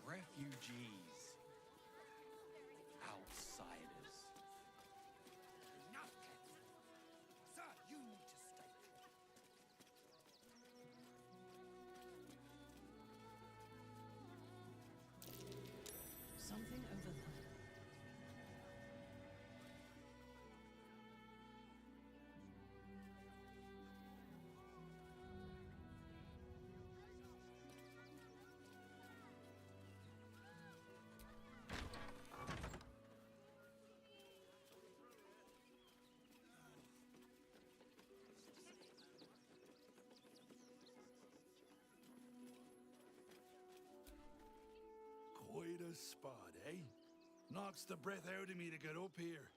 Refugees. Outsiders. Nothing. Sir, you need to stay. Something over there. Quite a spot, eh? Knocks the breath out of me to get up here.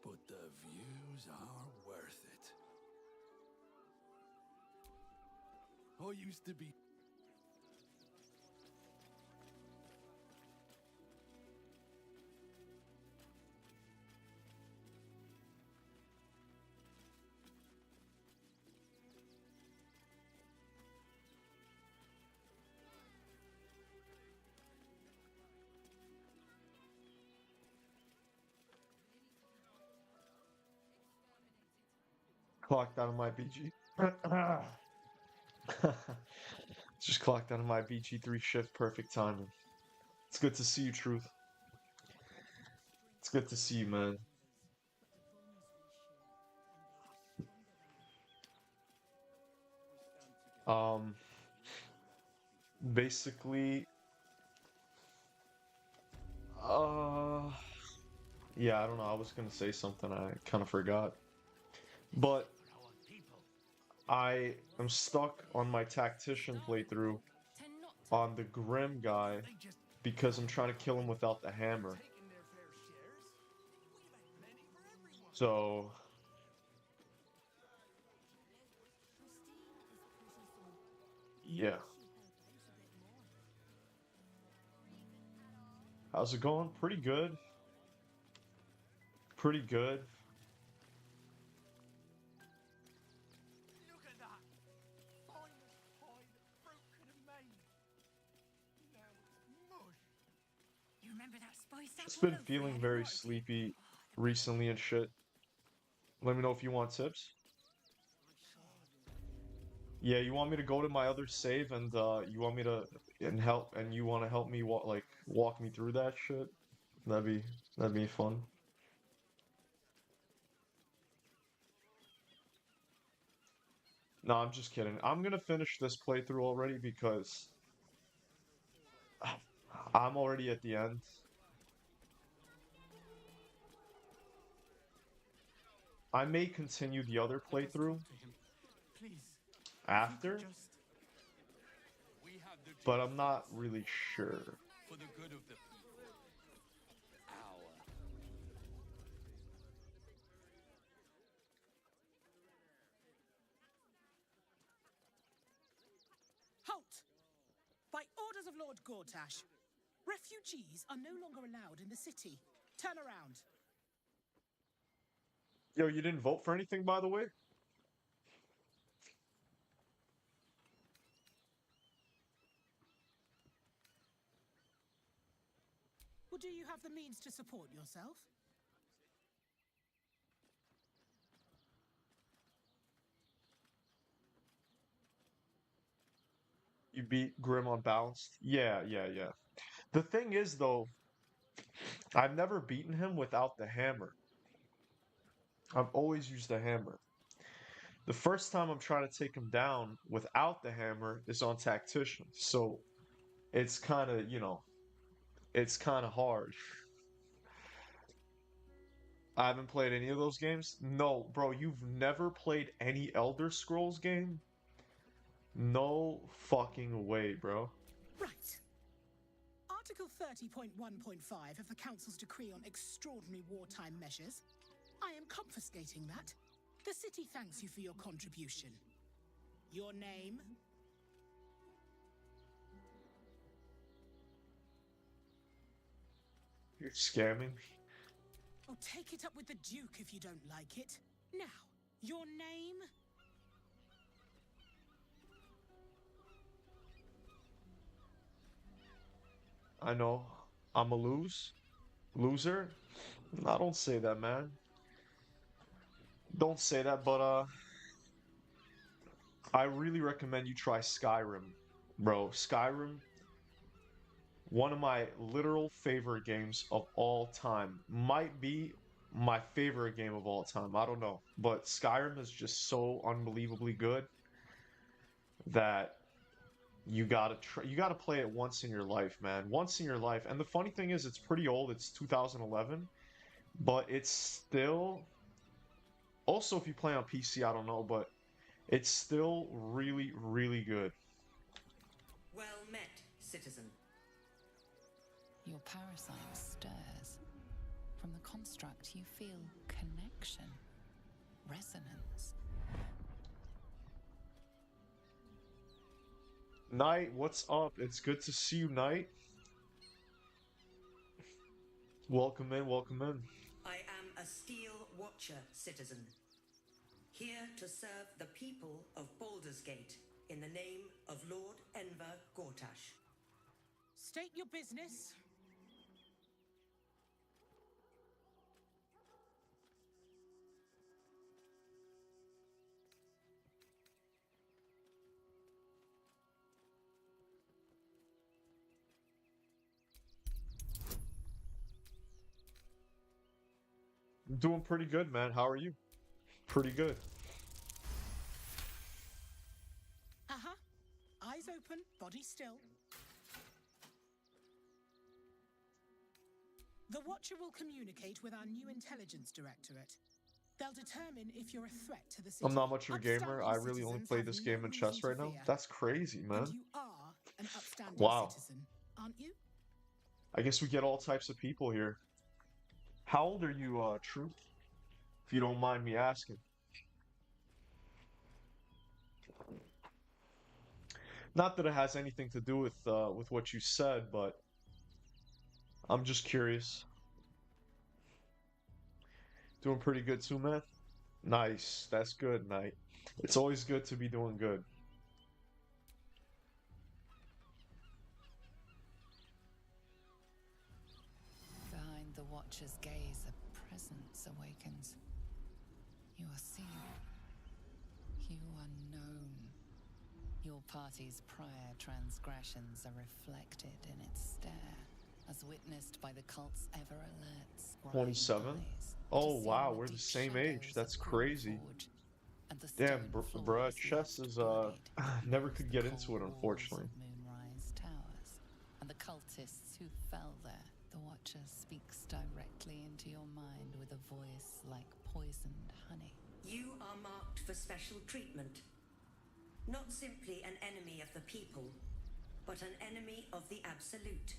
But the views are worth it. I used to be... Clocked out of my BG. Just clocked out of my BG3 shift. Perfect timing. It's good to see you, Truth. It's good to see you, man. Um, basically, yeah, I don't know. I was gonna say something. I kind of forgot. But I am stuck on my tactician playthrough on the Grim guy because I'm trying to kill him without the hammer. So Yeah. How's it going? Pretty good. Pretty good. Look at that! Fine as pie, broken and made. Now it's mush. You remember that spice It's apple been loaf we feeling had in very Waterdeep? sleepy Oh, the best. recently and shit. Let me know if you want tips. Yeah, you want me to go to my other save and you want me to and you want to help me walk me through that shit? That'd be that'd be fun. No, I'm just kidding. I'm gonna finish this playthrough already because I'm already at the end. I may continue the other Let us playthrough talk to him. Please. If you could after, just... We have the but juice I'm not really sure. for the good of the people. Our... Halt! By orders of Lord Gortash, refugees are no longer allowed in the city. Turn around. Yo, you didn't vote for anything, by the way? Or do you have the means to support yourself? You beat Grim on balanced? Yeah, yeah, yeah. The thing is, though, I've never beaten him without the hammer. I've always used the hammer. The first time I'm trying to take him down without the hammer is on Tactician. So it's kind of, it's kind of hard. I haven't played any of those games. No, bro, you've never played any Elder Scrolls game? No fucking way, bro. Right. Article 30.1.5 of the Council's decree on extraordinary wartime measures. I am confiscating that. The city thanks you for your contribution. Your name? You're scamming me. Oh, take it up with the Duke if you don't like it. Now, your name? I know. I'm a loser. No, don't say that, man. Don't say that, but I really recommend you try Skyrim, bro. Skyrim, one of my literal favorite games of all time. Might be my favorite game of all time. I don't know, but Skyrim is just so unbelievably good that you gotta play it once in your life, man. Once in your life. And the funny thing is, it's pretty old. It's 2011, but it's still. Also, if you play on PC, I don't know, but it's still really, really good. Well met, citizen. Your parasite stirs. From the construct, you feel connection, resonance. Knight, what's up? It's good to see you, Knight. Welcome in, welcome in. I am a Steel Watcher, citizen. Here to serve the people of Baldur's Gate in the name of Lord Enver Gortash. State your business. I'm doing pretty good, man. How are you? Pretty good. Uh-huh. Eyes open, body still. The Watcher will communicate with our new intelligence directorate. They'll determine if you're a threat to the city. I'm not much of a gamer. Upstanding I really only citizens play have this no game in reason chess to right now. fear. That's crazy, man. And you are an upstanding Wow. citizen, aren't you? I guess we get all types of people here. How old are you, Truth? If you don't mind me asking. Not that it has anything to do with what you said, but I'm just curious. Doing pretty good too, man. Nice. That's good, Knight. It's always good to be doing good. Behind the Watcher's gaze, a presence awakens. You are seen. You are known. Your party's prior transgressions are reflected in its stare, as witnessed by the cult's ever-alert, scrying 27? eyes, Oh, which are seen wow, in the we're the deep same age. shadows That's of crazy. Forge, and the Damn, stone floor bruh, is chess left is, bloodied never as could the get cold into it, walls unfortunately. of Moonrise Towers, and the cultists who fell there. The Watcher speaks directly into your mind with a voice like poisoned honey. You are marked for special treatment. Not simply an enemy of the people, but an enemy of the Absolute.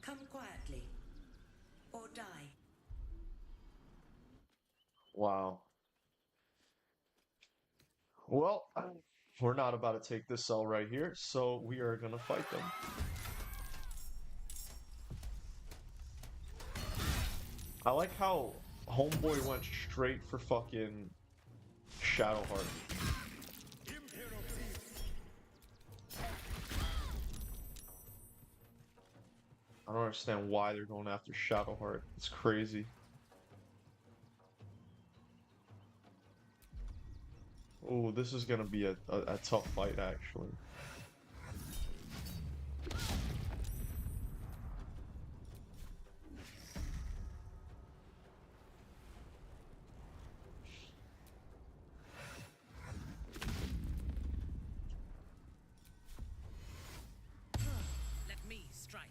Come quietly, or die. Wow. Well, we're not about to take this cell right here, so we are gonna fight them. I like how Homeboy went straight for fucking Shadowheart. I don't understand why they're going after Shadowheart. It's crazy. Oh, this is gonna be a tough fight, actually. Let me strike.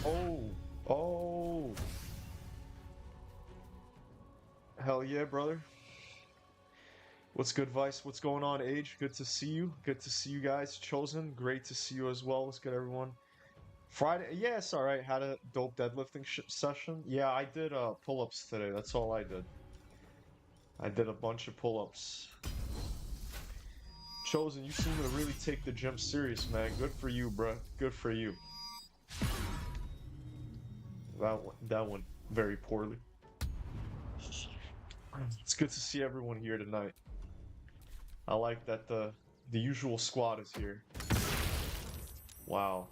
Oh, oh. Hell yeah, brother. What's good, Vice? What's going on, Age? Good to see you. Good to see you guys. Chosen, great to see you as well. What's good, everyone? Friday, yes, all right. Had a dope deadlifting session. Yeah, I did pull-ups today. That's all I did. I did a bunch of pull-ups. Chosen, you seem to really take the gym serious, man. Good for you, bruh. Good for you. That went very poorly. It's good to see everyone here tonight. I like that the usual squad is here. Wow.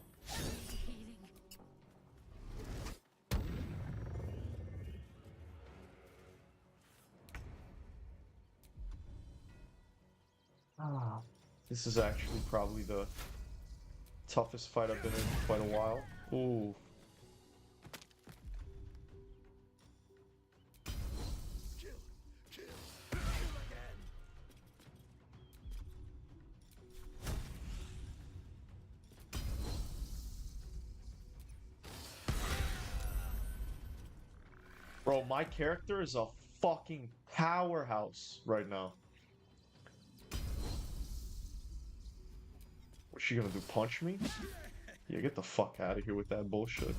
This is actually probably the toughest fight I've been in quite a while. Ooh. Bro, my character is a fucking powerhouse right now. What's she gonna do? Punch me? Yeah, get the fuck out of here with that bullshit.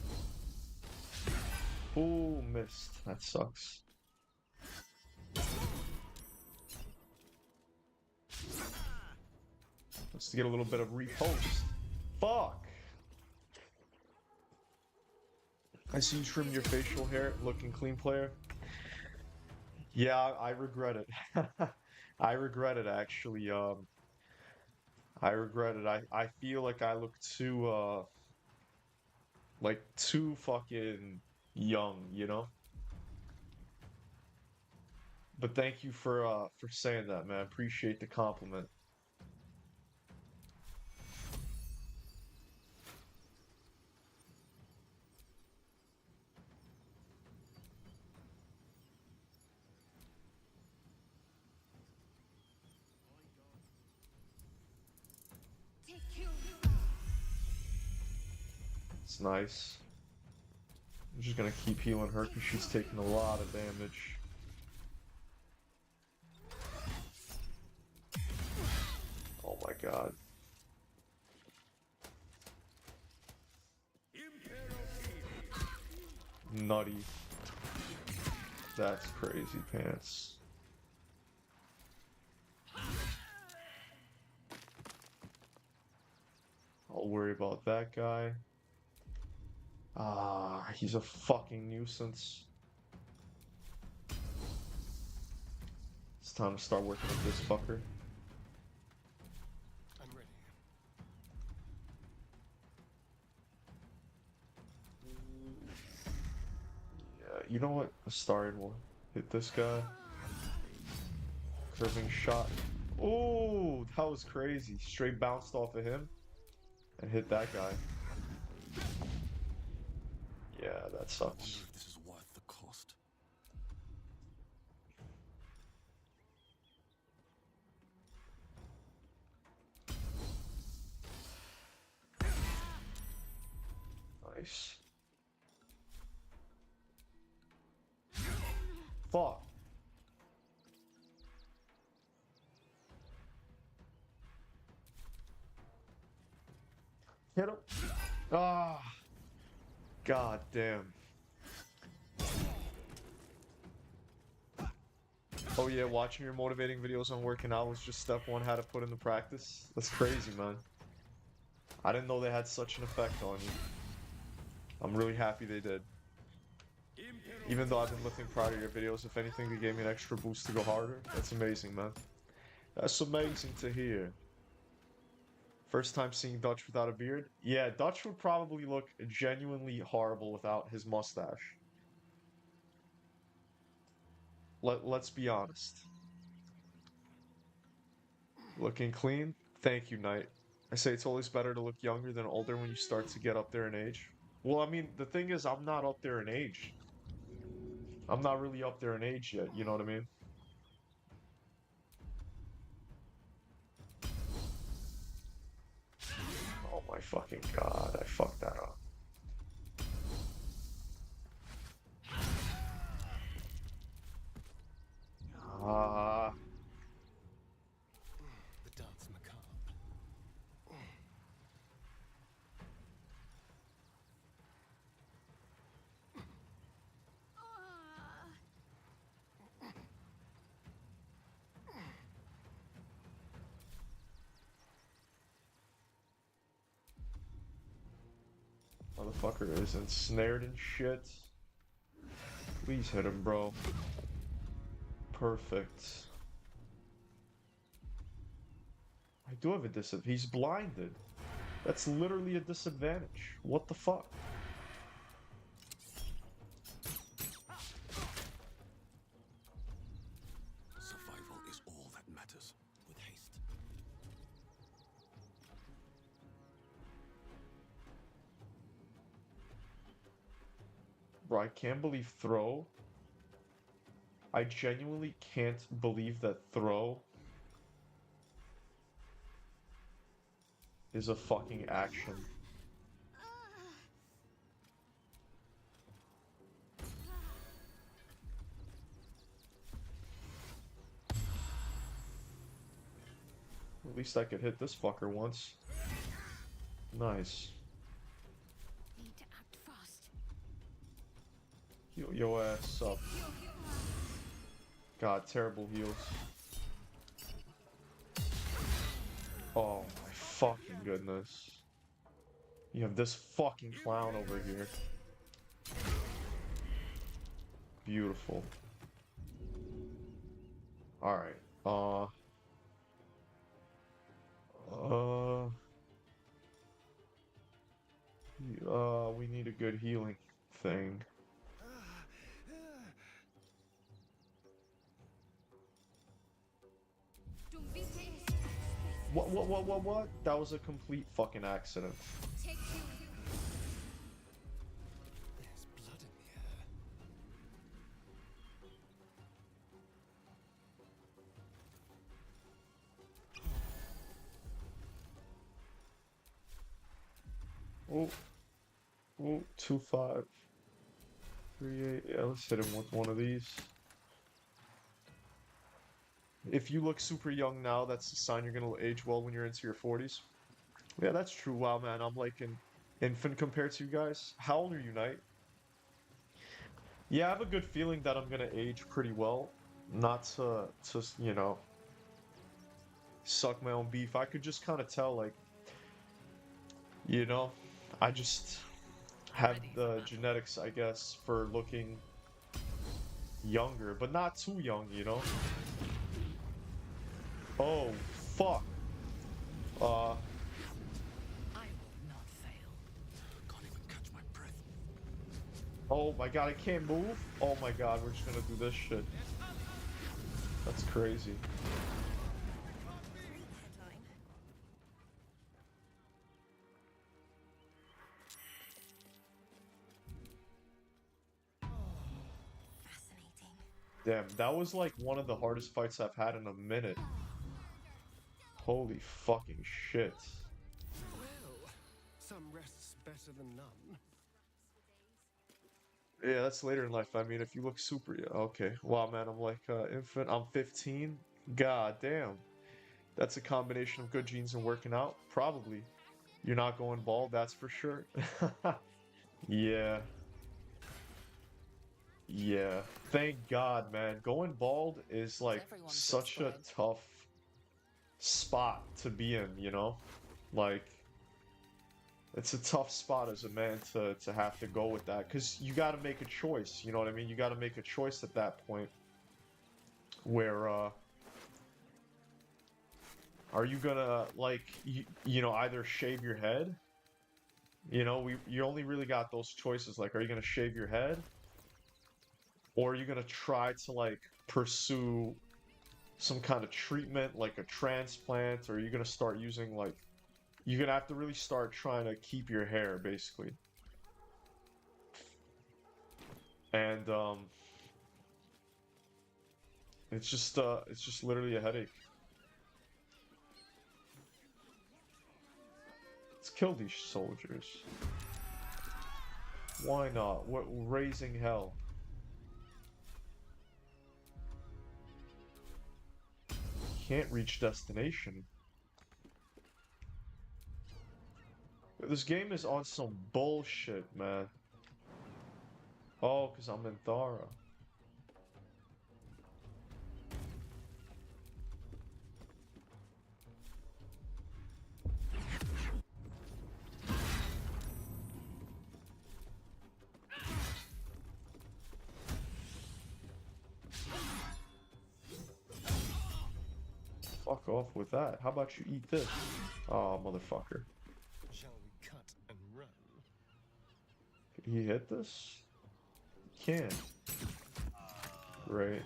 Ooh, missed. That sucks. Let's get a little bit of repost. Fuck! I see you trim your facial hair, looking clean, player. Yeah, I regret it. I regret it, actually. I regret it. I feel like I look too fucking young, you know? But thank you for saying that, man. Appreciate the compliment. Take you. It's nice. I'm just gonna keep healing her because she's taking a lot of damage. Oh my god. Nutty. That's crazy pants. I'll worry about that guy. Ah, he's a fucking nuisance. It's time to start working with this fucker. I'm ready. Yeah, you know what? Astarion will hit this guy. Curving shot. Oh, that was crazy. Straight bounced off of him and hit that guy. Yeah, that I wonder sucks. if this is worth the cost. Nice. Fuck. Hit him. Ah. God damn. Oh yeah, watching your motivating videos on working out was just step one, how to put into practice. That's crazy, man. I didn't know they had such an effect on you. I'm really happy they did. Even though I've been lifting prior to your videos, if anything, they gave me an extra boost to go harder. That's amazing, man. That's amazing to hear. First time seeing Dutch without a beard? Yeah, Dutch would probably look genuinely horrible without his mustache. Let's be honest. Looking clean? Thank you, Knight. I say it's always better to look younger than older when you start to get up there in age. Well, I mean, the thing is, I'm not up there in age. I'm not really up there in age yet, you know what I mean? Oh my fucking god, I fucked that up. Ah. The dance macabre. Motherfucker is ensnared and shit. Please hit him, bro. Perfect. I do have a disadvantage. He's blinded. That's literally a disadvantage. What the fuck? Survival is all that matters. With haste. Bro, I can't believe throw. I genuinely can't believe that throw is a fucking action. At least I could hit this fucker once. Nice. Need to act fast. Heal your ass up. God, terrible heals. Oh my fucking goodness. You have this fucking clown over here. Beautiful. Alright, we need a good healing thing. What? That was a complete fucking accident. Take you. There's blood in the air. Oh. Ooh, 2-5. 3-8. Yeah, let's hit him with one of these. If you look super young now, that's a sign you're gonna age well when you're into your 40s. Yeah, that's true. Wow, man, I'm like an infant compared to you guys. How old are you, Knight? Yeah, I have a good feeling that I'm gonna age pretty well. Not to you know, suck my own beef. I could just kind of tell, like, you know, I just have the genetics, I guess, for looking younger, but not too young, you know? Oh, fuck. I will not fail. Can't even catch my breath. Oh my god, I can't move? Oh my god, we're just gonna do this shit. That's crazy. Fascinating. Damn, that was like one of the hardest fights I've had in a minute. Holy fucking shit. Well, some rest's better than none. Yeah, that's later in life. I mean, if you look super, yeah, okay. Wow, man, I'm like infant. I'm 15. God damn. That's a combination of good genes and working out. Probably. You're not going bald, that's for sure. Yeah. Yeah. Thank God, man. Going bald is like Everyone feels such a spoiled. tough spot to be in, you know? Like, it's a tough spot as a man to have to go with that, because you got to make a choice, you know what I mean? You got to make a choice at that point where, are you gonna, like, you know, either shave your head? You know, you only really got those choices, like, are you gonna shave your head? Or are you gonna try to, like, pursue some kind of treatment, like a transplant? Or are you gonna start using, like, you're gonna have to really start trying to keep your hair, basically. And it's just literally a headache. Let's kill these soldiers. Why not? What, raising hell? Can't reach destination. This game is on some bullshit, man. Oh, because I'm in Thara. Fuck off with that. How about you eat this? Oh, motherfucker. Shall we cut and run? Can he hit this? He can. Great.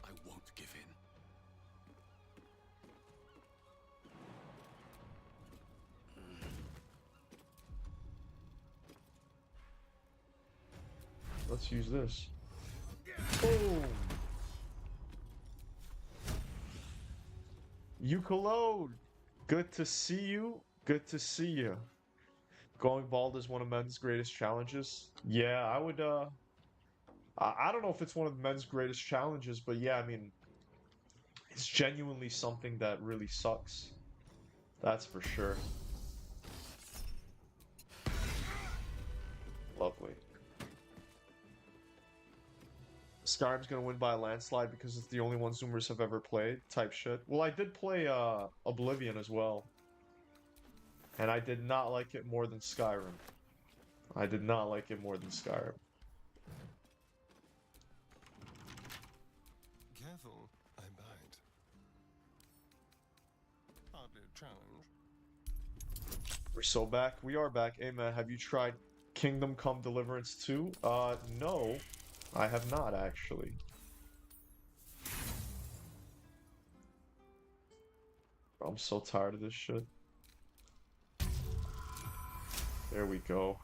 I won't give in. Let's use this. Boom! Eucalode! Good to see you. Good to see you. Going bald is one of men's greatest challenges. Yeah, I would, I don't know if it's one of men's greatest challenges, but yeah, I mean, it's genuinely something that really sucks. That's for sure. Lovely. Skyrim's gonna win by a landslide because it's the only one Zoomers have ever played, type shit. Well, I did play Oblivion as well. And I did not like it more than Skyrim. I did not like it more than Skyrim. Careful, I bite. Hardly a challenge. We're so back. We are back. Hey man, have you tried Kingdom Come Deliverance 2? No. I have not, actually. I'm so tired of this shit. There we go.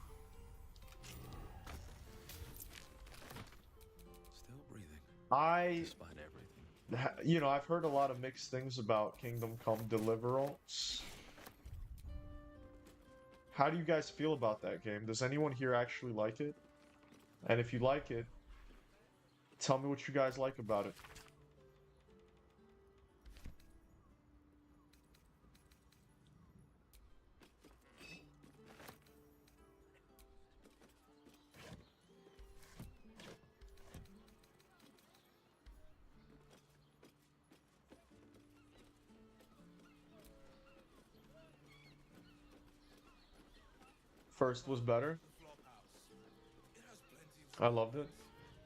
I, despite everything. you know, I've heard a lot of mixed things about Kingdom Come Deliverance. How do you guys feel about that game? Does anyone here actually like it? And if you like it, tell me what you guys like about it. First was better. I loved it.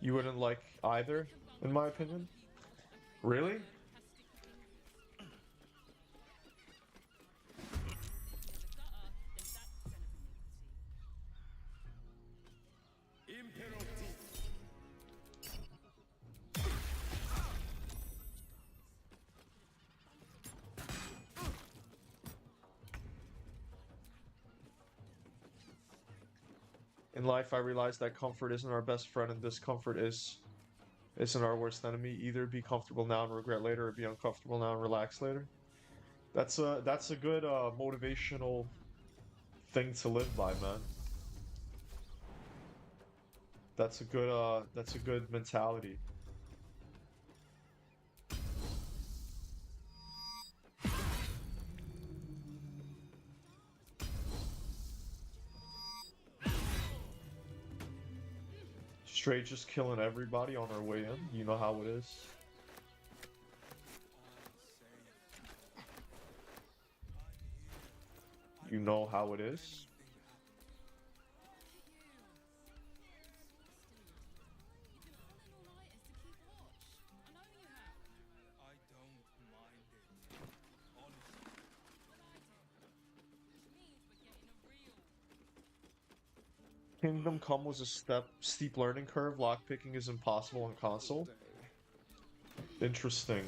You wouldn't like either, in my opinion? Really? In life, I realized that comfort isn't our best friend and discomfort isn't our worst enemy. Either be comfortable now and regret later, or be uncomfortable now and relax later. That's a good motivational thing to live by, man. That's a good mentality. Straight just killing everybody on our way in. You know how it is. You know how it is. Kingdom Come was a steep learning curve. Lockpicking is impossible on console. Interesting.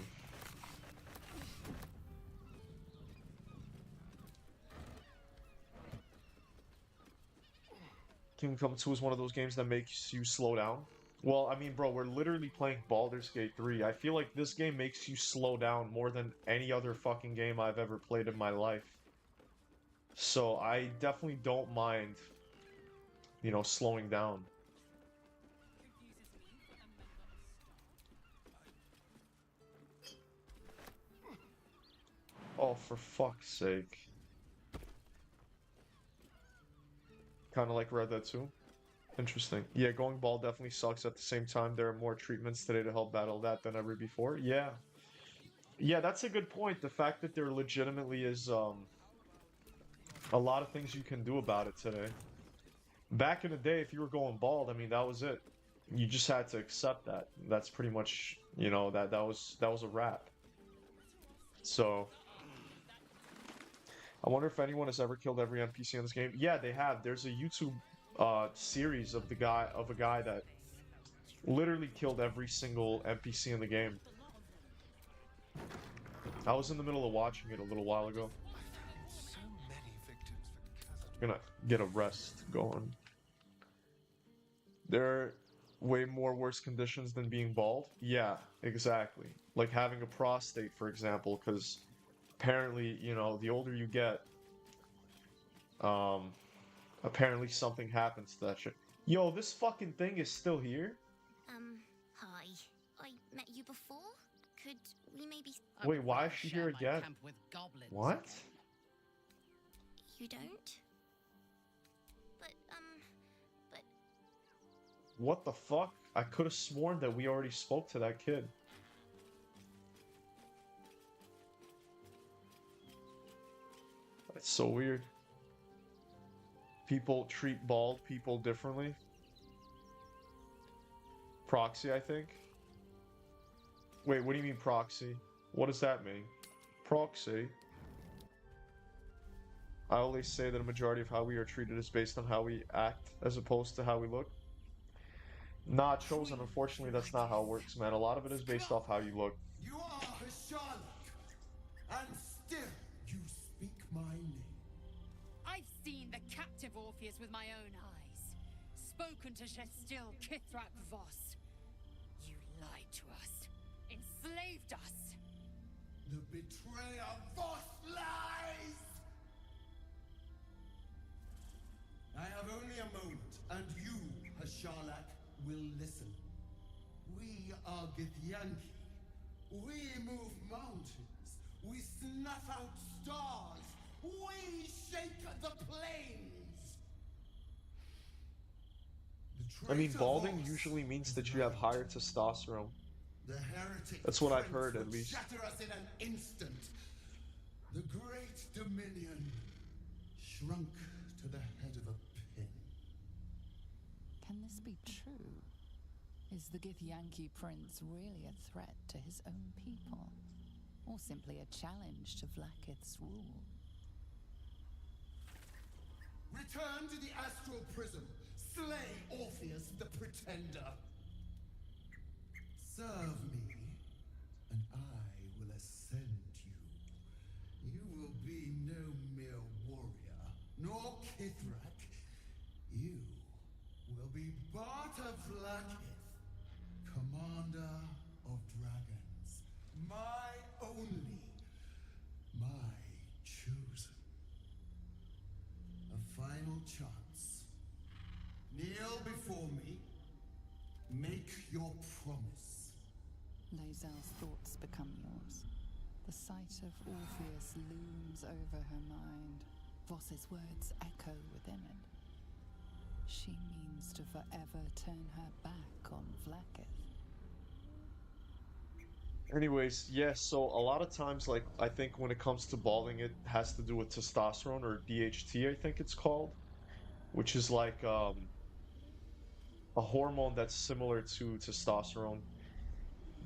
Kingdom Come 2 is one of those games that makes you slow down. Well, I mean, bro, we're literally playing Baldur's Gate 3. I feel like this game makes you slow down more than any other fucking game I've ever played in my life. So I definitely don't mind, you know, slowing down. Oh, for fuck's sake. Kind of like Red Dead 2. Interesting. Yeah, going bald definitely sucks. At the same time, there are more treatments today to help battle that than ever before. Yeah. Yeah, that's a good point. The fact that there legitimately is a lot of things you can do about it today. Back in the day, if you were going bald, I mean, that was it. You just had to accept that. That's pretty much, you know, that was a wrap. So I wonder if anyone has ever killed every NPC in this game. Yeah, they have. There's a YouTube series of a guy that literally killed every single NPC in the game. I was in the middle of watching it a little while ago. I'm gonna get a rest going. There are way more worse conditions than being bald. Yeah, exactly. Like having a prostate, for example, because apparently, you know, the older you get, apparently something happens to that shit. Yo, this fucking thing is still here? Hi. I met you before? Could we maybe... Wait, why is she here again? What? You don't? But... What the fuck? I could have sworn that we already spoke to that kid. That's so weird. People treat bald people differently. Proxy, I think. Wait, what do you mean proxy? What does that mean? Proxy? I always say that a majority of how we are treated is based on how we act as opposed to how we look. Nah, Chosen, unfortunately that's not how it works, man. A lot of it is based off how you look. You are a Charlotte, and still you speak my name. I've seen the captive Orpheus with my own eyes. Spoken to Shestil Kithrak Voss. You Lied to us. Enslaved us. The betrayer Voss lies! I have only a moment, and you, Hashalak, will listen. We are Githyanki. We move mountains. We snuff out stars. We shake the plains. The I mean, traitor balding Voss usually means is that you have right. higher testosterone. The heretic That's what I've prince heard, at would least. shatter us in an instant. The great dominion shrunk to the head of a pin. Can this be true? Is the Githyanki prince really a threat to his own people? Or simply a challenge to Vlaakith's rule? Return to the astral prism. Slay Orpheus the Pretender. Serve me, and I will ascend you. You will be no mere warrior, nor Kithrak. You will be Barta Vlaakith, commander of dragons. My only, my chosen. A final chance. Kneel before me. Make your promise. Lae'zel's thoughts become yours. The sight of Orpheus looms over her mind. Voss's words echo within it. She means to forever turn her back on Vlaakith. Anyways, yeah, so a lot of times, like, I think when it comes to balding, it has to do with testosterone, or DHT, I think it's called, which is like a hormone that's similar to testosterone.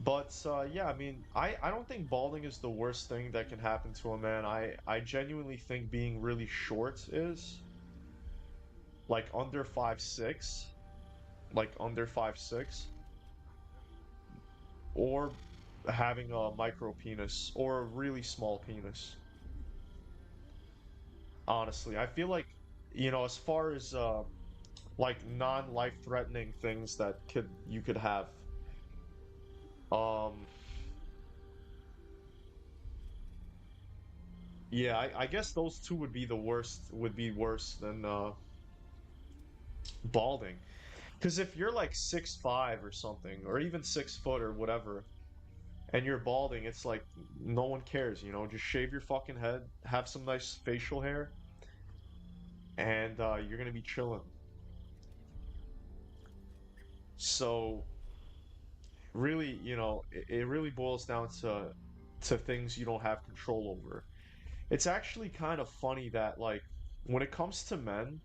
But yeah, I mean, I don't think balding is the worst thing that can happen to a man. I genuinely think being really short is, like under 5'6", like under 5'6", or having a micro penis or a really small penis. Honestly, I feel like, you know, as far as like non-life threatening things that you could have, um yeah, I guess those two would be the worst, would be worse than balding. Because if you're like 6'5" or something, or even 6 foot or whatever, and you're balding, it's like no one cares, you know. Just shave your fucking head, have some nice facial hair, and you're gonna be chilling. So really, you know, it really boils down to things you don't have control over. It's actually kind of funny that, like, when it comes to men,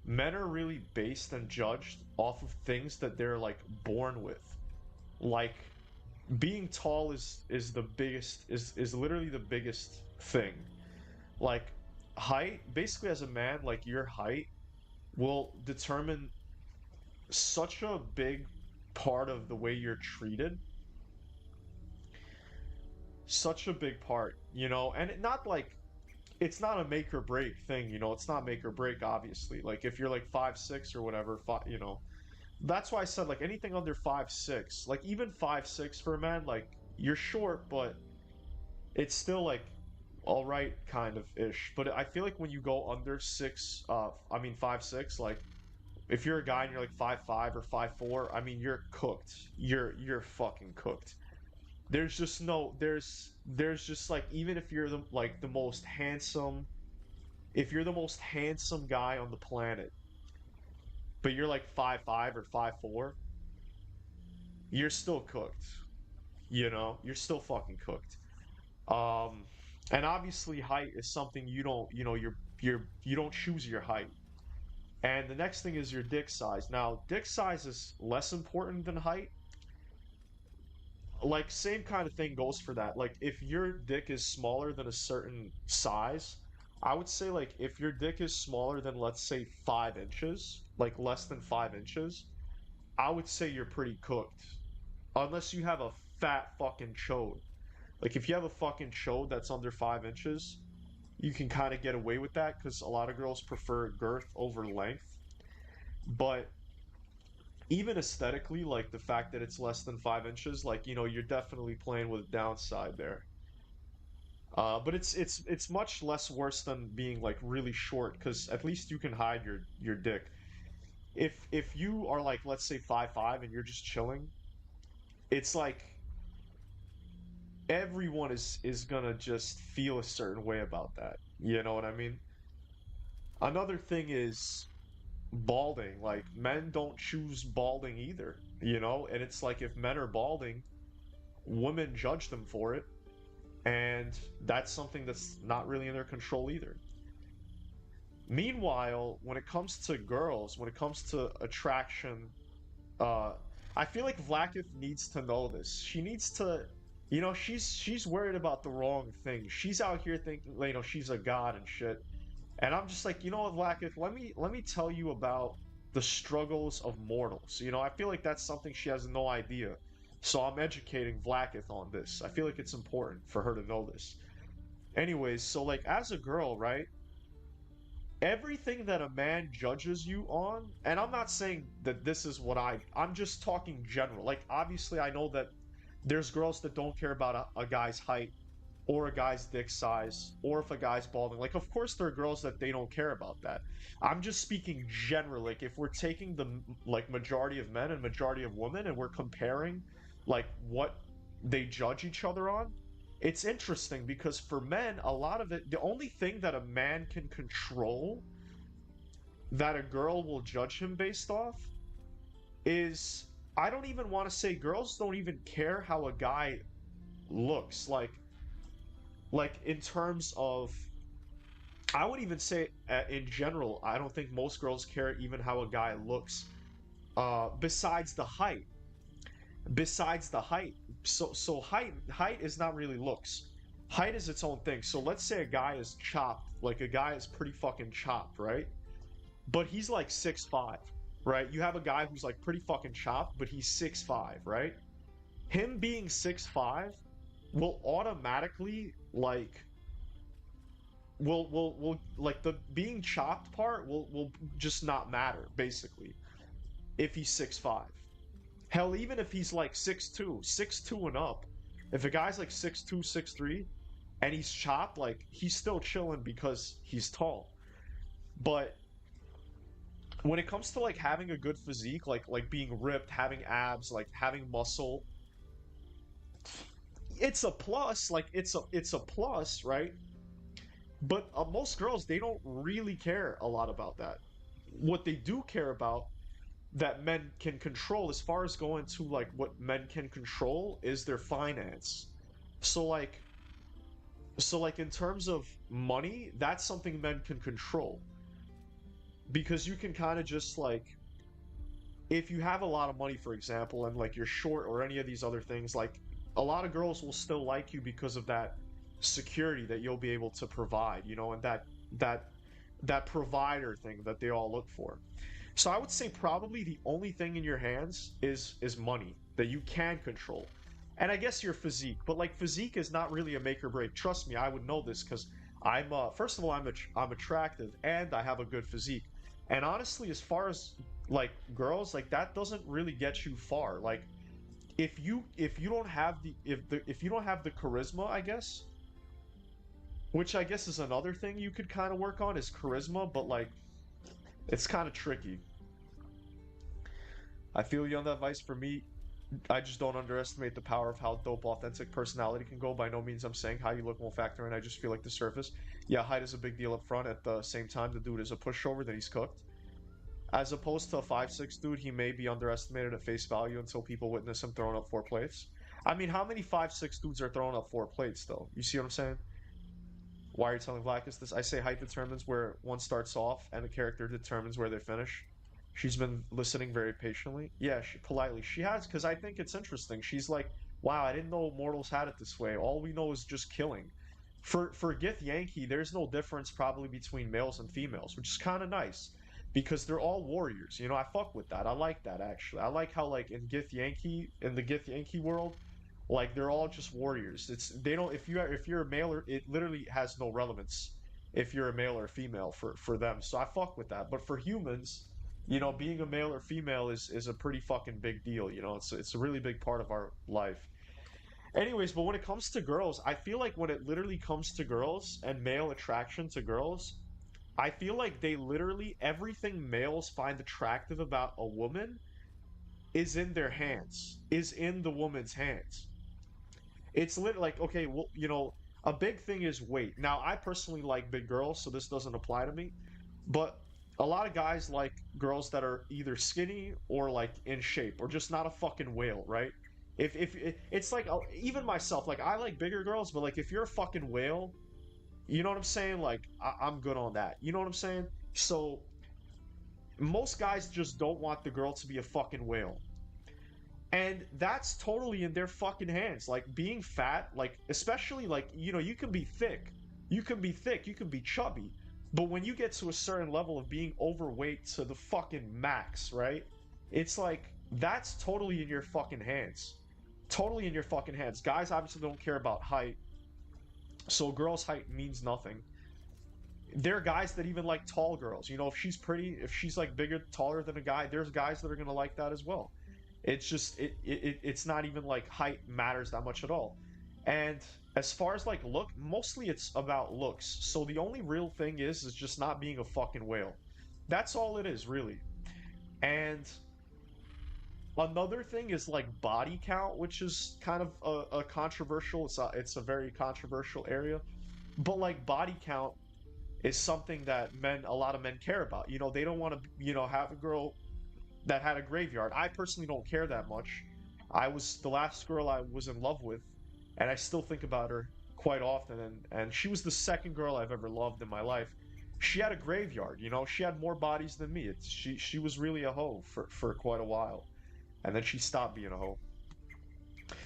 men are really based and judged off of things that they're like born with. Like, being tall is the biggest, is literally the biggest thing. Like, height, basically, as a man, like, your height will determine such a big part of the way you're treated. Such a big part, you know, and not like, it's not a make or break thing, you know. It's not make or break, obviously. Like, if you're like 5'6" or whatever, you know, that's why I said, like, anything under 5'6", like even 5'6" for a man, like, you're short, but it's still like all right, kind of ish. But I feel like when you go under 5'6", like, if you're a guy and you're like 5'5" or 5'4", I mean, you're cooked. You're fucking cooked. There's just no, there's just like, even if you're the most handsome, if you're the most handsome guy on the planet, but you're like 5'5" or 5'4", you're still cooked. You know, you're still fucking cooked. Um, and obviously height is something you don't, you know, you don't choose your height. And the next thing is your dick size. Now, dick size is less important than height. Like, same kind of thing goes for that. Like, if your dick is smaller than a certain size, I would say, like, if your dick is smaller than, let's say, 5 inches, like less than 5 inches, I would say you're pretty cooked. Unless you have a fat fucking chode. Like, if you have a fucking chode that's under 5 inches, you can kind of get away with that because a lot of girls prefer girth over length. But even aesthetically, like the fact that it's less than 5 inches, like, you know, you're definitely playing with downside there. But it's much less worse than being like really short, because at least you can hide your dick. If you are like, let's say 5'5" and you're just chilling, it's like everyone is gonna just feel a certain way about that. You know what I mean? Another thing is balding. Like men don't choose balding either, you know? And it's like if men are balding, women judge them for it, and that's something that's not really in their control either. Meanwhile, when it comes to girls, when it comes to attraction, uh, I feel like Vlaakith needs to know this. She needs to, you know, she's worried about the wrong thing. She's out here thinking, you know, she's a god and shit. And I'm just like, you know what, Vlaakith, let me tell you about the struggles of mortals. You know, I feel like that's something she has no idea. So I'm educating Vlaakith on this. I feel like it's important for her to know this. Anyways, so like as a girl, right? Everything that a man judges you on, and I'm not saying that this is what I'm just talking general. Like obviously I know that there's girls that don't care about a guy's height or a guy's dick size or if a guy's balding. Like of course there are girls that they don't care about that. I'm just speaking general. Like if we're taking the like majority of men and majority of women and we're comparing like what they judge each other on, it's interesting because for men, a lot of it, the only thing that a man can control that a girl will judge him based off is, I don't even want to say girls don't even care how a guy looks. Like in terms of, I would even say in general, I don't think most girls care even how a guy looks. Besides the height, besides the height. So height is not really looks. Height is its own thing. So let's say a guy is chopped, like a guy is pretty fucking chopped, right? But he's like 6'5", right? You have a guy who's like pretty fucking chopped, but he's 6'5", right? Him being 6'5" will automatically like will like the being chopped part will just not matter basically if he's 6'5". Hell, even if he's like 6'2", 6'2" and up, if a guy's like 6'2", 6'3", and he's chopped, like he's still chilling because he's tall. But when it comes to like having a good physique, like being ripped, having abs, like having muscle, it's a plus. Like it's a plus, right? But most girls, they don't really care a lot about that. What they do care about that men can control, as far as going to like what men can control, is their finance. So like in terms of money, that's something men can control. Because you can kind of just like, if you have a lot of money, for example, and like you're short or any of these other things, like a lot of girls will still like you because of that security that you'll be able to provide, you know, and that that provider thing that they all look for. So I would say probably the only thing in your hands is money that you can control. And I guess your physique, but like physique is not really a make or break. Trust me, I would know this because I'm first of all I'm attractive and I have a good physique. And honestly, as far as like girls, like that doesn't really get you far. Like if you don't have if you don't have the charisma, I guess, which I guess is another thing you could kind of work on is charisma, but like it's kind of tricky. I feel you on that advice. For me, I just don't underestimate the power of how dope authentic personality can go. By no means I'm saying how you look won't factor in. I just feel like the surface. Yeah, height is a big deal up front. At the same time, the dude is a pushover, then he's cooked. As opposed to a 5'6" dude, he may be underestimated at face value until people witness him throwing up 4 plates. I mean, how many 5'6" dudes are throwing up 4 plates, though? You see what I'm saying? Why are you telling Vlaakis this? I say height determines where one starts off, and the character determines where they finish. She's been listening very patiently. Yeah, she politely. She has, because I think it's interesting. She's like, wow, I didn't know mortals had it this way. All we know is just killing. For Gith Yankee, there's no difference probably between males and females, which is kind of nice because they're all warriors. You know, I fuck with that. I like that actually. I like how like in Gith Yankee, in the Gith Yankee world, like they're all just warriors. It's they don't if you're a male or it literally has no relevance if you're a male or a female for them. So I fuck with that. But for humans, you know, being a male or female is a pretty fucking big deal, you know. It's a really big part of our life. Anyways, but when it comes to girls, I feel like when it literally comes to girls and male attraction to girls, I feel like they literally everything males find attractive about a woman is in their hands, is in the woman's hands. It's literally like, okay, well, you know, a big thing is weight. Now, I personally like big girls, so this doesn't apply to me. But a lot of guys like girls that are either skinny or like in shape or just not a fucking whale, right? If it's like even myself, like I like bigger girls, but like if you're a fucking whale, you know what I'm saying? Like I'm good on that. You know what I'm saying? So most guys just don't want the girl to be a fucking whale. And that's totally in their fucking hands. Like being fat, like especially like, you know, you can be thick. You can be thick, you can be chubby. But when you get to a certain level of being overweight to the fucking max, right? It's like that's totally in your fucking hands. Totally in your fucking hands. Guys obviously don't care about height. So girls' height means nothing. There are guys that even like tall girls. You know, if she's pretty, if she's like bigger, taller than a guy, there's guys that are gonna like that as well. It's just it's not even like height matters that much at all. And as far as like look, mostly it's about looks. So the only real thing is just not being a fucking whale. That's all it is, really. And another thing is like body count, which is kind of a controversial. It's a very controversial area. But like body count is something that a lot of men care about. You know, they don't want to, you know, have a girl that had a graveyard. I personally don't care that much. I was the last girl I was in love with, and I still think about her quite often. And she was the second girl I've ever loved in my life. She had a graveyard, you know. She had more bodies than me. She was really a hoe for quite a while, and then she stopped being a hoe.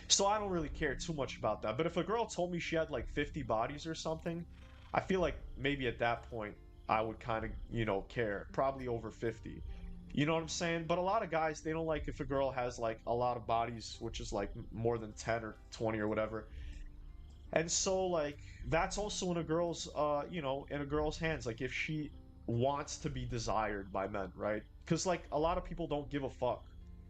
So I don't really care too much about that. But if a girl told me she had like 50 bodies or something, I feel like maybe at that point I would kind of, you know, care. Probably over 50. You know what I'm saying? But a lot of guys, they don't like if a girl has like a lot of bodies, which is like more than 10 or 20 or whatever. And so like that's also in a girl's you know, in a girl's hands, like if she wants to be desired by men, right? Because like a lot of people don't give a fuck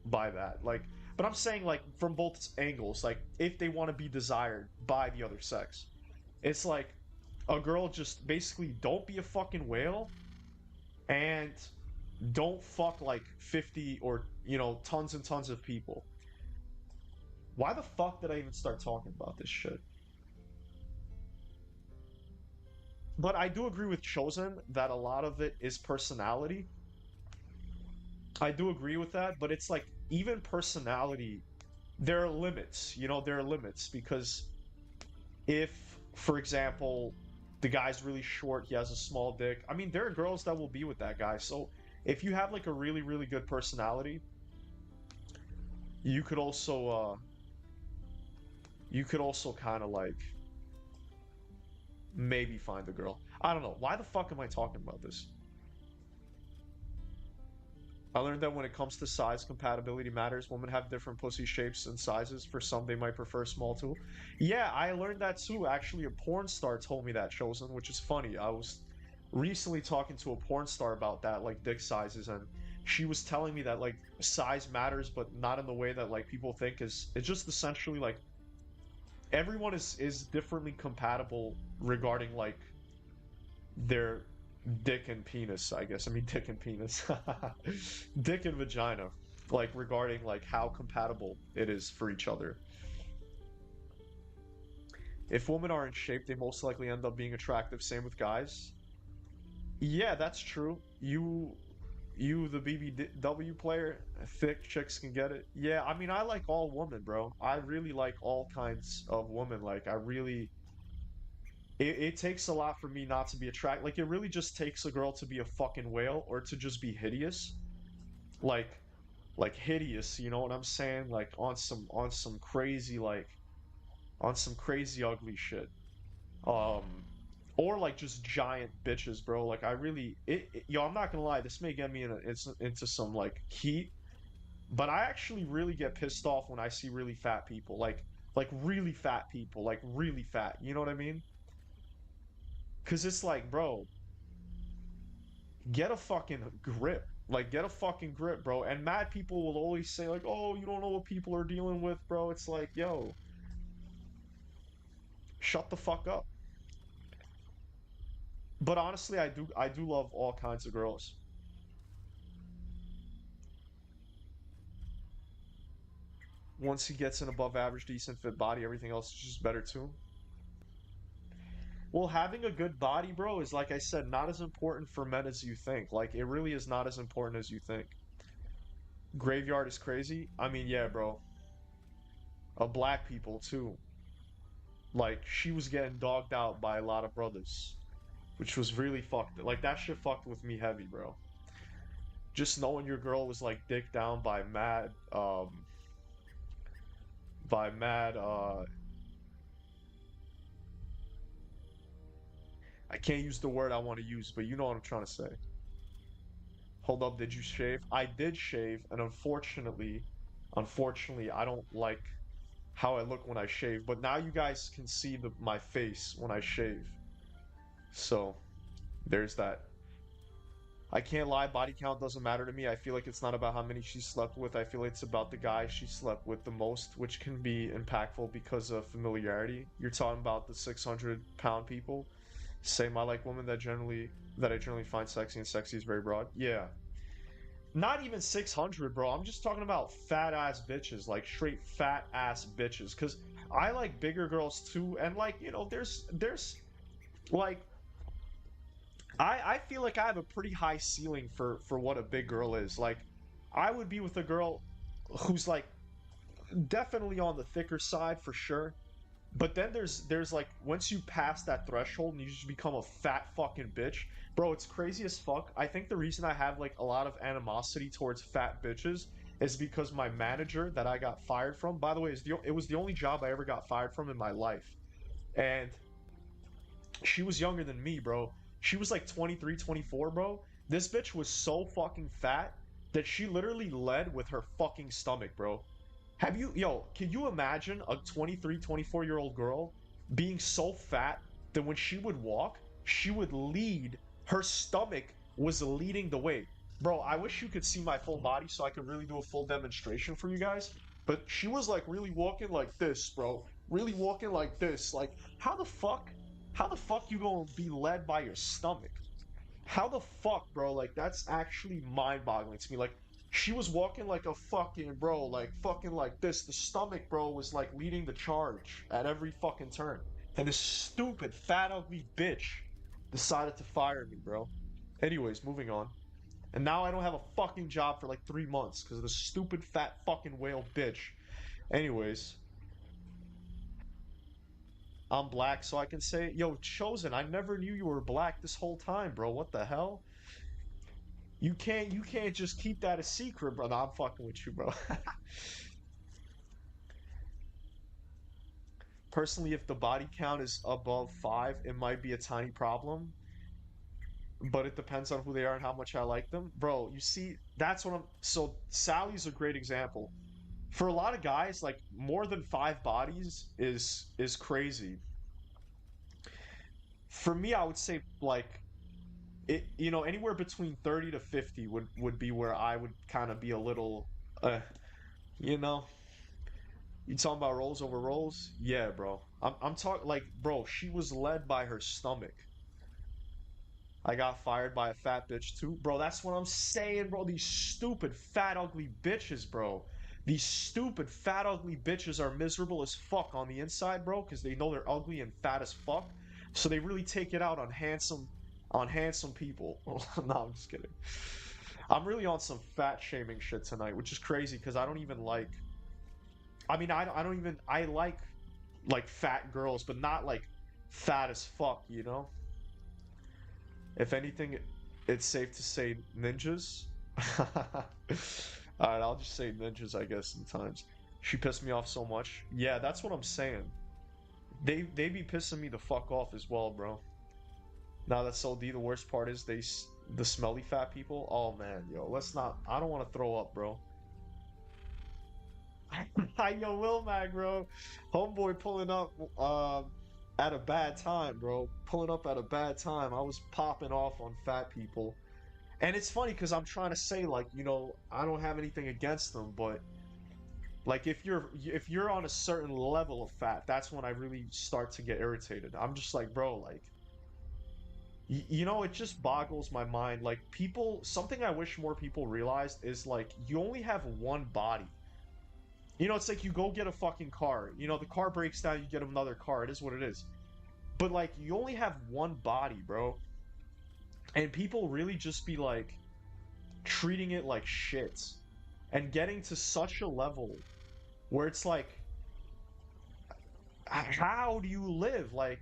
by that. Like but I'm saying like from both angles, like if they want to be desired by the other sex. It's like a girl just basically don't be a fucking whale and don't fuck like 50 or, you know, tons and tons of people. Why the fuck did I even start talking about this shit? But I do agree with Chosen that a lot of it is personality. I do agree with that, but it's like even personality, there are limits, you know, there are limits because if, for example, the guy's really short, he has a small dick. I mean, there are girls that will be with that guy. So if you have like a really, really good personality, you could also kind of like maybe find a girl. I don't know. Why the fuck am I talking about this? I learned that when it comes to size, compatibility matters. Women have different pussy shapes and sizes. For some, they might prefer small too. Yeah, I learned that too. Actually, a porn star told me that, Chosen, which is funny. I was recently talking to a porn star about that, like dick sizes, and she was telling me that like size matters, but not in the way that like people think. It's just essentially like everyone is differently compatible regarding like their dick and penis, I guess. I mean, dick and penis. Dick and vagina. Like, regarding, like, how compatible it is for each other. If women are in shape, they most likely end up being attractive. Same with guys. Yeah, that's true. The BBW player, thick chicks can get it. Yeah, I mean, I like all women, bro. I really like all kinds of women. Like, I really it takes a lot for me not to be attracted. Like, it really just takes a girl to be a fucking whale or to just be hideous. Like, like hideous, you know what I'm saying? Like on some crazy on some crazy ugly shit. Um, or like just giant bitches, bro. Like I really, yo, I'm not gonna lie. This may get me into some like heat, but I actually really get pissed off when I see really fat people. Like really fat people, like really fat. You know what I mean? Cause it's like, bro, get a fucking grip. Like, get a fucking grip, bro. And mad people will always say, like, oh, you don't know what people are dealing with, bro. It's like, yo, shut the fuck up. But honestly, I do love all kinds of girls. Once he gets an above average, decent fit body, everything else is just better too. Well, having a good body, bro, is like I said, not as important for men as you think. Like, it really is not as important as you think. Graveyard is crazy. I mean, yeah, bro. Black people too. Like, she was getting dogged out by a lot of brothers, which was really fucked. Like, that shit fucked with me heavy, bro. Just knowing your girl was like dicked down by mad, I can't use the word I want to use, but you know what I'm trying to say. Hold up, did you shave? I did shave, and unfortunately, I don't like how I look when I shave, but now you guys can see my face when I shave. So, there's that. I can't lie, body count doesn't matter to me. I feel like it's not about how many she slept with. I feel like it's about the guy she slept with the most, which can be impactful because of familiarity. You're talking about the 600-pound people. Same, I like women that I generally find sexy, and sexy is very broad. Yeah. Not even 600, bro. I'm just talking about fat ass bitches, like straight fat ass bitches. Cause I like bigger girls too, and like, you know, there's like I feel like I have a pretty high ceiling for what a big girl is. Like, I would be with a girl who's like definitely on the thicker side for sure. But then there's like, once you pass that threshold and you just become a fat fucking bitch, bro, it's crazy as fuck. I think the reason I have like a lot of animosity towards fat bitches is because my manager that I got fired from, by the way, it was the only job I ever got fired from in my life. And she was younger than me, bro. She was like 23, 24, bro. This bitch was so fucking fat that she literally led with her fucking stomach, bro. Can you imagine a 23, 24-year-old girl being so fat that when she would walk, she would lead, her stomach was leading the way. Bro, I wish you could see my full body so I could really do a full demonstration for you guys. But she was like really walking like this, bro. Really walking like this. Like, how the fuck you gonna be led by your stomach? How the fuck, bro? Like, that's actually mind-boggling to me. Like, she was walking like a fucking, bro, like fucking like this. The stomach, bro, was like leading the charge at every fucking turn. And this stupid, fat, ugly bitch decided to fire me, bro. Anyways, moving on. And now I don't have a fucking job for like 3 months because of the stupid, fat, fucking whale bitch. Anyways, I'm black, so I can say, yo, Chosen, I never knew you were black this whole time, bro. What the hell? You can't just keep that a secret, bro. Nah, I'm fucking with you, bro. Personally, if the body count is above 5, it might be a tiny problem. But it depends on who they are and how much I like them. Bro, you see, that's what I'm... So, Sally's a great example. For a lot of guys, like, more than 5 bodies is crazy. For me, I would say, like, anywhere between 30 to 50 would be where I would kind of be a little, you know, you talking about rolls over rolls? Yeah, bro. I'm talking like, bro, she was led by her stomach. I got fired by a fat bitch too, bro. That's what I'm saying, bro. These stupid fat ugly bitches, bro. These stupid fat ugly bitches are miserable as fuck on the inside, bro, because they know they're ugly and fat as fuck. So they really take it out on handsome people. No, I'm just kidding. I'm really on some fat shaming shit tonight, which is crazy because I don't even like. I mean, I don't even. I like fat girls, but not like fat as fuck, you know? If anything, it's safe to say ninjas. Alright, I'll just say ninjas, I guess, sometimes. She pissed me off so much. Yeah, that's what I'm saying. They be pissing me the fuck off as well, bro. Now that's OD, the worst part is the smelly fat people. Oh man, yo, let's not. I don't want to throw up, bro. Yo, Will Mag, bro. Homeboy pulling up at a bad time, bro. Pulling up at a bad time. I was popping off on fat people. And it's funny because I'm trying to say, like, you know, I don't have anything against them, but like if you're on a certain level of fat, that's when I really start to get irritated. I'm just like, bro, like, you know, it just boggles my mind. Like, people, something I wish more people realized is like, you only have one body. You know, it's like you go get a fucking car. You know, the car breaks down, you get another car. It is what it is. But like, you only have one body, bro. And people really just be like treating it like shit and getting to such a level where it's like, how do you live? Like,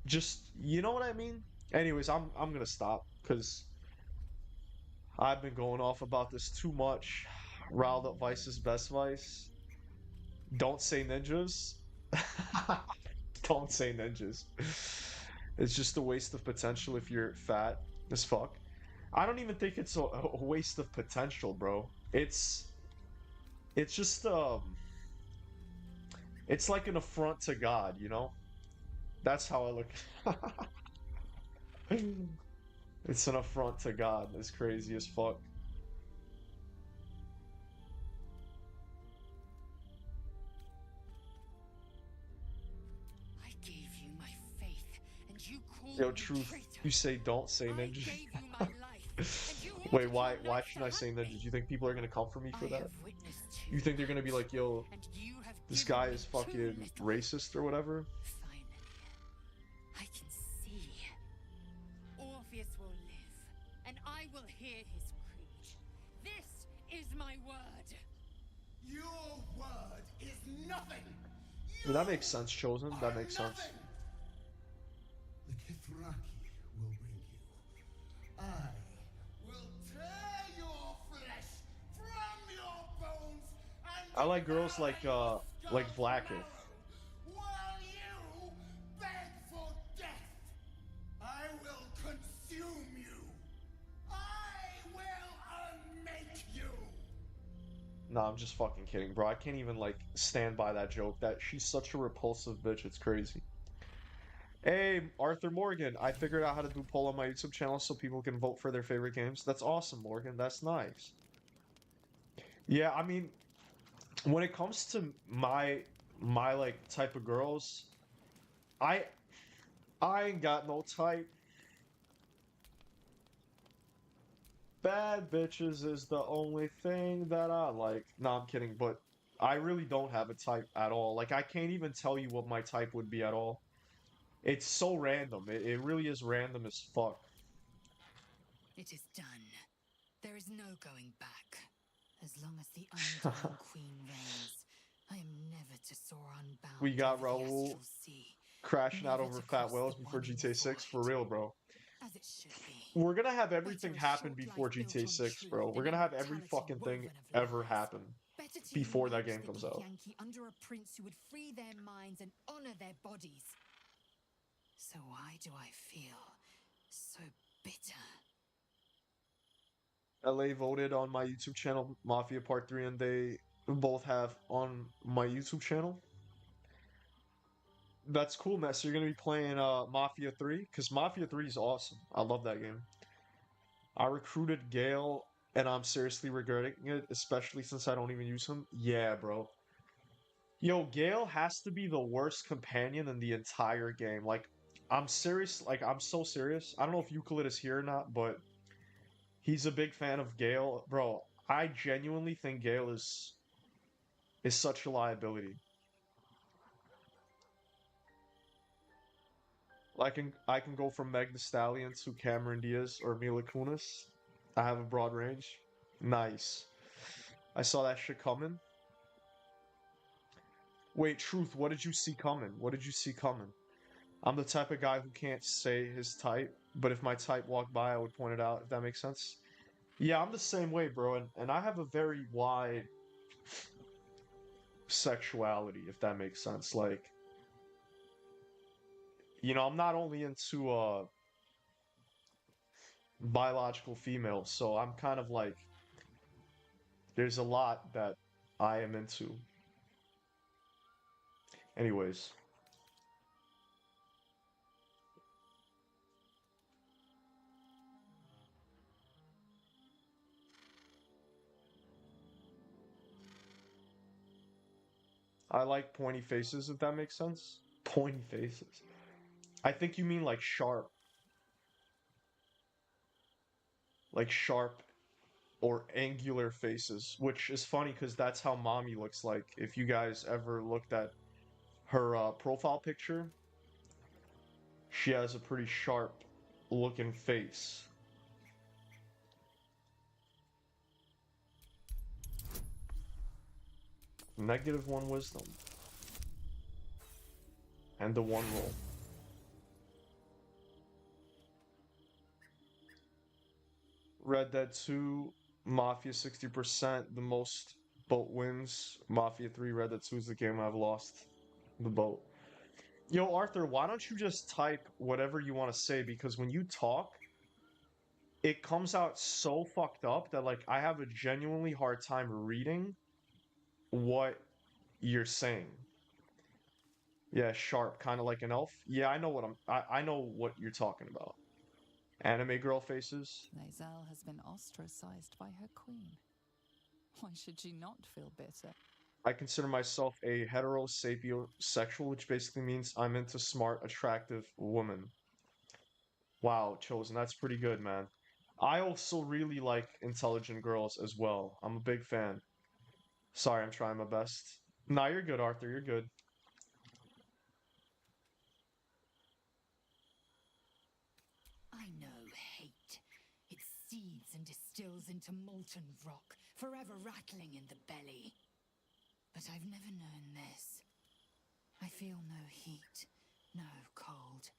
just, you know what I mean? Anyways, I'm gonna stop because I've been going off about this too much. Riled up Vice's best Vice. Don't say ninjas. Don't say ninjas. It's just a waste of potential if you're fat as fuck. I don't even think it's a waste of potential, bro. It's just it's like an affront to God, you know? That's how I look. It's an affront to God. It's crazy as fuck. I gave you my faith, and you called Yo, me truth. traitor. You say don't say I ninjas. gave you my life, and you Wait, ordered why your why knights shouldn't I to say hunt ninjas? me. You think people are gonna come for me for I that? have witnessed You think they're gonna be like, yo, and you have this given guy me is too fucking little. racist or whatever? Finally, I can see. Orpheus will live, and I will hear his creed. This is my word. Your word is nothing. I mean, that makes sense, Chosen. That makes sense. Nothing. The Kithraki will bring you. I will tear your flesh from your bones and I like girls like devour your Vlakith. marrow while you beg for death. I will consume you. I will unmake you. No, I'm just fucking kidding, bro. I can't even like stand by that joke. That she's such a repulsive bitch. It's crazy. Hey, Arthur Morgan, I figured out how to do poll on my YouTube channel so people can vote for their favorite games. That's awesome, Morgan. That's nice. Yeah, I mean, when it comes to my like type of girls, I I ain't got no type. Bad bitches is the only thing that I like. No, I'm kidding, but I really don't have a type at all. Like, I can't even tell you what my type would be at all. It's so random. It really is random as fuck. It is done. There is no going back. As long as the Undying Queen reigns, I am never to soar unbound We got over the Raul astral sea. crashing out Never over to fat cross whales the before one GTA 6 for void. real, bro. As it should be. We're gonna have everything Better a happen short before life built GTA on 6, truth bro. We're than gonna have every immortality fucking thing woven of ever lies. happen Better to before that unite game the comes out. Githyanki under a prince who would free their minds and honor their bodies. So why do I feel so bitter? LA voted on my YouTube channel, Mafia Part 3, and they both have on my YouTube channel. That's cool, man. So you're gonna be playing Mafia 3? Because Mafia 3 is awesome. I love that game. I recruited Gale, and I'm seriously regretting it, especially since I don't even use him. Yeah, bro. Yo, Gale has to be the worst companion in the entire game. Like, I'm serious. Like, I'm so serious. I don't know if Euclid is here or not, but he's a big fan of Gale. Bro, I genuinely think Gale is such a liability. I can go from Meg Thee Stallion to Cameron Diaz or Mila Kunis. I have a broad range. Nice. I saw that shit coming. Wait, Truth, what did you see coming? What did you see coming? I'm the type of guy who can't say his type, but if my type walked by, I would point it out, if that makes sense. Yeah, I'm the same way, bro, and I have a very wide sexuality, if that makes sense. Like, you know, I'm not only into biological females, so I'm kind of like there's a lot that I am into. Anyways. I like pointy faces, if that makes sense. Pointy faces. I think you mean like sharp. Like sharp or angular faces, which is funny because that's how mommy looks like. If you guys ever looked at her profile picture, she has a pretty sharp looking face. -1 wisdom. And the 1 roll. Red Dead 2, Mafia 60%, the most boat wins. Mafia 3, Red Dead 2 is the game I've lost the boat. Yo, Arthur, why don't you just type whatever you want to say? Because when you talk, it comes out so fucked up that, like, I have a genuinely hard time reading what you're saying. Yeah, sharp, kind of like an elf. Yeah, I know what I know what you're talking about. Anime girl faces. Lae'zel has been ostracized by her queen. Why should she not feel bitter? I consider myself a heterosapio-sexual, which basically means I'm into smart, attractive women. Wow, Chosen, that's pretty good, man. I also really like intelligent girls as well. I'm a big fan. Sorry, I'm trying my best. Nah, you're good, Arthur. You're good. I know hate. It seeds and distills into molten rock, forever rattling in the belly. But I've never known this. I feel no heat, no cold.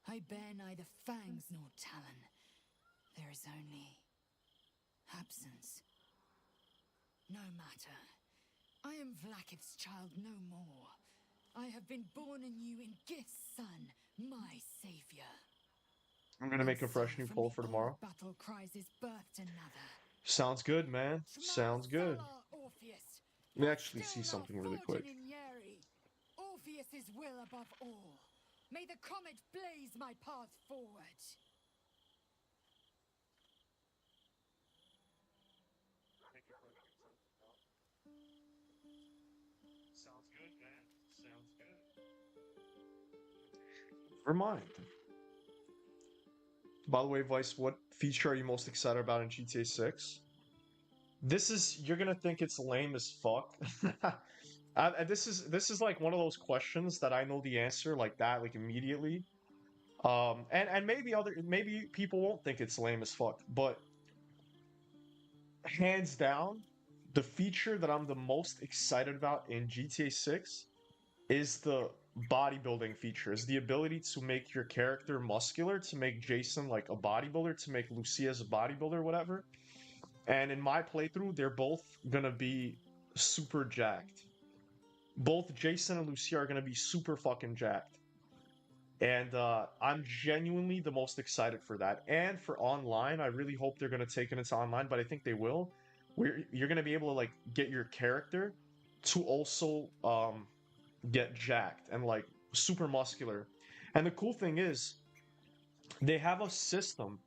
I bear neither fangs nor talon. There is only absence. No matter. I am Vlaakith's child no more. I have been born anew in Gith's son, my savior. I'm gonna make a fresh new poll for tomorrow. Battle cries is birthed another. Sounds good, man. Sounds good. Orpheus. Let me actually see something really quick. Orpheus's will above all. May the comet blaze my path forward. Sounds good, man. Sounds good. Remind. By the way, Vice, what feature are you most excited about in GTA 6? You're gonna think it's lame as fuck. This is like one of those questions that I know the answer like that, like immediately. And maybe people won't think it's lame as fuck, but hands down, the feature that I'm the most excited about in GTA 6 is the bodybuilding feature, is the ability to make your character muscular, to make Jason like a bodybuilder, to make Lucia's a bodybuilder, whatever. And in my playthrough, they're both gonna be super jacked. Both Jason and Lucia are gonna be super fucking jacked. And I'm genuinely the most excited for that. And for online, I really hope they're gonna take it into online, but I think they will. Where you're gonna be able to like get your character to also get jacked and like super muscular. And the cool thing is, they have a system.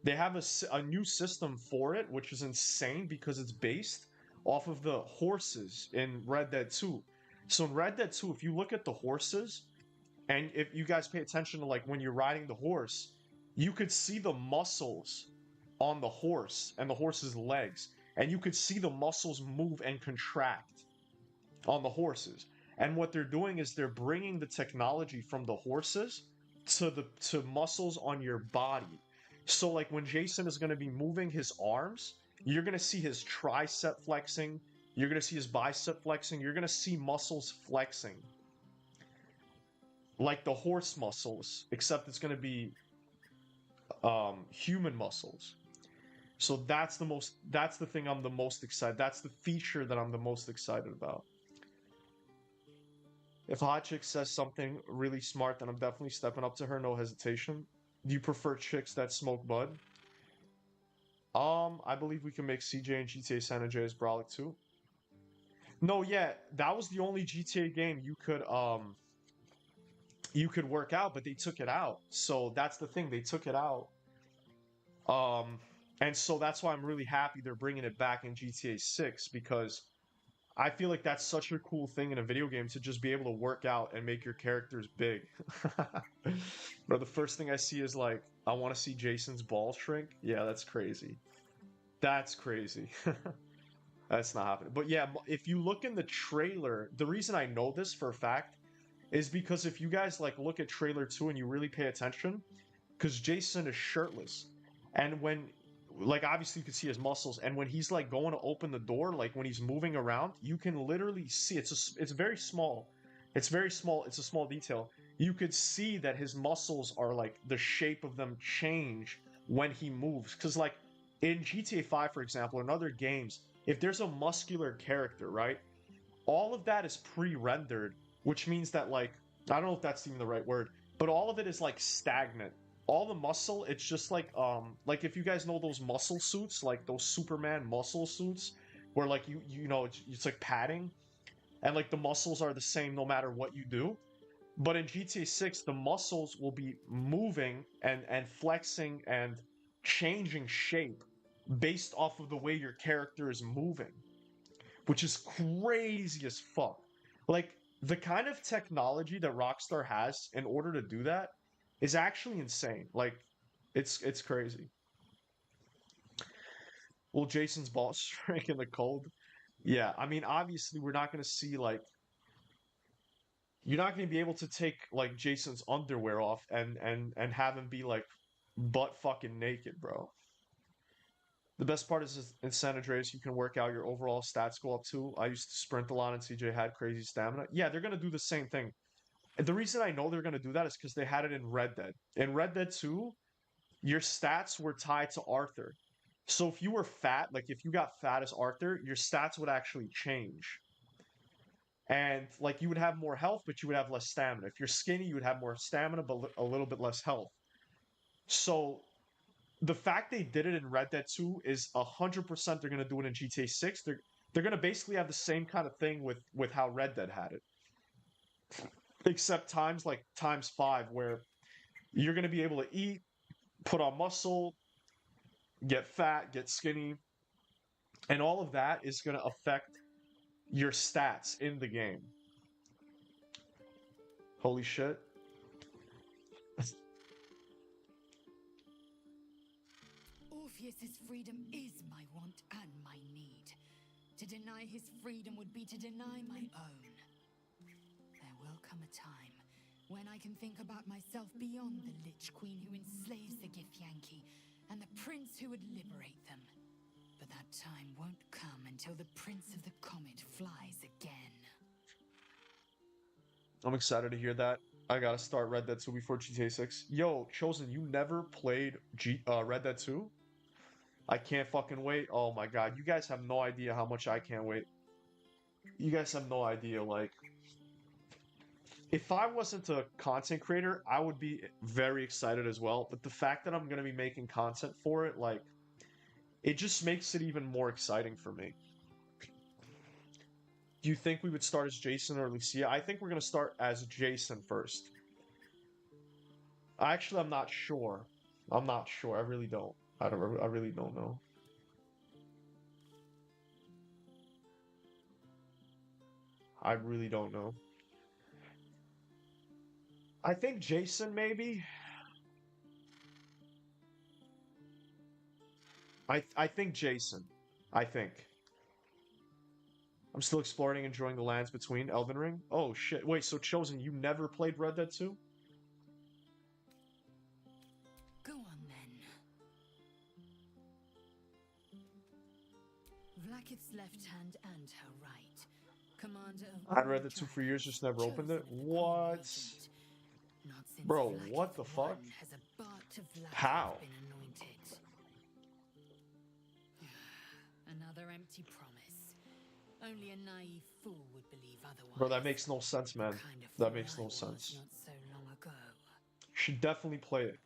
They have a new system for it, which is insane because it's based off of the horses in Red Dead 2. So in Red Dead 2, if you look at the horses, and if you guys pay attention to like when you're riding the horse, you could see the muscles on the horse and the horse's legs, and you could see the muscles move and contract on the horses. And what they're doing is they're bringing the technology from the horses to muscles on your body. So like when Jason is going to be moving his arms, you're going to see his tricep flexing, you're going to see his bicep flexing, you're going to see muscles flexing. Like the horse muscles, except it's going to be human muscles. So that's the thing I'm the most excited. That's the feature that I'm the most excited about. If a hot chick says something really smart, then I'm definitely stepping up to her, no hesitation. Do you prefer chicks that smoke bud? I believe we can make CJ and GTA San Andreas brolic too. No, yeah, that was the only GTA game you could work out, but they took it out. So that's the thing, they took it out. And so that's why I'm really happy they're bringing it back in GTA 6 because I feel like that's such a cool thing in a video game to just be able to work out and make your characters big. Bro, the first thing I see is like, I want to see Jason's balls shrink. Yeah, that's crazy. That's crazy. That's not happening. But yeah, if you look in the trailer, the reason I know this for a fact is because if you guys like look at trailer 2 and you really pay attention, because Jason is shirtless. And when, like, obviously you can see his muscles, and when he's like going to open the door, like when he's moving around, you can literally see it's very small. It's very small. It's a small detail. You could see that his muscles are like the shape of them change when he moves. Because like in GTA 5, for example, or in other games, if there's a muscular character, right? All of that is pre-rendered, which means that like I don't know if that's even the right word, but all of it is like stagnant. All the muscle, it's just like if you guys know those muscle suits, like those Superman muscle suits, where like you know it's like padding, and like the muscles are the same no matter what you do. But in GTA 6, the muscles will be moving and flexing and changing shape based off of the way your character is moving, which is crazy as fuck. Like the kind of technology that Rockstar has in order to do that is actually insane. Like it's crazy. Will Jason's balls shrink in the cold? Yeah, I mean obviously we're not going to see like you're not going to be able to take like Jason's underwear off and have him be like butt fucking naked, bro. The best part is in San Andreas, you can work out, your overall stats go up too. I used to sprint a lot and CJ had crazy stamina. Yeah, they're going to do the same thing. And the reason I know they're going to do that is because they had it in Red Dead. In Red Dead 2, your stats were tied to Arthur. So if you were fat, like if you got fat as Arthur, your stats would actually change. And like you would have more health, but you would have less stamina. If you're skinny, you would have more stamina, but a little bit less health. So the fact they did it in Red Dead 2 is 100% they're going to do it in GTA 6. They're going to basically have the same kind of thing with how Red Dead had it. Except times 5 where you're going to be able to eat, put on muscle, get fat, get skinny, and all of that is going to affect your stats in the game. Holy shit. Orpheus's freedom is my want and my need. To deny his freedom would be to deny my own. There will come a time when I can think about myself beyond the Lich Queen who enslaves the Githyanki and the prince who would liberate them. But that time won't come until the Prince of the Comet flies again. I'm excited to hear that. I gotta start Red Dead 2 before GTA 6. Yo, Chosen, you never played Red Dead 2? I can't fucking wait. Oh my god, you guys have no idea how much I can't wait. You guys have no idea, like... If I wasn't a content creator, I would be very excited as well. But the fact that I'm gonna be making content for it, like... It just makes it even more exciting for me. Do you think we would start as Jason or Lucia? I think we're going to start as Jason first. Actually, I'm not sure. I'm not sure. I really don't. I really don't know. I really don't know. I think Jason, maybe. I think Jason. I think. I'm still exploring and enjoying the lands between Elden Ring. Oh shit. Wait, so Chosen, you never played Red Dead 2? Go on then. Vlaakith's left hand and her right. Commander of I read Red Dead 2 for years, just never opened it. What? Bro, what the fuck? How? Another empty promise. Only a naive fool would believe otherwise. Bro, that makes no sense, man. That makes no sense. Not so long ago. Should definitely play it.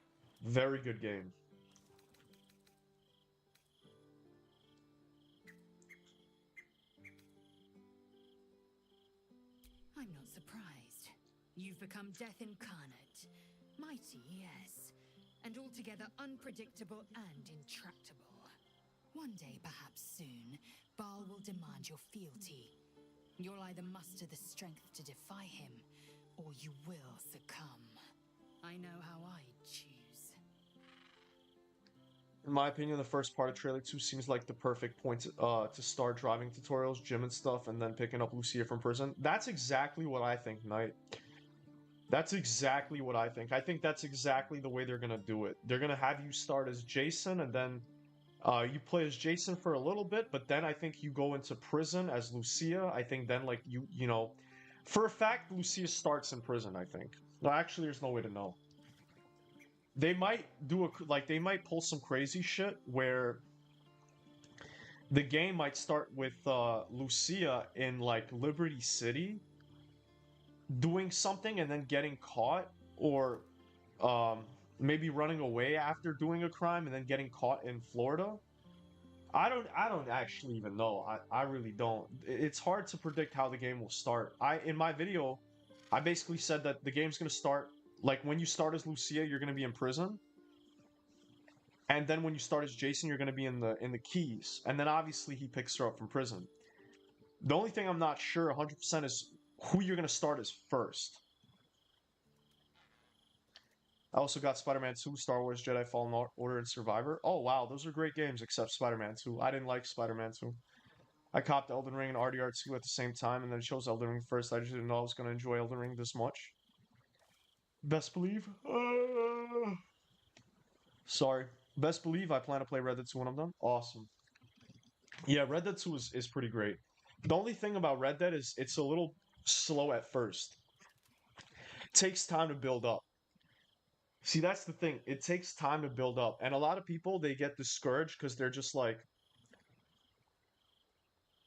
Very good game. I'm not surprised. You've become death incarnate. Mighty, yes. And altogether unpredictable and intractable. One day, perhaps soon, Baal will demand your fealty. You'll either muster the strength to defy him, or you will succumb. I know how I'd choose. In my opinion, the first part of Trailer 2 seems like the perfect point to start driving tutorials, gym and stuff, and then picking up Lucia from prison. That's exactly what I think, Knight. That's exactly what I think. I think that's exactly the way they're gonna do it. They're gonna have you start as Jason, and then you play as Jason for a little bit, but then I think you go into prison as Lucia. I think then, like, you know, for a fact, Lucia starts in prison, I think. No, actually, there's no way to know. They might do they might pull some crazy shit where the game might start with Lucia in, like, Liberty City doing something and then getting caught, or um, maybe running away after doing a crime and then getting caught in Florida. I don't actually even know. I really don't. It's hard to predict how the game will start. In my video, I basically said that the game's gonna start like when you start as Lucia, you're gonna be in prison. And then when you start as Jason, you're gonna be in the Keys. And then obviously he picks her up from prison. The only thing I'm not sure 100% is who you're gonna start as first. I also got Spider-Man 2, Star Wars Jedi Fallen Order, and Survivor. Oh, wow, those are great games, except Spider-Man 2. I didn't like Spider-Man 2. I copped Elden Ring and RDR 2 at the same time, and then chose Elden Ring first. I just didn't know I was going to enjoy Elden Ring this much. Best believe? Sorry. Best believe I plan to play Red Dead 2 when I'm done. Awesome. Yeah, Red Dead 2 is pretty great. The only thing about Red Dead is it's a little slow at first. It takes time to build up. See, that's the thing. It takes time to build up. And a lot of people, they get discouraged because they're just like,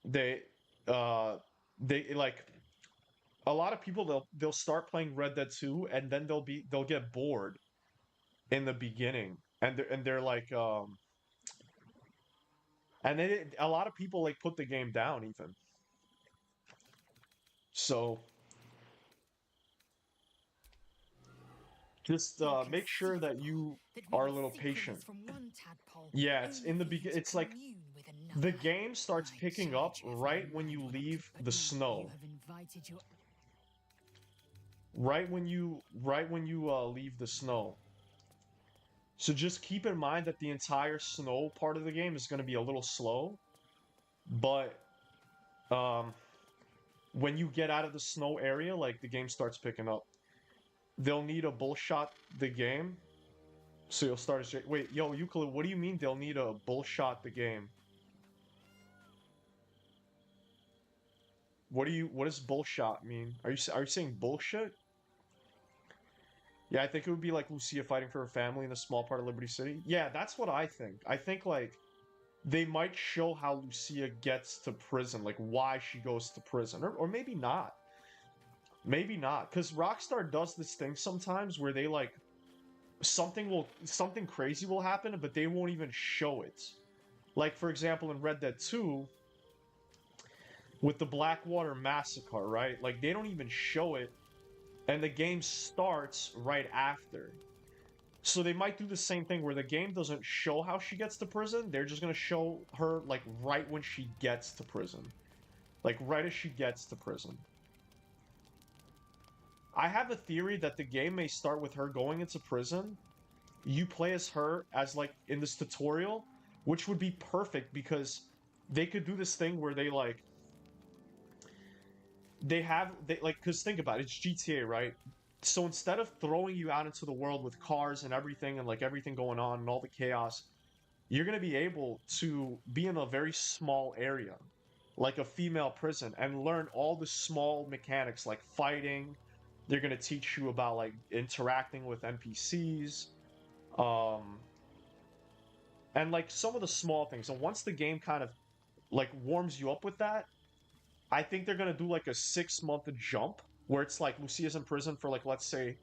they like, a lot of people, they'll start playing Red Dead 2 and then they'll get bored in the beginning. And they're like, and then a lot of people like put the game down even. So just make sure that you are a little patient. Yeah, it's in the beginning. It's like the game starts picking up right when you leave the snow. Right when you leave the snow. So just keep in mind that the entire snow part of the game is going to be a little slow, but when you get out of the snow area, like, the game starts picking up. They'll need a bullshot the game, so you'll start as wait, yo, Euclid, what do you mean they'll need a bullshot the game? What does bullshot mean? Are you saying bullshit? Yeah, I think it would be like Lucia fighting for her family in a small part of Liberty City. Yeah, that's what I think. I think, like, they might show how Lucia gets to prison, like, why she goes to prison. Or maybe not. Maybe not. Because Rockstar does this thing sometimes where they, like, something crazy will happen, but they won't even show it. Like, for example, in Red Dead 2, with the Blackwater Massacre, right? Like, they don't even show it, and the game starts right after. So they might do the same thing where the game doesn't show how she gets to prison. They're just going to show her, like, right when she gets to prison. Like, right as she gets to prison. I have a theory that the game may start with her going into prison. You play as her as, like, in this tutorial, which would be perfect because they could do this thing where they, like, because think about it, it's GTA, right? So instead of throwing you out into the world with cars and everything and, like, everything going on and all the chaos, you're going to be able to be in a very small area, like a female prison, and learn all the small mechanics like fighting. They're going to teach you about, like, interacting with NPCs, and, like, some of the small things. And once the game kind of, like, warms you up with that, I think they're going to do, like, a 6-month jump where it's like Lucia's in prison for, like, let's say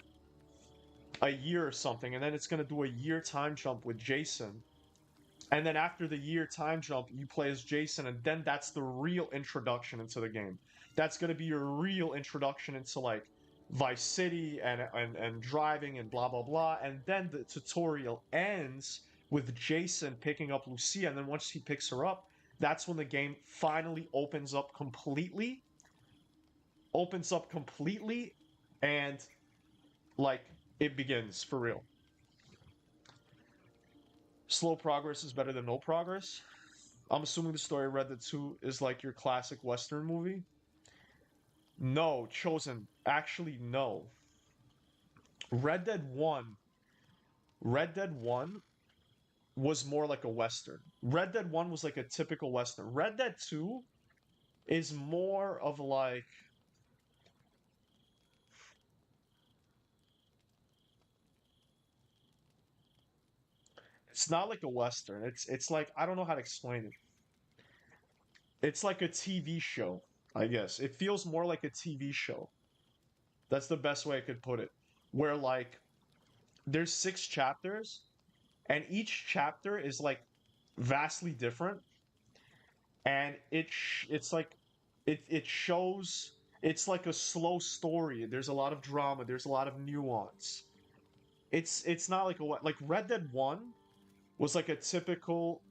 a year or something, and then it's going to do a year time jump with Jason. And then after the year time jump, you play as Jason, and then that's the real introduction into the game. That's going to be your real introduction into, like, Vice City and driving and blah, blah, blah. And then the tutorial ends with Jason picking up Lucia, and then once he picks her up, that's when the game finally opens up completely, opens up completely, and like it begins for real. Slow progress is better than no progress. I'm assuming the story of Red Dead 2 is like your classic Western movie. No, Chosen. Actually, no. Red Dead 1. Red Dead 1 was more like a Western. Red Dead 1 was like a typical Western. Red Dead 2 is more of like it's not like a Western. It's like I don't know how to explain it. It's like a TV show, I guess. It feels more like a TV show. That's the best way I could put it. Where like there's 6 chapters and each chapter is like vastly different and it's like it shows it's like a slow story. There's a lot of drama, there's a lot of nuance. It's not like a like Red Dead 1 was like a typical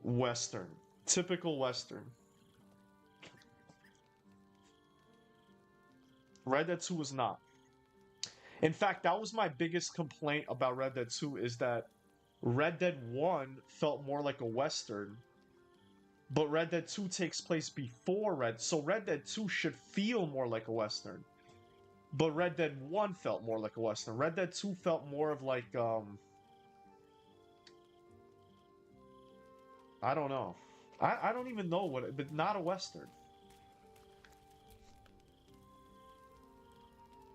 Western. Typical Western. Red Dead 2 was not. In fact, that was my biggest complaint about Red Dead 2 is that Red Dead 1 felt more like a Western, but Red Dead 2 takes place before so Red Dead 2 should feel more like a Western. But Red Dead 1 felt more like a Western. Red Dead 2 felt more of like, I don't know. I don't even know what, but not a Western.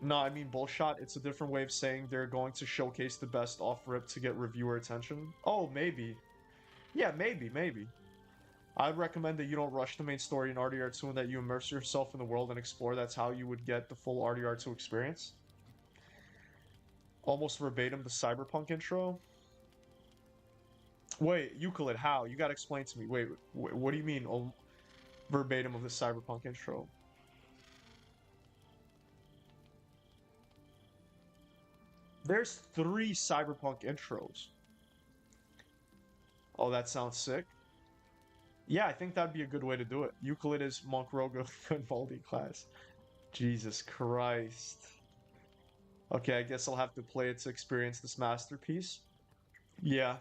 No, I mean bullshot. It's a different way of saying they're going to showcase the best off-rip to get reviewer attention. Oh, maybe. Yeah, maybe. I'd recommend that you don't rush the main story in RDR2 and that you immerse yourself in the world and explore. That's how you would get the full RDR2 experience. Almost verbatim the Cyberpunk intro. Wait, Euclid, how? You gotta explain to me. Wait, what do you mean verbatim of the Cyberpunk intro? There's 3 Cyberpunk intros. Oh, that sounds sick. Yeah, I think that'd be a good way to do it. Euclid is Monk Rogue and multi-class. Jesus Christ. Okay, I guess I'll have to play it to experience this masterpiece. Yeah.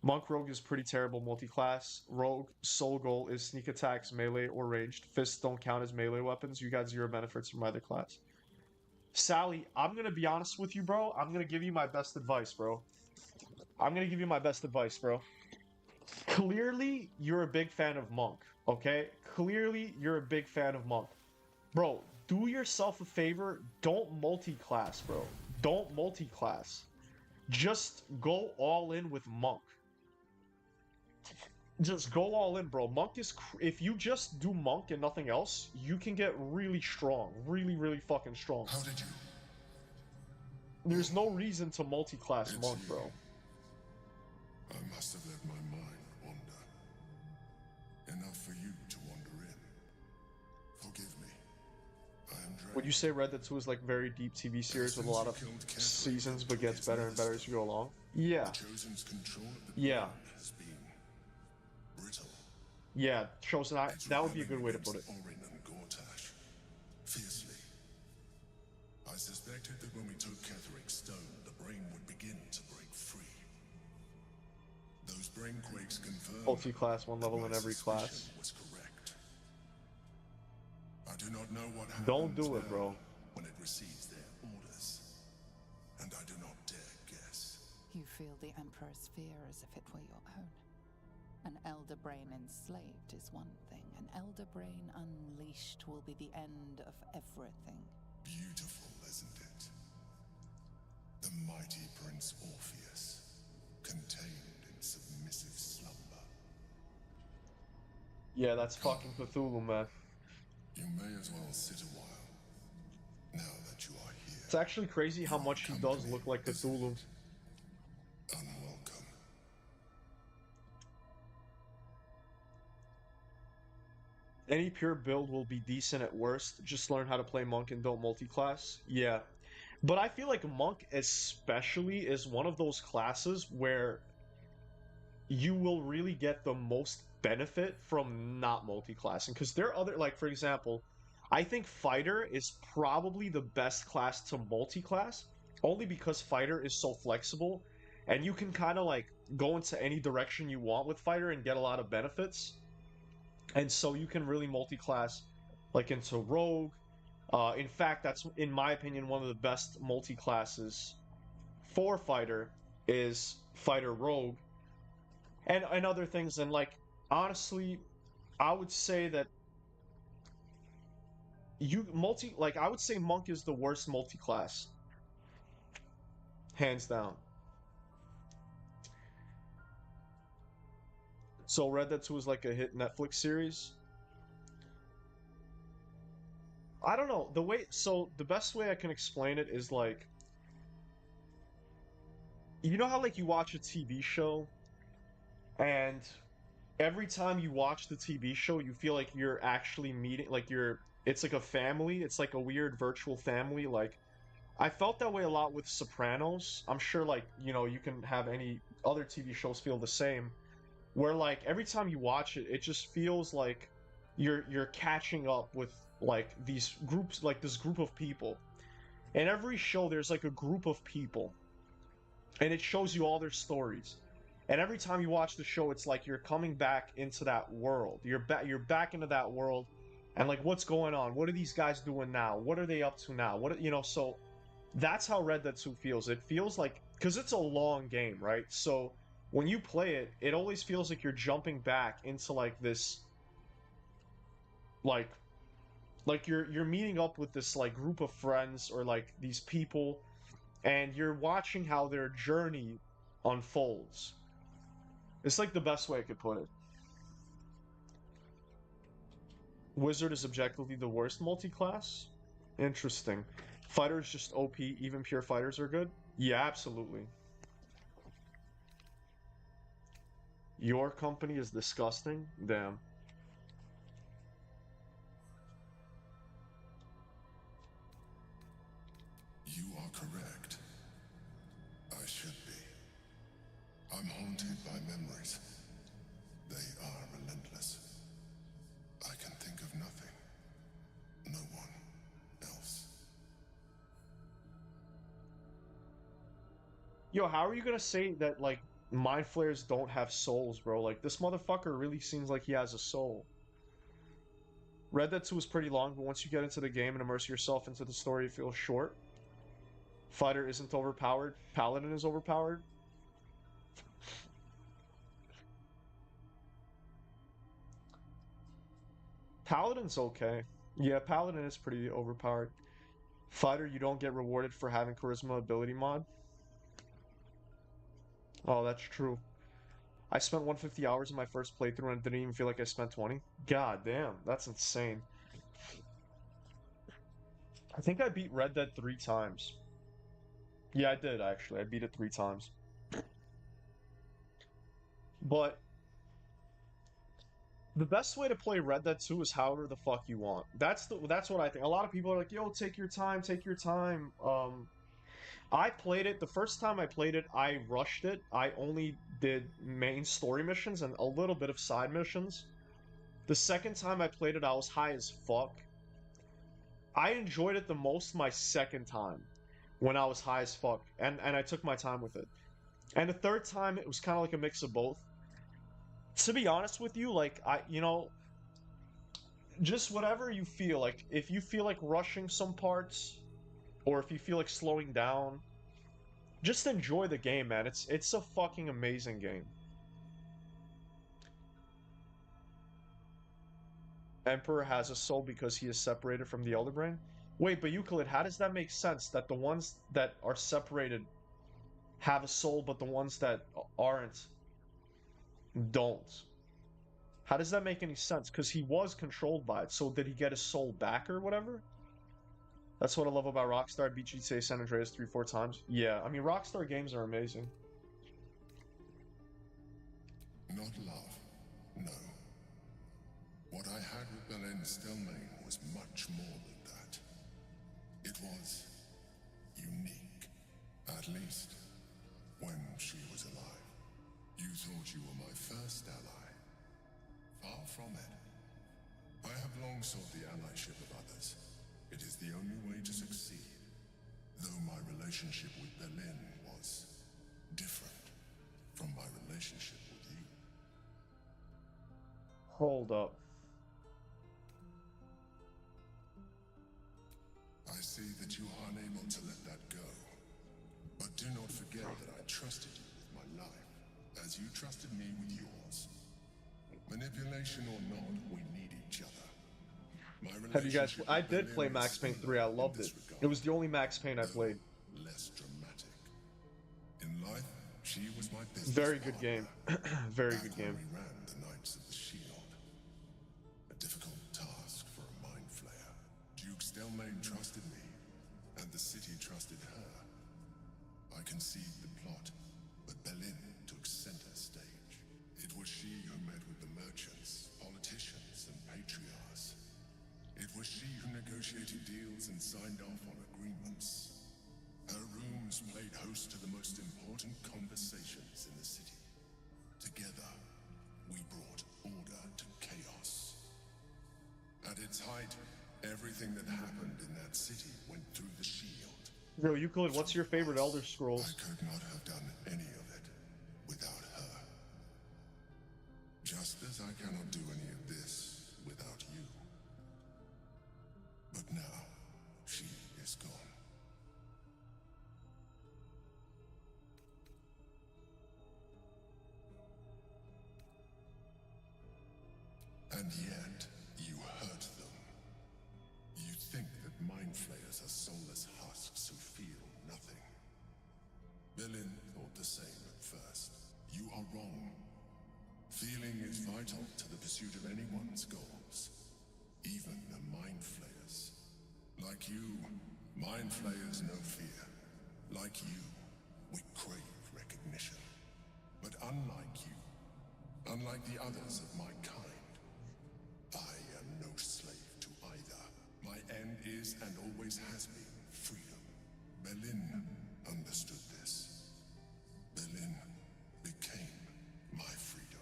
Monk Rogue is pretty terrible multi-class. Rogue sole goal is sneak attacks, melee, or ranged. Fists don't count as melee weapons. You got 0 benefits from either class. Sally, I'm gonna be honest with you, bro. I'm gonna give you my best advice, bro. Clearly, you're a big fan of Monk, okay? Clearly, you're a big fan of Monk. Bro, do yourself a favor. Don't multi-class, bro. Don't multi-class. Just go all in with Monk. Just go all in, bro. Monk is... if you just do Monk and nothing else, you can get really strong. Really fucking strong. How did you? There's no reason to multi-class Monk, bro. I must have let my mind wander. Enough for you to wander in. Forgive me. I am drained. Would you say Red Dead 2 is like very deep TV series with a lot of seasons but gets better and better as you go along? Yeah. Chosen's control of the Yeah. has been brittle. Yeah, Chosen, that would be a good way to put it. Orin and Gortash. Fiercely. I suspected that when we took Ketheric's stone, the brain would begin to break free. Those brain quakes confirmed Multi-class, 1 level in every class. was correct. I do not know what happens Don't do it, bro. when it receives their orders. And I do not dare guess. You feel the Emperor's fear as if it were your own. An elder brain enslaved is one thing. An elder brain unleashed will be the end of everything. Beautiful, isn't it? The mighty Prince Orpheus, contained in submissive slumber. Yeah, that's fucking Cthulhu, man. You may as well sit a while, now that you are here. It's actually crazy how much he does look like Cthulhu. Unwelcome. Any pure build will be decent at worst. Just learn how to play Monk and don't multi-class. Yeah. But I feel like Monk especially is one of those classes where you will really get the most benefit from not multi-classing. Because there are other, like, for example, I think Fighter is probably the best class to multi-class, only because Fighter is so flexible, and you can kind of like go into any direction you want with Fighter and get a lot of benefits. And so you can really multi-class like into Rogue. In fact, that's in my opinion one of the best multi-classes for Fighter is Fighter Rogue and other things. And like honestly, I would say that I would say Monk is the worst multi-class, hands down. So Red Dead 2 is like a hit Netflix series. I don't know. The best way I can explain it is like, you know how like you watch a TV show and every time you watch the TV show you feel like you're actually meeting like it's like a family, it's like a weird virtual family. Like I felt that way a lot with Sopranos. I'm sure like, you know, you can have any other TV shows feel the same, where like every time you watch it, it just feels like you're catching up with like these groups, like this group of people. In every show, there's like a group of people, and it shows you all their stories. And every time you watch the show, it's like you're coming back into that world. You're back into that world, and like what's going on? What are these guys doing now? What are they up to now? So that's how Red Dead 2 feels. It feels like, because it's a long game, right? So when you play it, it always feels like you're jumping back into like this, like, you're meeting up with this like group of friends or like these people, and you're watching how their journey unfolds. It's like the best way I could put it. Wizard is objectively the worst multi-class? Interesting. Fighter is just OP, even pure fighters are good? Yeah, absolutely. Your company is disgusting? Damn. You are correct. I should be. I'm haunted by memories. They are relentless. I can think of nothing. No one else. Yo, how are you gonna say that, like, mind flayers don't have souls, bro? Like, this motherfucker really seems like he has a soul. Red Dead 2 is pretty long, but once you get into the game and immerse yourself into the story, it feels short. Fighter isn't overpowered. Paladin is overpowered. Paladin's okay. Yeah, Paladin is pretty overpowered. Fighter, you don't get rewarded for having charisma ability mod. Oh, that's true. I spent 150 hours in my first playthrough and didn't even feel like I spent 20. God damn, that's insane. I think I beat Red Dead 3 times. Yeah, I did actually. I beat it 3 times. But the best way to play Red Dead 2 is however the fuck you want. That's what I think. A lot of people are like, "Yo, take your time, take your time." I played it the first time I played it, I rushed it. I only did main story missions and a little bit of side missions. The second time I played it, I was high as fuck. I enjoyed it the most my second time when I was high as fuck, and I took my time with it. And the third time, it was kind of like a mix of both. To be honest with you, like, just whatever you feel. Like, if you feel like rushing some parts, or if you feel like slowing down, just enjoy the game, man. It's a fucking amazing game. Emperor has a soul because he is separated from the Elder Brain? Wait, but Euclid, how does that make sense that the ones that are separated have a soul, but the ones that aren't don't? How does that make any sense? Because he was controlled by it, so did he get his soul back or whatever? That's what I love about Rockstar. I beat GTA San Andreas 3-4 times. Yeah, I mean, Rockstar Games are amazing. Not love, no. What I had with Belen Stelmane was much more than that. It was unique, at least when she was alive. You thought you were my first ally. Far from it. I have long sought the allyship of others. It is the only way to succeed. Though my relationship with Berlin was different from my relationship with you. Hold up. I see that you are unable to let that go. But do not forget that I trusted you with my life, as you trusted me with yours. Manipulation or not, we need each other. My Have you guys? relationship I with did Berlin play is Max Payne 3. similar I in loved this it. regard, It was the only Max Payne I played. less dramatic. In life, she was my business Very good game. partner. Very Back good when game. we ran the Knights of the Shield. A difficult task for a mind flayer. Duke Stelmane trusted me, and the city trusted her. I conceived the plot, but Berlin took center stage. It was she who met with the merchants, politicians, and patriarchs. It was she who negotiated deals and signed off on agreements. Her rooms played host to the most important conversations in the city. Together, we brought order to chaos. At its height, everything that happened in that city went through the shield. Yo, Euclid, what's your favorite Elder Scrolls? I could not have done any of it without her. Just as I cannot do any of this without you. But now, she is gone. And yet, you hurt them. You think that mind flayers are soulless husks who feel nothing. Berlin thought the same at first. You are wrong. Feeling is vital to the pursuit of anyone's goals. Even the mind flayers. Like you, mind flayers know fear. Like you, we crave recognition. But unlike you, unlike the others of my kind, I am no slave to either. My end is and always has been freedom. Berlin understood this. Berlin became my freedom.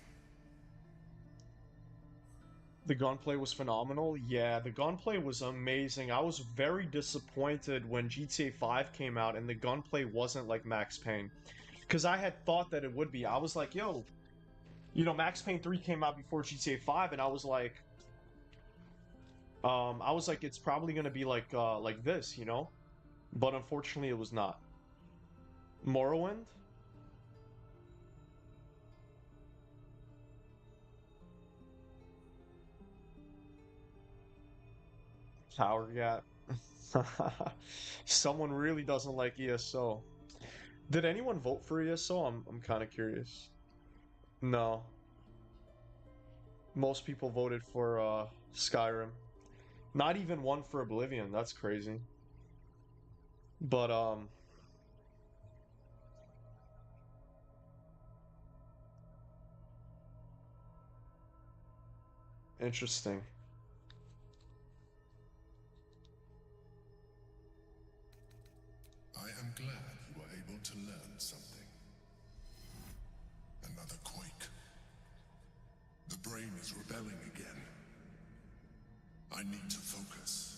The gunplay was phenomenal. Yeah, the gunplay was amazing. I was very disappointed when GTA 5 came out and the gunplay wasn't like Max Payne. Because I had thought that it would be. I was like, yo, you know, Max Payne 3 came out before GTA 5, and I was like, it's probably gonna be like this, you know? But unfortunately, it was not. Morrowind? Power gap. Someone really doesn't like ESO. Did anyone vote for ESO? I'm kind of curious. No. Most people voted for Skyrim. Not even one for Oblivion. That's crazy. But interesting. I am glad you were able to learn something. Another quake. The brain is rebelling again. I need to focus.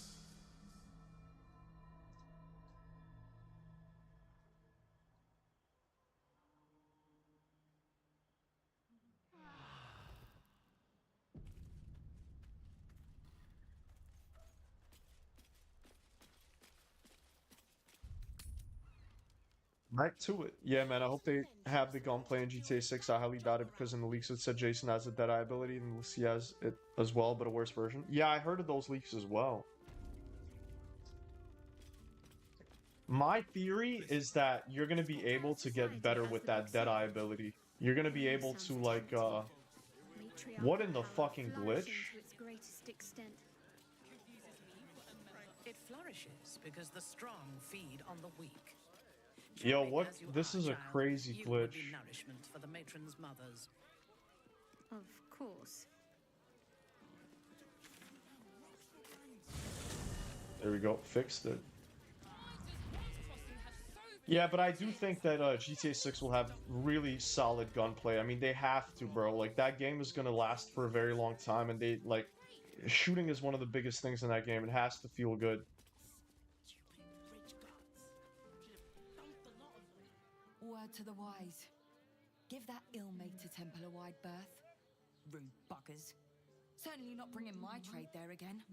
Back to it. Yeah, man, I hope they have the gunplay in GTA 6. I highly doubt it because in the leaks it said Jason has a Deadeye ability and Lucy has it as well, but a worse version. Yeah, I heard of those leaks as well. My theory is that you're going to be able to get better with that Deadeye ability. You're going to be able to, like, what in the fucking glitch? It flourishes because the strong feed on the weak. Yo, what? This is a crazy glitch. Nourishment for the matron's mothers. Of course. There we go. Fixed it. Yeah, but I do think that GTA 6 will have really solid gunplay. I mean, they have to, bro. Like, that game is gonna last for a very long time, and they, like, shooting is one of the biggest things in that game. It has to feel good. Word to the wise. Give that ill-mated temple a wide berth. Rude buggers. Certainly not bringing my trade there again.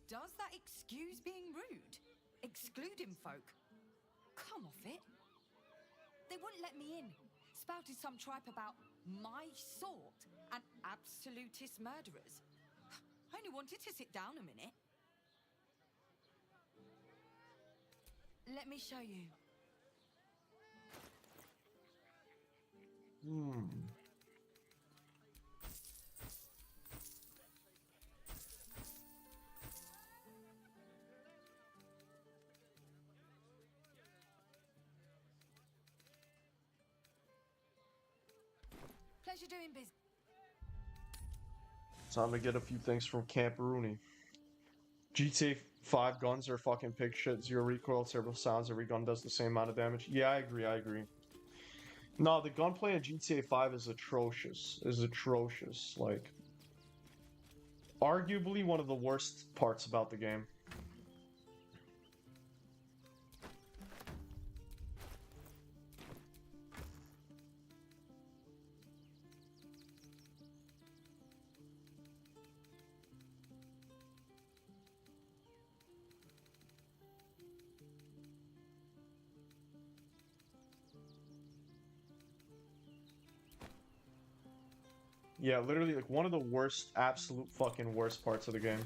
Does that excuse being rude? Excluding folk? Come off it. They wouldn't let me in. Spouted some tripe about my sort and absolutist murderers. I only wanted to sit down a minute. Let me show you. Pleasure doing business. Time to get a few things from Camperoonie. GTA 5 guns are fucking pig shit. Zero recoil, terrible sounds. Every gun does the same amount of damage. Yeah, I agree. No, the gunplay in GTA 5 is atrocious. Like, arguably one of the worst parts about the game. Yeah, literally, like, one of the worst, absolute fucking worst parts of the game.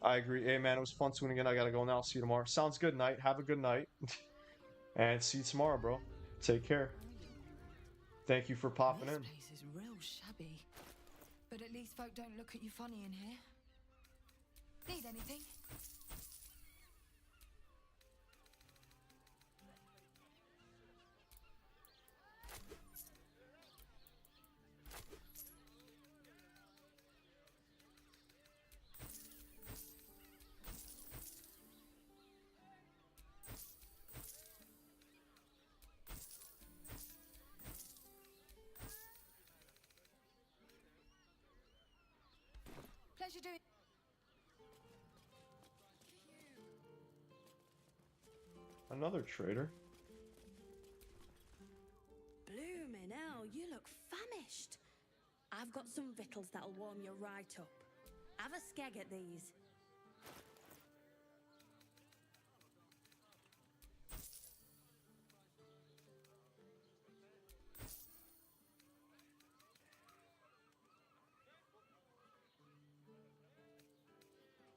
I agree. Hey, man, it was fun tuning in. I gotta go now. See you tomorrow. Sounds good, Knight. Have a good night. And see you tomorrow, bro. Take care. Thank you for popping in. This place is real shabby. But at least folk don't look at you funny in here. Need anything? Pleasure doing. Another trader. Blooming hell, you look famished. I've got some victuals that'll warm you right up. Have a skeg at these.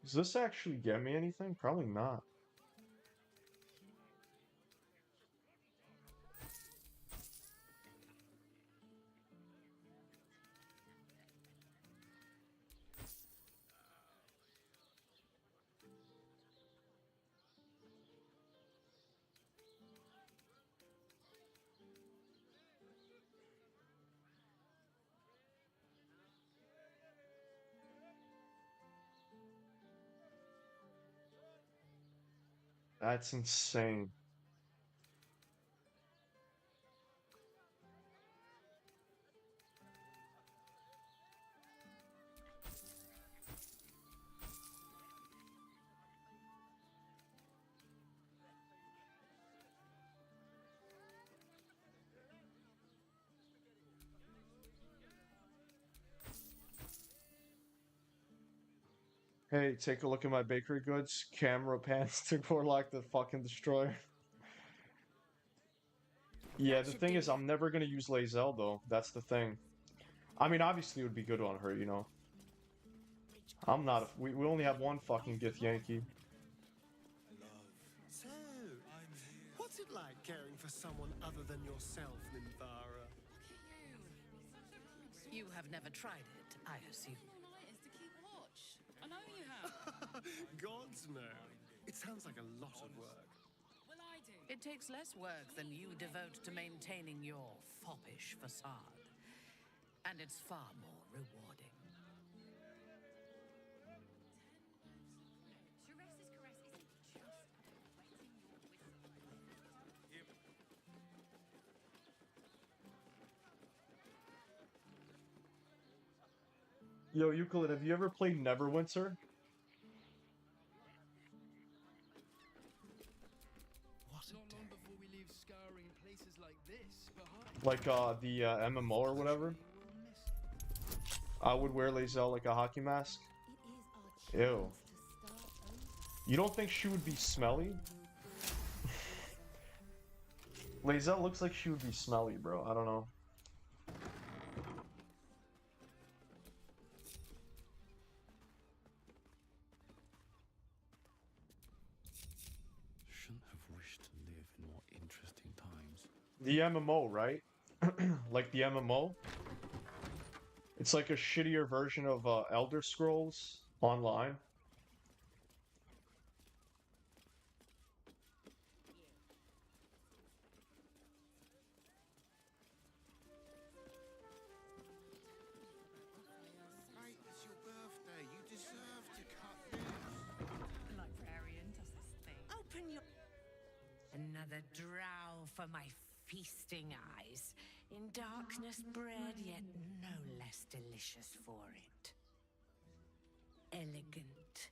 Does this actually get me anything? Probably not. That's insane. Hey, take a look at my bakery goods. Camera pans to Gorlock the fucking destroyer. Yeah, the thing is, I'm never gonna use Lae'zel though. That's the thing. I mean, obviously it would be good on her, you know. I'm not. We only have one fucking Gith Yankee. So, what's it like caring for someone other than yourself, Minthara? You have never tried it, I assume. I know you have. Gods no. It sounds like a lot of work. Well, I do. It takes less work than you devote to maintaining your foppish facade. And it's far more rewarding. Sharesa's caress isn't just Yo, Euclid, have you ever played Neverwinter? Like the MMO or whatever? I would wear Lae'zel like a hockey mask. Ew. You don't think she would be smelly? Lae'zel looks like she would be smelly, bro. I don't know. Shouldn't have wished to live in more interesting times. The MMO, right? Like the MMO? It's like a shittier version of Elder Scrolls Online. Mate, it's your birthday. You deserve to cut loose. The librarian does this thing. Open your... Another drow for my feasting eyes. In darkness bred, yet no less delicious for it. Elegant,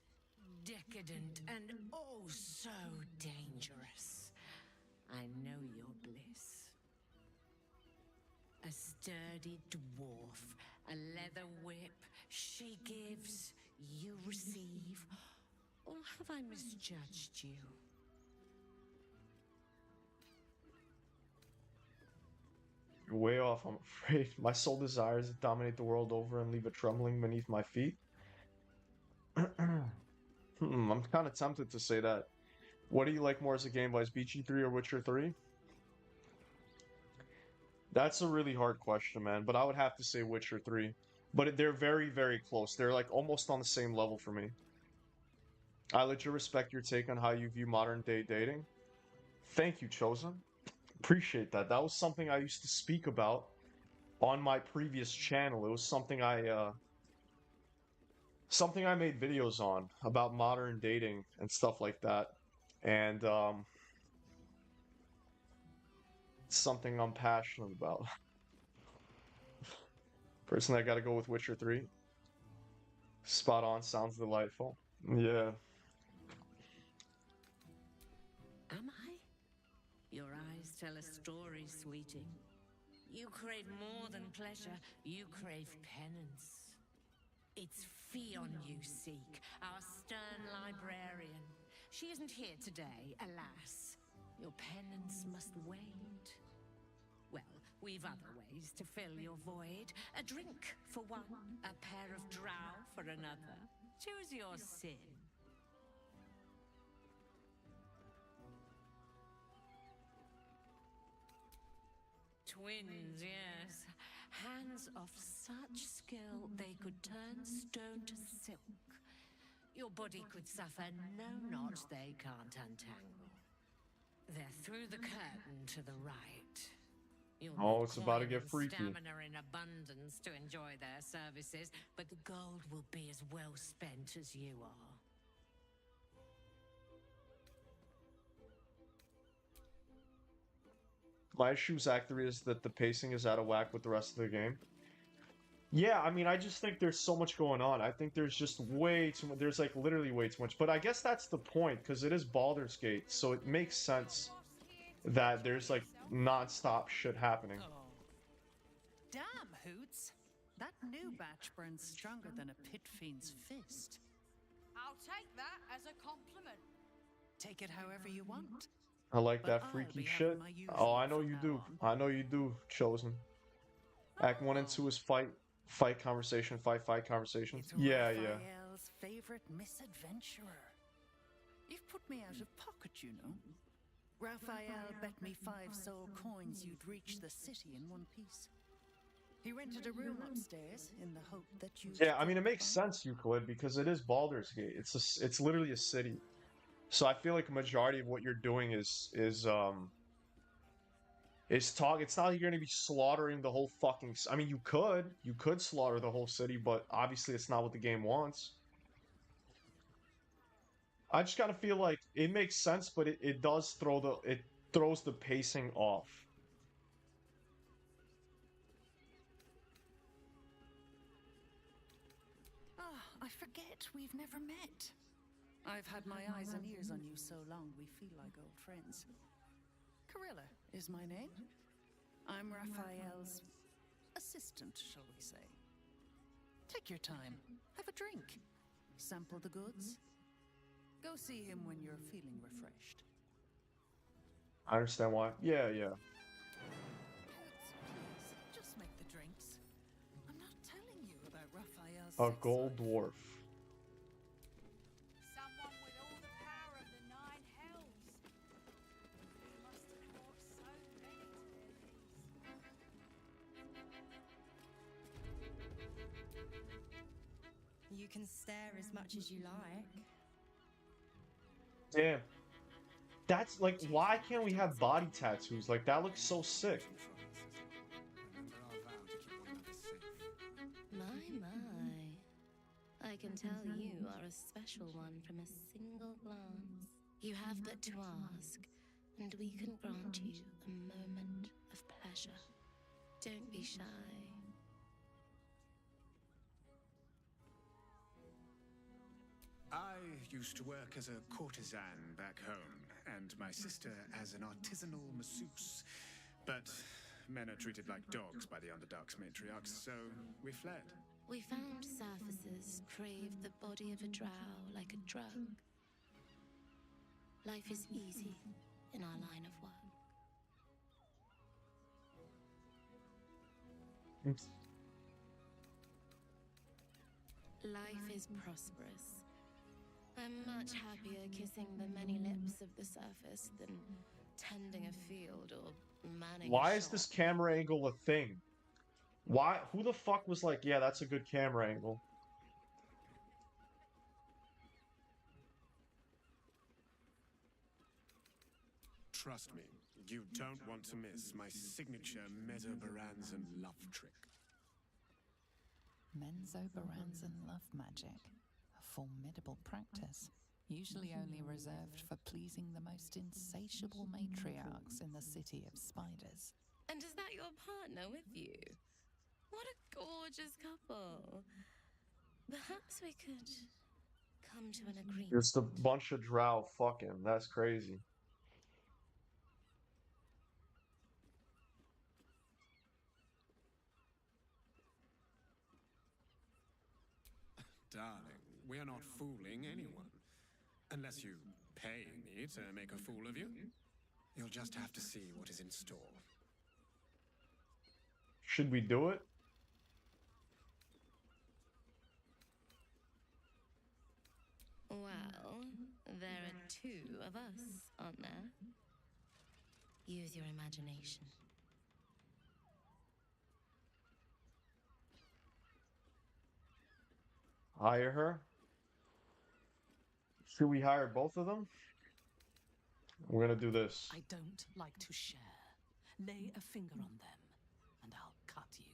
decadent, and oh so dangerous. I know your bliss. A sturdy dwarf, a leather whip, she gives, you receive. Or have I misjudged you? You're way off, I'm afraid. My sole desire is to dominate the world over and leave it trembling beneath my feet. I'm kind of tempted to say that. What do you like more as a game, Vice? BG3 or Witcher 3? That's a really hard question, man. But I would have to say Witcher 3. But they're very, very close. They're like almost on the same level for me. I legit respect your take on how you view modern day dating. Thank you, Chosen. Appreciate that. That was something I used to speak about on my previous channel. It was something I made videos on about modern dating and stuff like that. And it's something I'm passionate about. Personally, I gotta go with Witcher 3. Spot on, sounds delightful. Yeah. Am I? Your eyes tell a story, sweeting. You crave more than pleasure, you crave penance. It's Fion you seek, our stern librarian. She isn't here today, alas. Your penance must wait. Well, we've other ways to fill your void. A drink for one, a pair of drow for another. Choose your sin. Twins, yes. Hands of such skill they could turn stone to silk. Your body could suffer no knot they can't untangle. They're through the curtain to the right. Oh, it's about to get freaky. Stamina in abundance to enjoy their services, but the gold will be as well spent as you are. My issue with Act 3 is that the pacing is out of whack with the rest of the game. Yeah, I mean, I just think there's so much going on. I think there's just way too much. There's like literally way too much. But I guess that's the point, because it is Baldur's Gate, so it makes sense that there's like non-stop shit happening. Damn, Hoots. That new batch burns stronger than a pit fiend's fist. I'll take that as a compliment. Take it however you want. I like But that I'll freaky be shit. having my usual Oh, I know from you now do. on. I know you do, Chosen. Act 1 and 2 is fight conversation, fight conversations. Yeah, yeah. Raphael's favorite misadventurer. You've put me out of pocket, you know. Raphael bet me 5 soul coins you'd reach the city in one piece. He rented a room upstairs in the hope that you... Yeah, I mean, it makes sense, Euclid, because it is Baldur's Gate. It's literally a city. So I feel like a majority of what you're doing is talk. It's not like you're gonna be slaughtering the whole fucking. I mean, you could slaughter the whole city, but obviously it's not what the game wants. I just gotta feel like it makes sense, but it throws the pacing off. we've never met. I've had my eyes and ears on you so long we feel like old friends. Carilla is my name. I'm Raphael's assistant, shall we say. Take your time. Have a drink. Sample the goods. Go see him when you're feeling refreshed. I understand why. Yeah, yeah. Please, just make the drinks. I'm not telling you about Raphael's A sex gold life. dwarf. Someone with all the power of the nine hells. He must have brought so many to their knees. You can stare as much as you like. Damn. That's like, why can't we have body tattoos? Like, that looks so sick. Remember our vow to keep one another safe. My. I can tell you are a special one from a single glance. You have but to ask, and we can grant you a moment of pleasure. Don't be shy. I used to work as a courtesan back home, and my sister as an artisanal masseuse. But men are treated like dogs by the Underdark's matriarchs, so we fled. We found surfaces craved the body of a drow like a drug. Life is easy in our line of work. Life is prosperous. I'm much happier kissing the many lips of the surface than tending a field or manning Why a is shop. this camera angle a thing? Why? Who the fuck was like, yeah, that's a good camera angle? Trust me, you don't want to miss my signature Mesobaranzan love trick. Menzoberranzan love magic. A formidable practice. Usually only reserved for pleasing the most insatiable matriarchs in the city of spiders. And is that your partner with you? What a gorgeous couple. Perhaps we could come to an agreement. Just a bunch of drow fucking. That's crazy. Darling, we are not fooling anyone. Unless you pay me to make a fool of you. You'll just have to see what is in store. Should we do it? Well, there are two of us, aren't there? Use your imagination. Hire her? Should we hire both of them? We're gonna do this. I don't like to share. Lay a finger on them, and I'll cut you.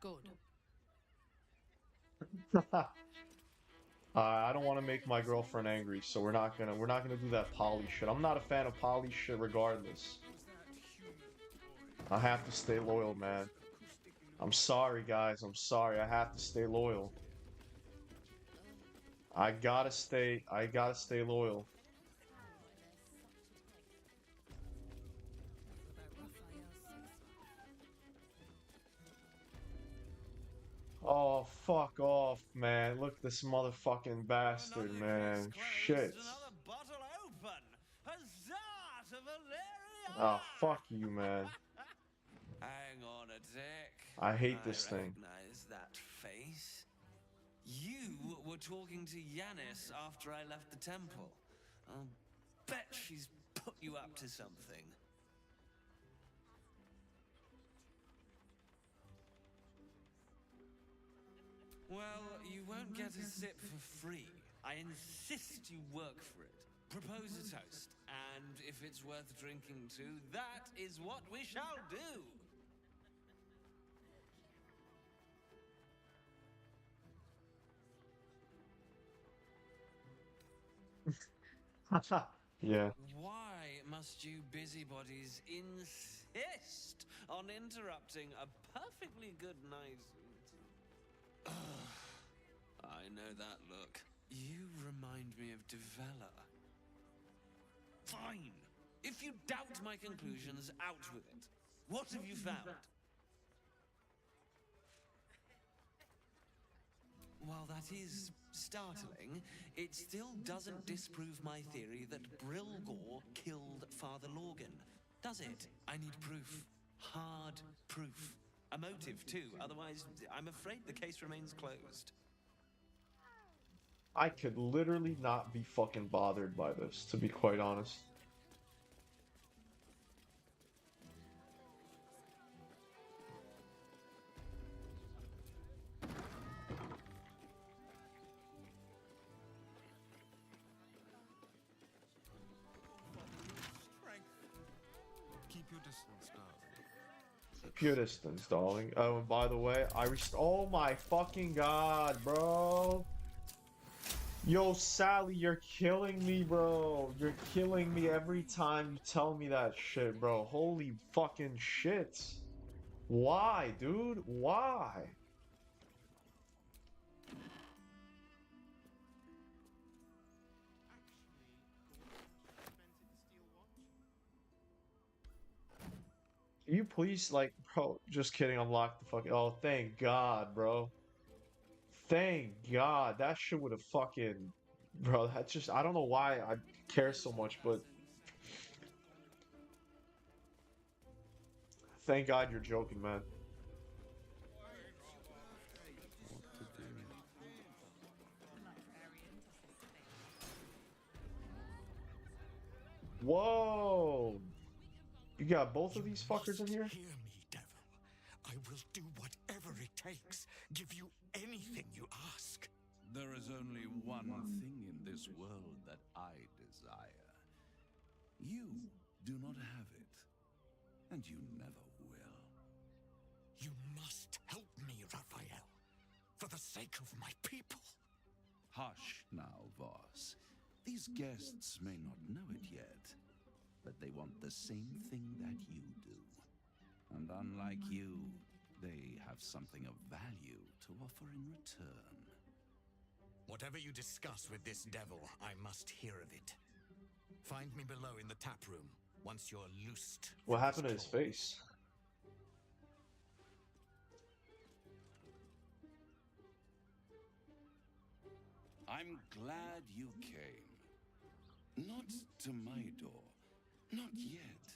Good. I don't want to make my girlfriend angry, so we're not gonna do that poly shit. I'm not a fan of poly shit regardless. I have to stay loyal, man. I'm sorry, guys. I'm sorry. I have to stay loyal. I gotta stay loyal. Oh, fuck off, man. Look at this motherfucking bastard, man. Shit. Oh, fuck you, man. Hang on a sec. I hate this thing. Recognize that face. You were talking to Yanis after I left the temple. I'll bet she's put you up to something. Well, you won't get a sip for free. I insist you work for it. Propose a toast, and if it's worth drinking to, that is what we shall do. Yeah. Why must you busybodies insist pissed on interrupting a perfectly good night. I know that look. You remind me of Devella. Fine. If you doubt my conclusions, out with it. What have you found? While that is startling, it still doesn't disprove my theory that Brilgor killed Father Lorgan, does it? I need proof. Hard proof. A motive, too. Otherwise, I'm afraid the case remains closed. I could literally not be fucking bothered by this, to be quite honest. Keep your distance, darling. Keep your distance, darling. Oh, and by the way, oh my fucking god, bro. Yo, Sally, you're killing me, bro. You're killing me every time you tell me that shit, bro. Holy fucking shit. Why, dude? Why? Can you please, like, bro, just kidding, unlock the fucking... Oh, thank God, bro. Thank God. That shit would have fucking... Bro, that's just... I don't know why I care so much, but... Thank God you're joking, man. Whoa! You got both of these fuckers in here? Hear me, devil. I will do whatever it takes. Give you anything you ask. There is only one thing in this world that I desire. You do not have it, and you never will. You must help me, Raphael, for the sake of my people. Hush now, Voss. These guests may not know it yet, but they want the same thing that you do. And unlike you, they have something of value to offer in return. Whatever you discuss with this devil, I must hear of it. Find me below in the tap room, once you're loosed. What happened to his face? I'm glad you came. Not to my door, not yet,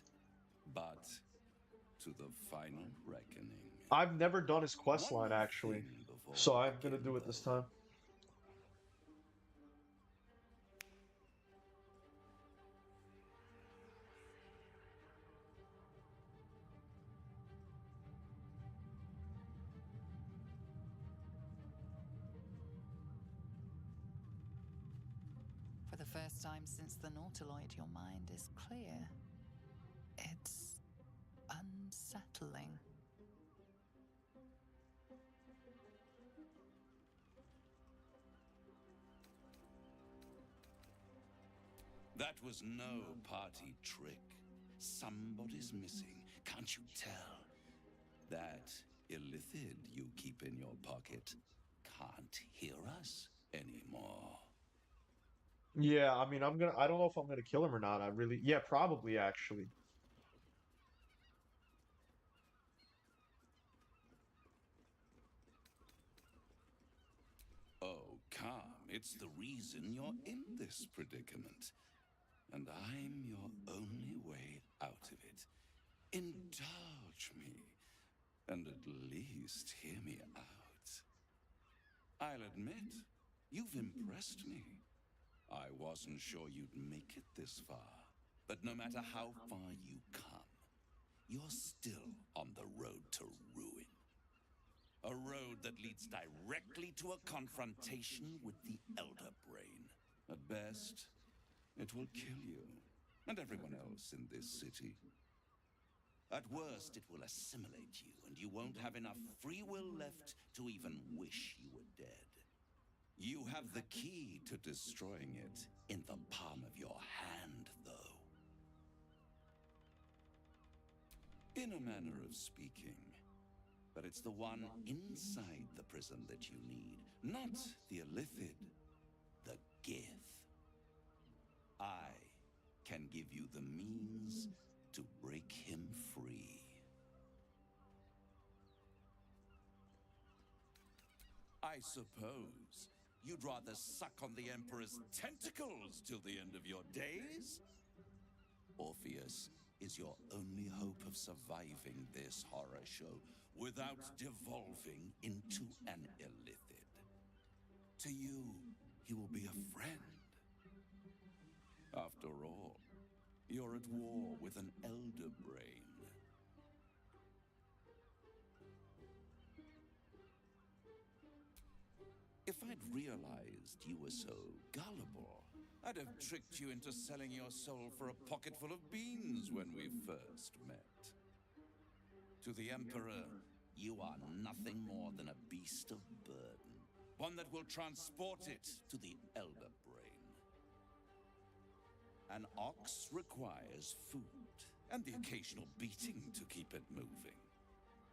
but to the final reckoning. I've never done his questline, actually, so I'm gonna do it this time. For the first time since the Nautiloid, your mind is clear. It's unsettling. That was no party trick. Somebody's missing, can't you tell? That illithid you keep in your pocket can't hear us anymore. Yeah, I mean, I don't know if I'm gonna kill him or not. Yeah, probably, actually. Oh, calm. It's the reason you're in this predicament. And I'm your only way out of it. Indulge me, and at least hear me out. I'll admit, you've impressed me. I wasn't sure you'd make it this far, but no matter how far you come, you're still on the road to ruin. A road that leads directly to a confrontation with the Elder Brain. At best, it will kill you, and everyone else in this city. At worst, it will assimilate you, and you won't have enough free will left to even wish you were dead. You have the key to destroying it in the palm of your hand, though. In a manner of speaking. But it's the one inside the prison that you need, not the Illithid, the Gith. I can give you the means to break him free. I suppose you'd rather suck on the Emperor's tentacles till the end of your days? Orpheus is your only hope of surviving this horror show without devolving into an Illithid. To you, he will be a friend. After all, you're at war with an elder brain. If I'd realized you were so gullible, I'd have tricked you into selling your soul for a pocketful of beans when we first met. To the Emperor, you are nothing more than a beast of burden, one that will transport it to the elder brain. An ox requires food and the occasional beating to keep it moving.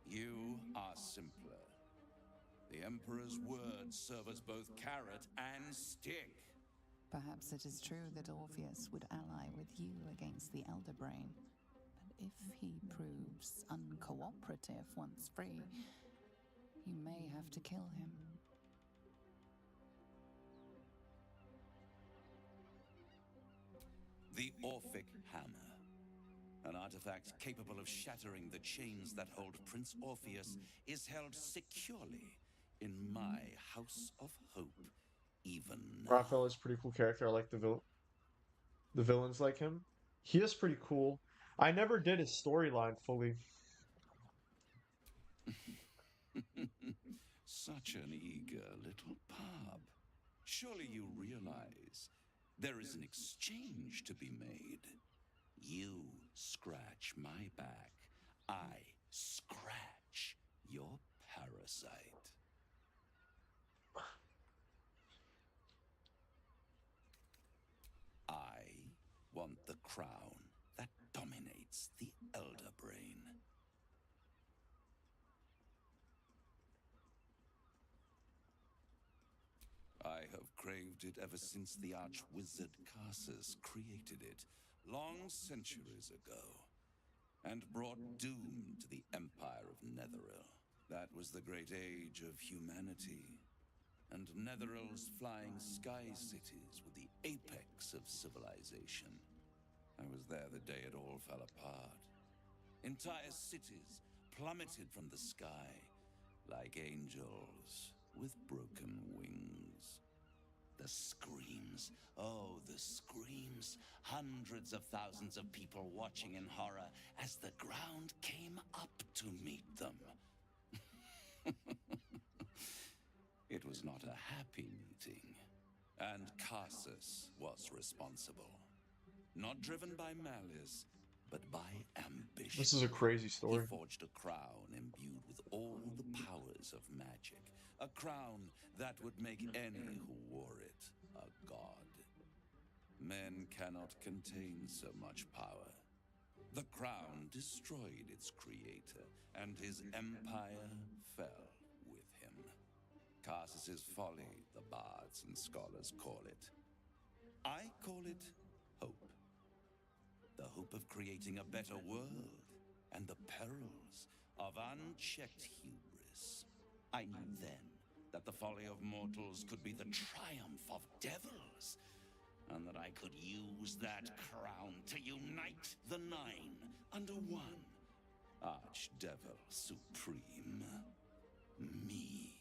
You are simpler. The Emperor's words serve as both carrot and stick. Perhaps it is true that Orpheus would ally with you against the Elder Brain. But if he proves uncooperative once free, you may have to kill him. The Orphic Hammer. An artifact capable of shattering the chains that hold Prince Orpheus is held securely in my House of Hope, even now. Raphael is a pretty cool character. I like the villains like him. He is pretty cool. I never did his storyline fully. Such an eager little pub. Surely you realize there is an exchange to be made. You scratch my back, I scratch your parasite. I want the crown that dominates the Elder Brain. I have craved it ever since the arch-wizard Carsus created it, long centuries ago, and brought doom to the Empire of Netheril. That was the great age of humanity, and Netheril's flying sky cities were the apex of civilization. I was there the day it all fell apart. Entire cities plummeted from the sky like angels with broken wings. The screams, oh, the screams. Hundreds of thousands of people watching in horror as the ground came up to meet them. It was not a happy meeting, and Carsus was responsible. Not driven by malice, but by ambition. This is a crazy story. He forged a crown imbued with all the powers of magic. A crown that would make any who wore it a god. Men cannot contain so much power. The crown destroyed its creator, and his empire fell with him. Carsus's folly, the bards and scholars call it. I call it hope. The hope of creating a better world, and the perils of unchecked hubris. I knew then that the folly of mortals could be the triumph of devils, and that I could use that crown to unite the Nine under one Archdevil Supreme. Me.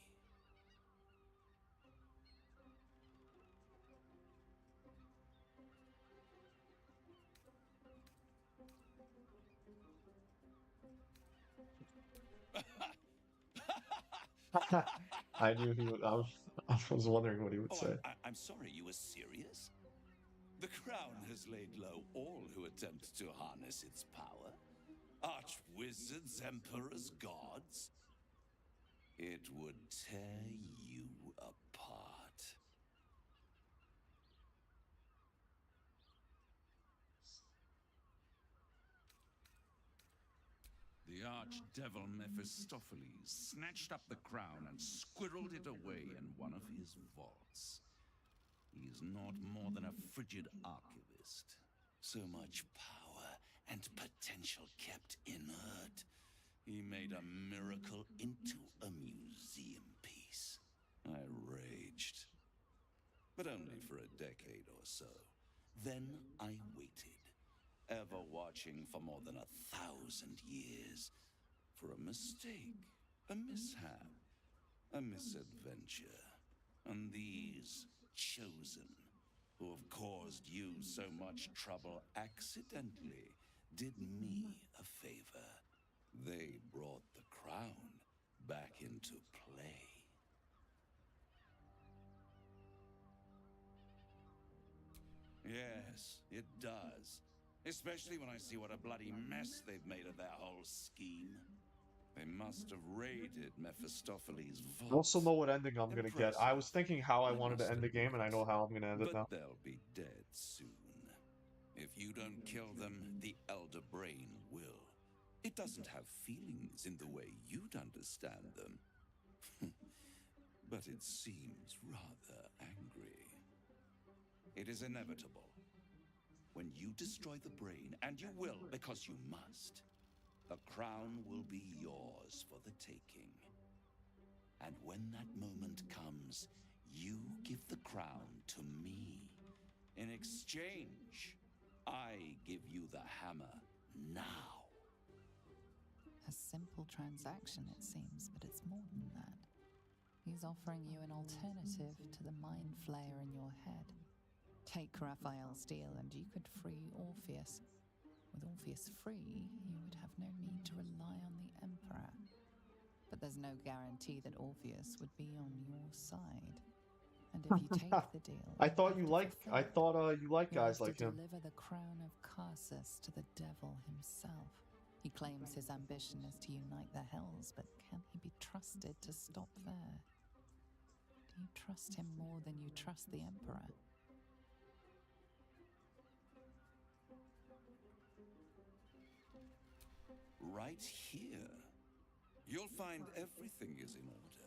I knew he would. I was wondering what he would say. I'm sorry, you were serious? The crown has laid low all who attempt to harness its power. Archwizards, emperors, gods. It would tear you apart. archdevil Mephistopheles snatched up the crown and squirreled it away in one of his vaults. He is not more than a frigid archivist. So much power and potential kept inert. He made a miracle into a museum piece. I raged. But only for a decade or so. Then I waited, ever watching for more than 1,000 years. For a mistake, a mishap, a misadventure. And these chosen, who have caused you so much trouble accidentally, did me a favor. They brought the crown back into play. Yes, it does. Especially when I see what a bloody mess they've made of their whole scheme. They must have raided Mephistopheles' vault. I also know what ending I'm gonna get. I was thinking how I wanted to end the game, and I know how I'm gonna end it now. But they'll be dead soon. If you don't kill them, the Elder Brain will. It doesn't have feelings in the way you'd understand them. But it seems rather angry. It is inevitable. When you destroy the brain, and you will because you must, the crown will be yours for the taking. And when that moment comes, you give the crown to me. In exchange, I give you the hammer now. A simple transaction, it seems, but it's more than that. He's offering you an alternative to the mind flayer in your head. Take Raphael's deal and you could free Orpheus. With Orpheus free, you would have no need to rely on the Emperor. But there's no guarantee that Orpheus would be on your side. And if you take the deal, I thought you liked guys like him. Deliver the crown of Carsus to the devil himself. He claims his ambition is to unite the Hells, but can he be trusted to stop there? Do you trust him more than you trust the Emperor? Right here, you'll find everything is in order.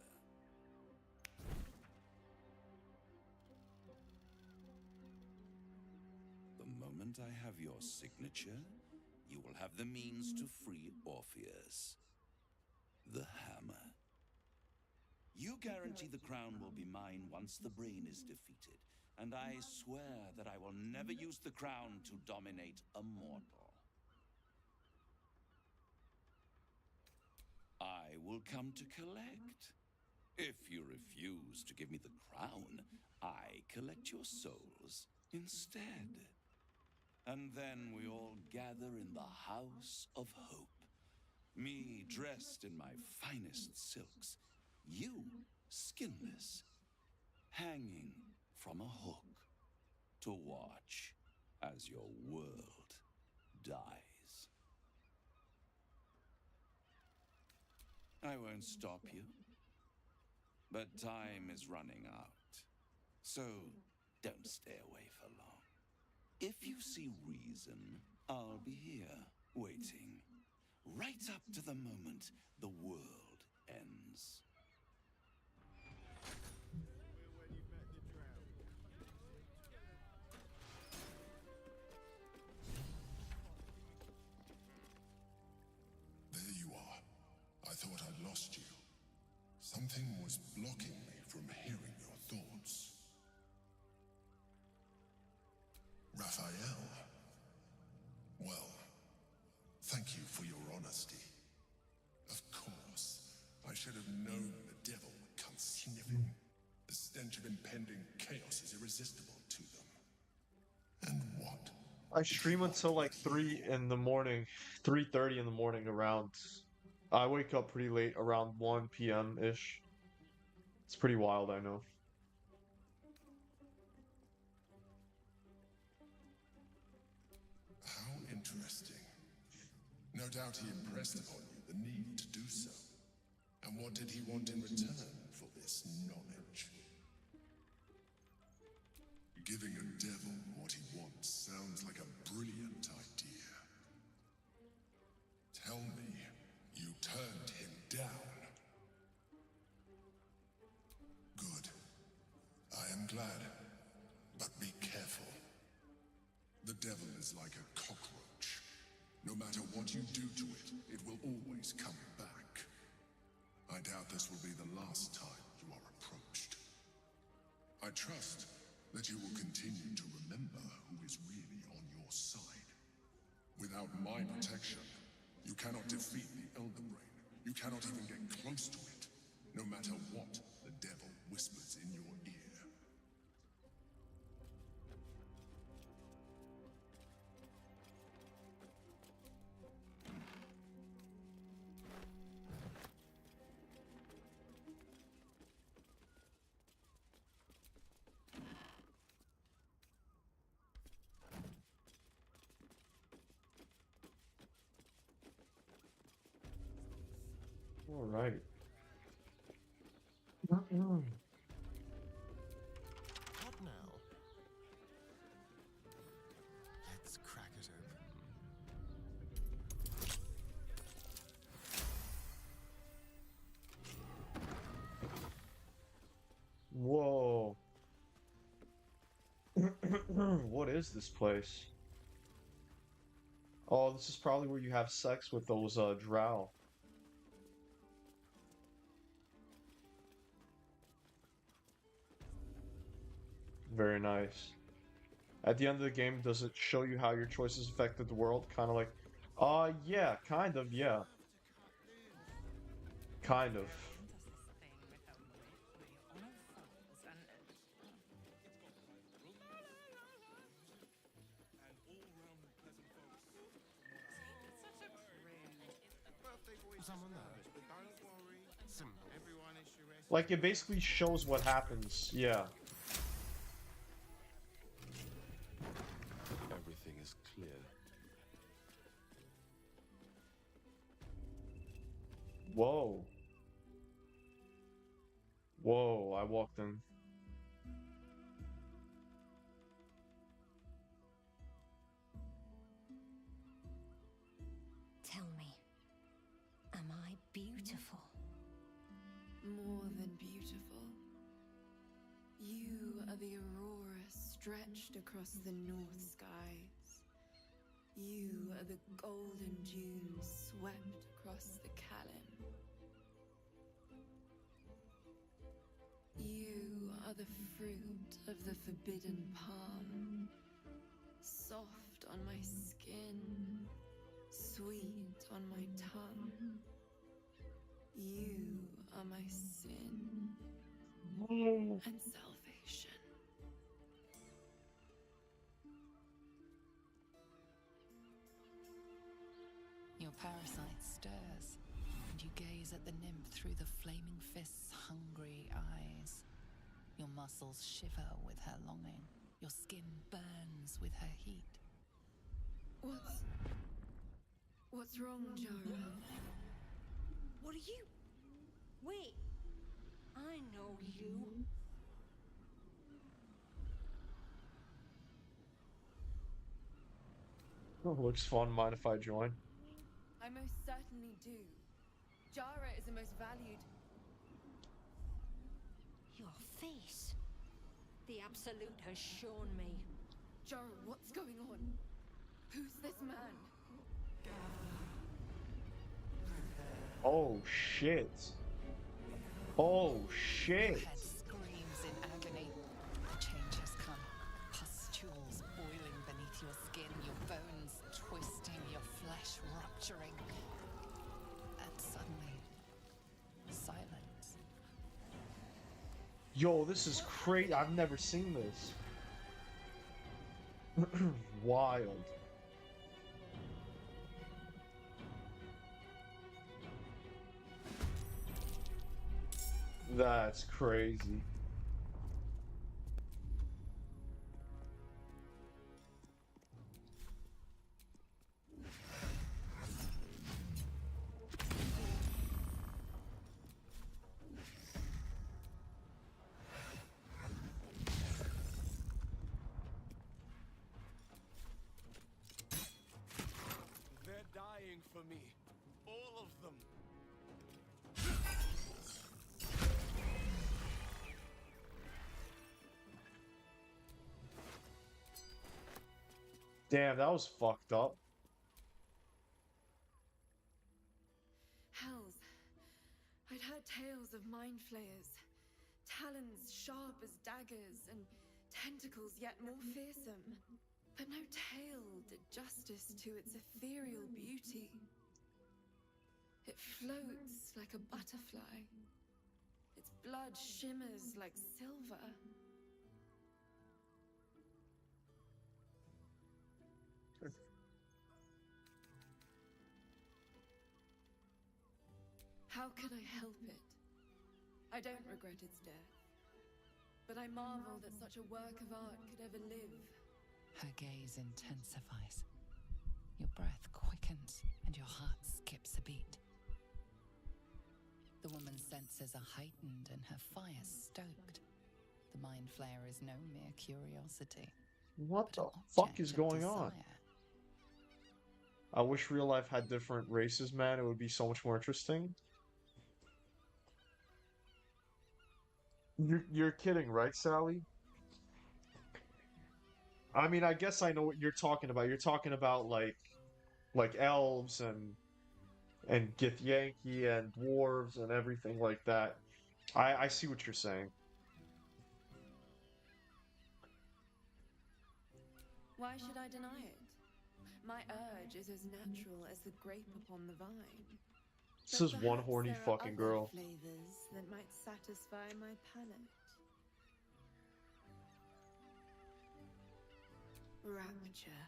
The moment I have your signature, you will have the means to free Orpheus. The hammer. You guarantee the crown will be mine once the brain is defeated, and I swear that I will never use the crown to dominate a mortal. I will come to collect. If you refuse to give me the crown, I collect your souls instead. And then we all gather in the House of Hope. Me dressed in my finest silks, you skinless, hanging from a hook to watch as your world dies. I won't stop you, but time is running out, so don't stay away for long. If you see reason, I'll be here, waiting, right up to the moment the world ends. There you are. I thought I'd lost you. Something was blocking me from hearing your thoughts. Raphael. Well, thank you for your honesty. Of course, I should have known the devil would come sniffing. The stench of impending chaos is irresistible to them. And what? I stream until like 3 in the morning, 3:30 in the morning around. I wake up pretty late, around 1 p.m.-ish. It's pretty wild, I know. How interesting. No doubt he impressed upon you the need to do so. And what did he want in return for this knowledge? Giving a devil what he wants sounds like a brilliant idea. Tell me, you glad. But be careful. The devil is like a cockroach. No matter what you do to it, it will always come back. I doubt this will be the last time you are approached. I trust that you will continue to remember who is really on your side. Without my protection, you cannot defeat the Elder Brain. You cannot even get close to it, no matter what the devil whispers in your ear. All right. What now? Let's crack it open. Whoa. What is this place? Oh, this is probably where you have sex with those drow. Very nice. At the end of the game, does it show you how your choices affected the world? Kind of like, yeah, kind of, yeah. Kind of. Someone there. Don't worry. Simple. Everyone is your rest. Like, it basically shows what happens, yeah. Everything is clear. Whoa. Whoa, I walked in. Tell me, am I beautiful? More than beautiful. You are the aurora stretched across the north skies. You are the golden dunes swept across the Callan. You are the fruit of the forbidden palm, soft on my skin, sweet on my tongue. You are my sin and salvation. Your parasite stirs, and you gaze at the nymph through the flaming fist's hungry eyes. Your muscles shiver with her longing. Your skin burns with her heat. What's wrong, Jara? What are you? Wait, I know you. Oh, looks fun. Mind if I join? I most certainly do. Jara is the most valued. Your face. The Absolute has shown me. Jara, what's going on? Who's this man? Oh, shit. Oh, shit. Your head screams in agony. The change has come. Pustules boiling beneath your skin, your bones twisting, your flesh rupturing. And suddenly, silence. Yo, this is crazy. I've never seen this. Wild. That's crazy. They're dying for me. All of them. Damn, that was fucked up. Hells. I'd heard tales of mind flayers. Talons sharp as daggers and tentacles yet more fearsome. But no tale did justice to its ethereal beauty. It floats like a butterfly. Its blood shimmers like silver. How could I help it? I don't regret its death. But I marvel that such a work of art could ever live. Her gaze intensifies. Your breath quickens and your heart skips a beat. The woman's senses are heightened and her fire stoked. The mind flayer is no mere curiosity. What the fuck is going on? I wish real life had different races, man. It would be so much more interesting. You're kidding, right, Sally? I mean, I guess I know what you're talking about. You're talking about like elves and Githyanki and dwarves and everything like that. I see what you're saying. Why should I deny it? My urge is as natural as the grape upon the vine. This is one horny fucking girl. Flavors that might satisfy my palate. Rapture.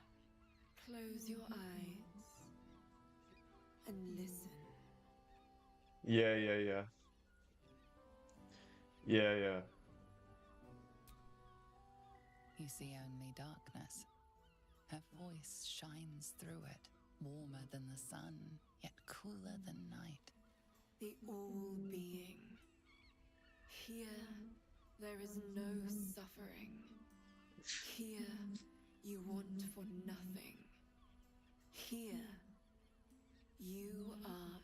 Close your eyes and listen. Yeah. You see only darkness. Her voice shines through it, warmer than the sun, yet cooler than night. The all-being. Here, there is no suffering. Here, you want for nothing. Here, you are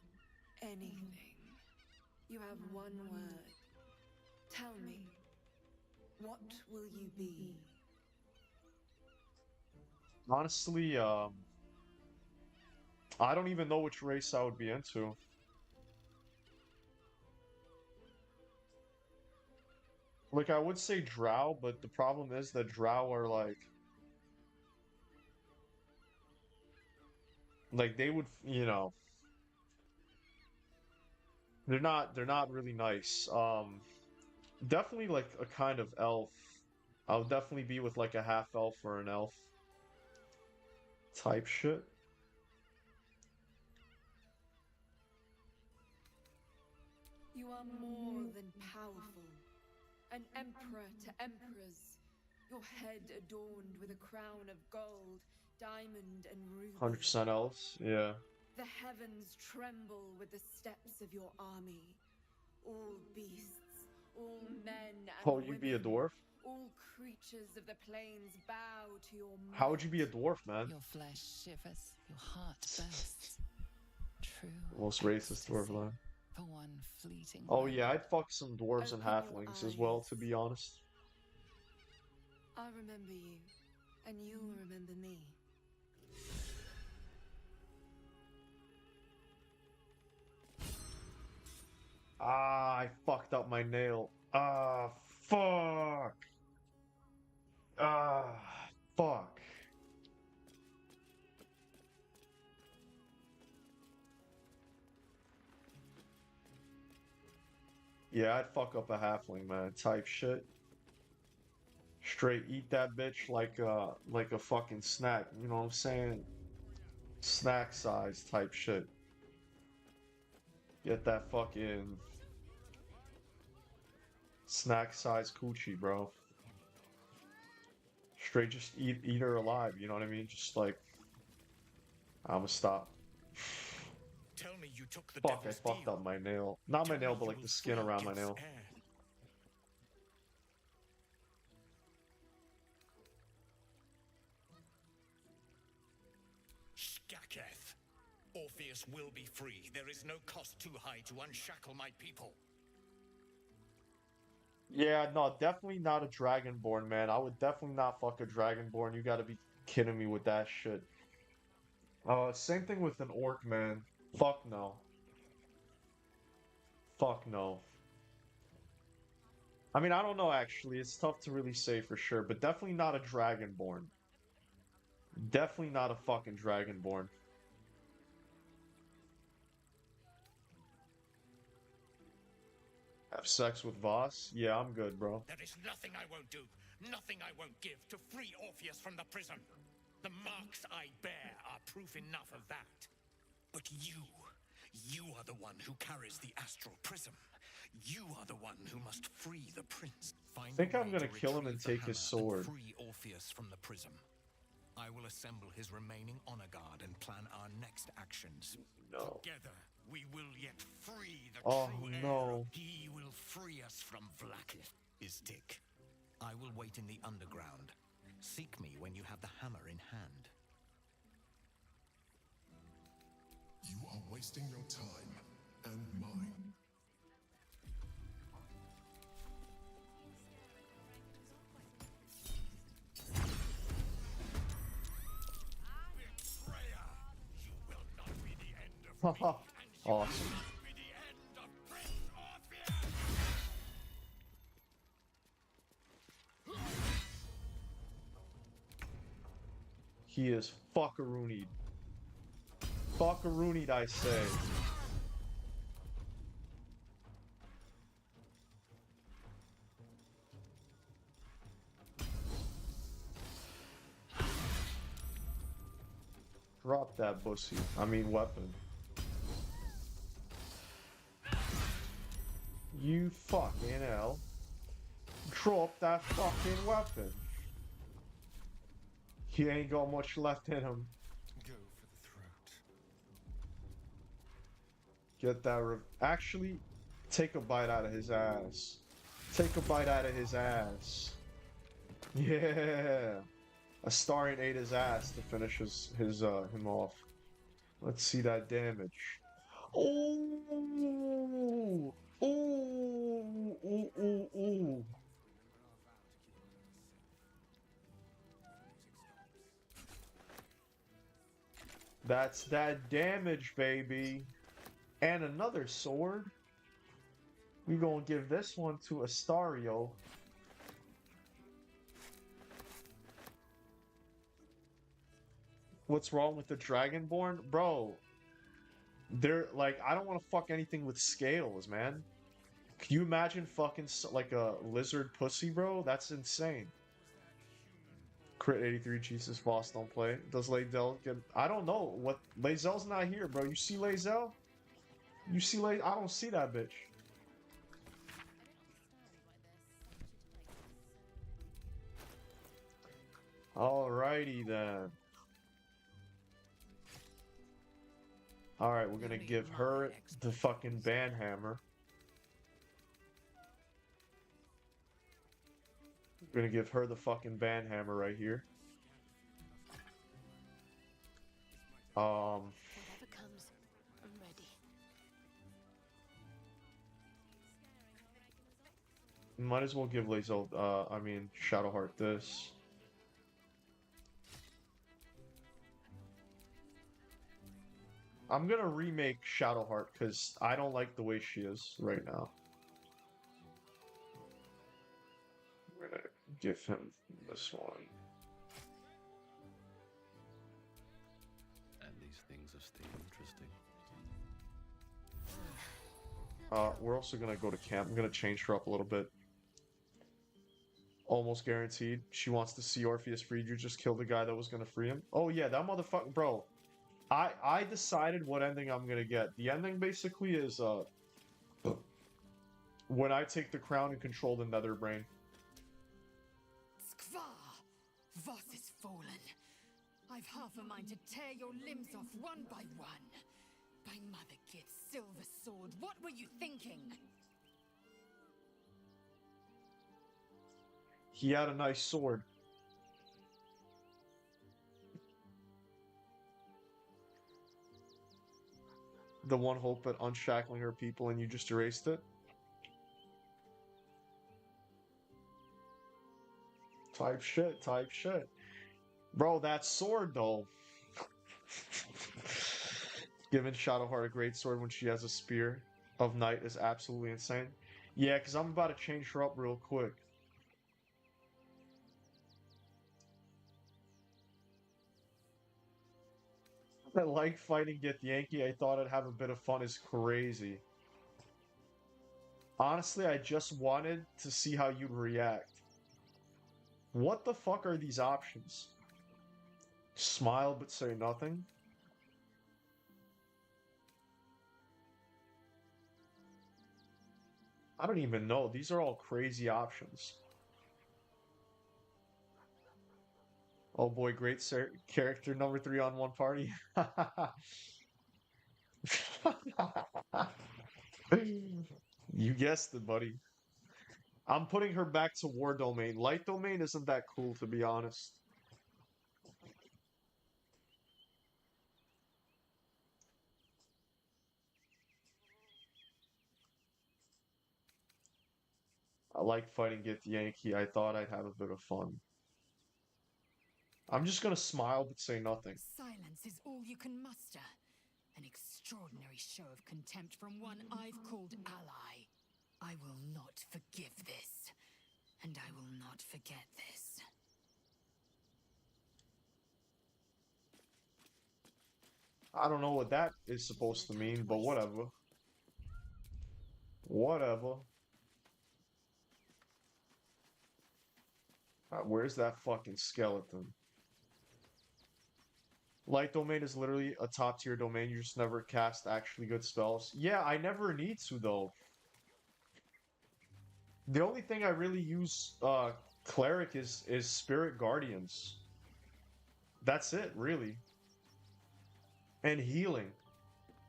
anything. You have one word. Tell me, what will you be? Honestly, I don't even know which race I would be into. Like, I would say Drow, but the problem is that Drow are like they would, you know, they're not really nice. Definitely like a kind of elf. I'll definitely be with like a half elf or an elf type shit. You are more than powerful. An emperor to emperors. Your head adorned with a crown of gold, diamond and ruby. 100% elves, yeah. The heavens tremble with the steps of your army. All beasts, all men and Oh, you'd be a dwarf? all creatures of the plains bow to your might. How would you be a dwarf, man? Your flesh shivers, your heart bursts. True. Most racist dwarf line. For one fleeting Oh moment. yeah, I'd fuck some dwarves and halflings as well, to be honest. I'll remember you, and you'll remember me. Ah, I fucked up my nail. Ah, fuck. Ah, fuck. Yeah, I'd fuck up a halfling, man. Type shit. Straight eat that bitch like a fucking snack. You know what I'm saying? Snack size type shit. Get that fucking snack size coochie, bro. Straight just eat her alive, you know what I mean? Just like I'ma stop. Tell me you took the Fuck, I devil's fucked deal. up my nail. Not my nail, but like the skin around my nail. Skaketh. Orpheus will be free. There is no cost too high to unshackle my people. Yeah, no, definitely not a dragonborn, man. I would definitely not fuck a dragonborn. You gotta be kidding me with that shit. Same thing with an orc, man. Fuck no. Fuck no. I mean, I don't know actually. It's tough to really say for sure, but definitely not a dragonborn. Definitely not a fucking dragonborn. Have sex with Voss? Yeah, I'm good, bro. There is nothing I won't do, nothing I won't give to free Orpheus from the prison. The marks I bear are proof enough of that. But you are the one who carries the astral prism. You are the one who must free the prince. I think I'm gonna kill him and take his sword. Free Orpheus from the prism. I will assemble his remaining honor guard and plan our next actions. No. Together, we will yet free the Oh, true heir. no. He will free us from Vlaakith. Is Dick. I will wait in the underground. Seek me when you have the hammer in hand. You are wasting your time and mine. Haha. Awesome. He is fuckaroonied. Fuckaroonied, I say. Drop that bussy. I mean weapon. You fucking hell. Drop that fucking weapon. He ain't got much left in him. Go for the throat. Get that actually, take a bite out of his ass. Take a bite out of his ass. Yeah. Astarion ate his ass to finish him off. Let's see that damage. Oh! Ooh! Ooh! Ooh! Ooh! That's that damage, baby. And another sword. We gonna give this one to Astario. What's wrong with the Dragonborn? Bro, they're like, I don't want to fuck anything with scales, man. Can you imagine fucking like a lizard pussy, bro? That's insane. Crit 83, Jesus, Voss don't play. Does Lae'zel get... I don't know. What? Lae'zel's not here, bro. You see Lae'zel? You see I don't see that bitch. Alrighty then. Alright, we're gonna give her the fucking banhammer. We're gonna give her the fucking banhammer right here. Whatever comes, I'm ready. Might as well give Lae'zel, Shadowheart this. I'm gonna remake Shadowheart because I don't like the way she is right now. I'm gonna give him this one. And these things are still interesting. We're also gonna go to camp. I'm gonna change her up a little bit. Almost guaranteed. She wants to see Orpheus freed. You just killed the guy that was gonna free him. Oh yeah, that motherfucker, bro. I decided what ending I'm gonna get. The ending basically is when I take the crown and control the Netherbrain. Skvar! Voss is fallen. I've half a mind to tear your limbs off one by one. By Mother Gid's silver sword, what were you thinking? He had a nice sword. The one hope at unshackling her people and you just erased it? Type shit, type shit. Bro, that sword though. Giving Shadowheart a great sword when she has a spear of night is absolutely insane. Yeah, because I'm about to change her up real quick. I like fighting Get Yankee. I thought I'd have a bit of fun is crazy. Honestly, I just wanted to see how you'd react. What the fuck are these options? Smile but say nothing? I don't even know. These are all crazy options. Oh boy, great character number 3 on one party. You guessed it, buddy. I'm putting her back to War Domain. Light Domain isn't that cool, to be honest. I like fighting Get the Yankee. I thought I'd have a bit of fun. I'm just gonna smile but say nothing. Silence is all you can muster. An extraordinary show of contempt from one I've called ally. I will not forgive this. And I will not forget this. I don't know what that is supposed to mean, but whatever. Whatever. Where's that fucking skeleton? Light Domain is literally a top tier domain. You just never cast actually good spells. Yeah, I never need to though. The only thing I really use Cleric is Spirit Guardians. That's it, really. And healing.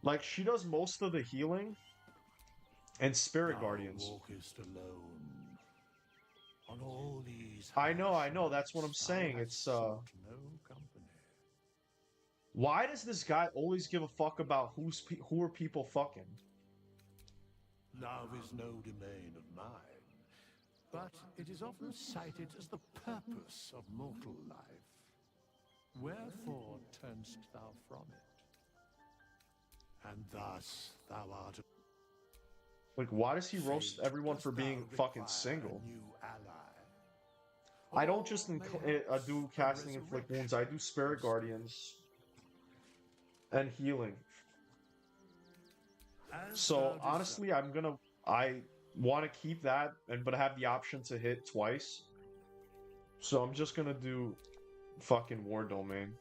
Like, she does most of the healing and Spirit Guardians. Walkest alone. On all these I know, that's what I'm saying. It's no company. Why does this guy always give a fuck about who are people fucking? Love is no domain of mine, but it is often cited as the purpose of mortal life. Wherefore turnst thou from it? And thus thou art. Like, why does he roast everyone for being fucking single? New ally. I don't just do casting inflict wounds. I do Spirit Guardians and healing. So honestly, I want to keep that, but I have the option to hit twice. So I'm just gonna do fucking War Domain.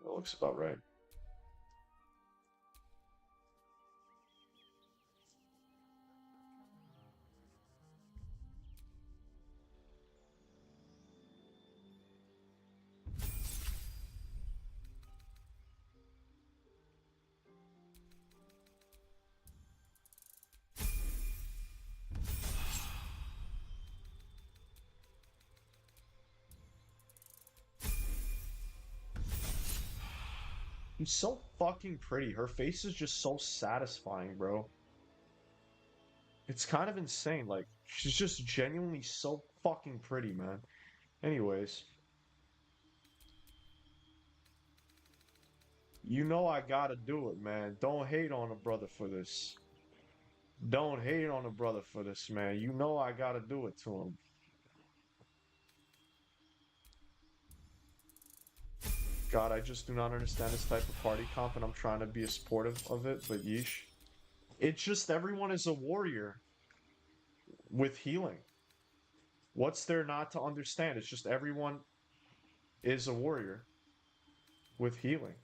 That looks about right. She's so fucking pretty. Her face is just so satisfying, bro. It's kind of insane. Like, she's just genuinely so fucking pretty, man. Anyways. You know I gotta do it, man. Don't hate on a brother for this. Don't hate on a brother for this, man. You know I gotta do it to him. God, I just do not understand this type of party comp, and I'm trying to be supportive of it, but yeesh. It's just everyone is a warrior with healing. What's there not to understand? It's just everyone is a warrior with healing.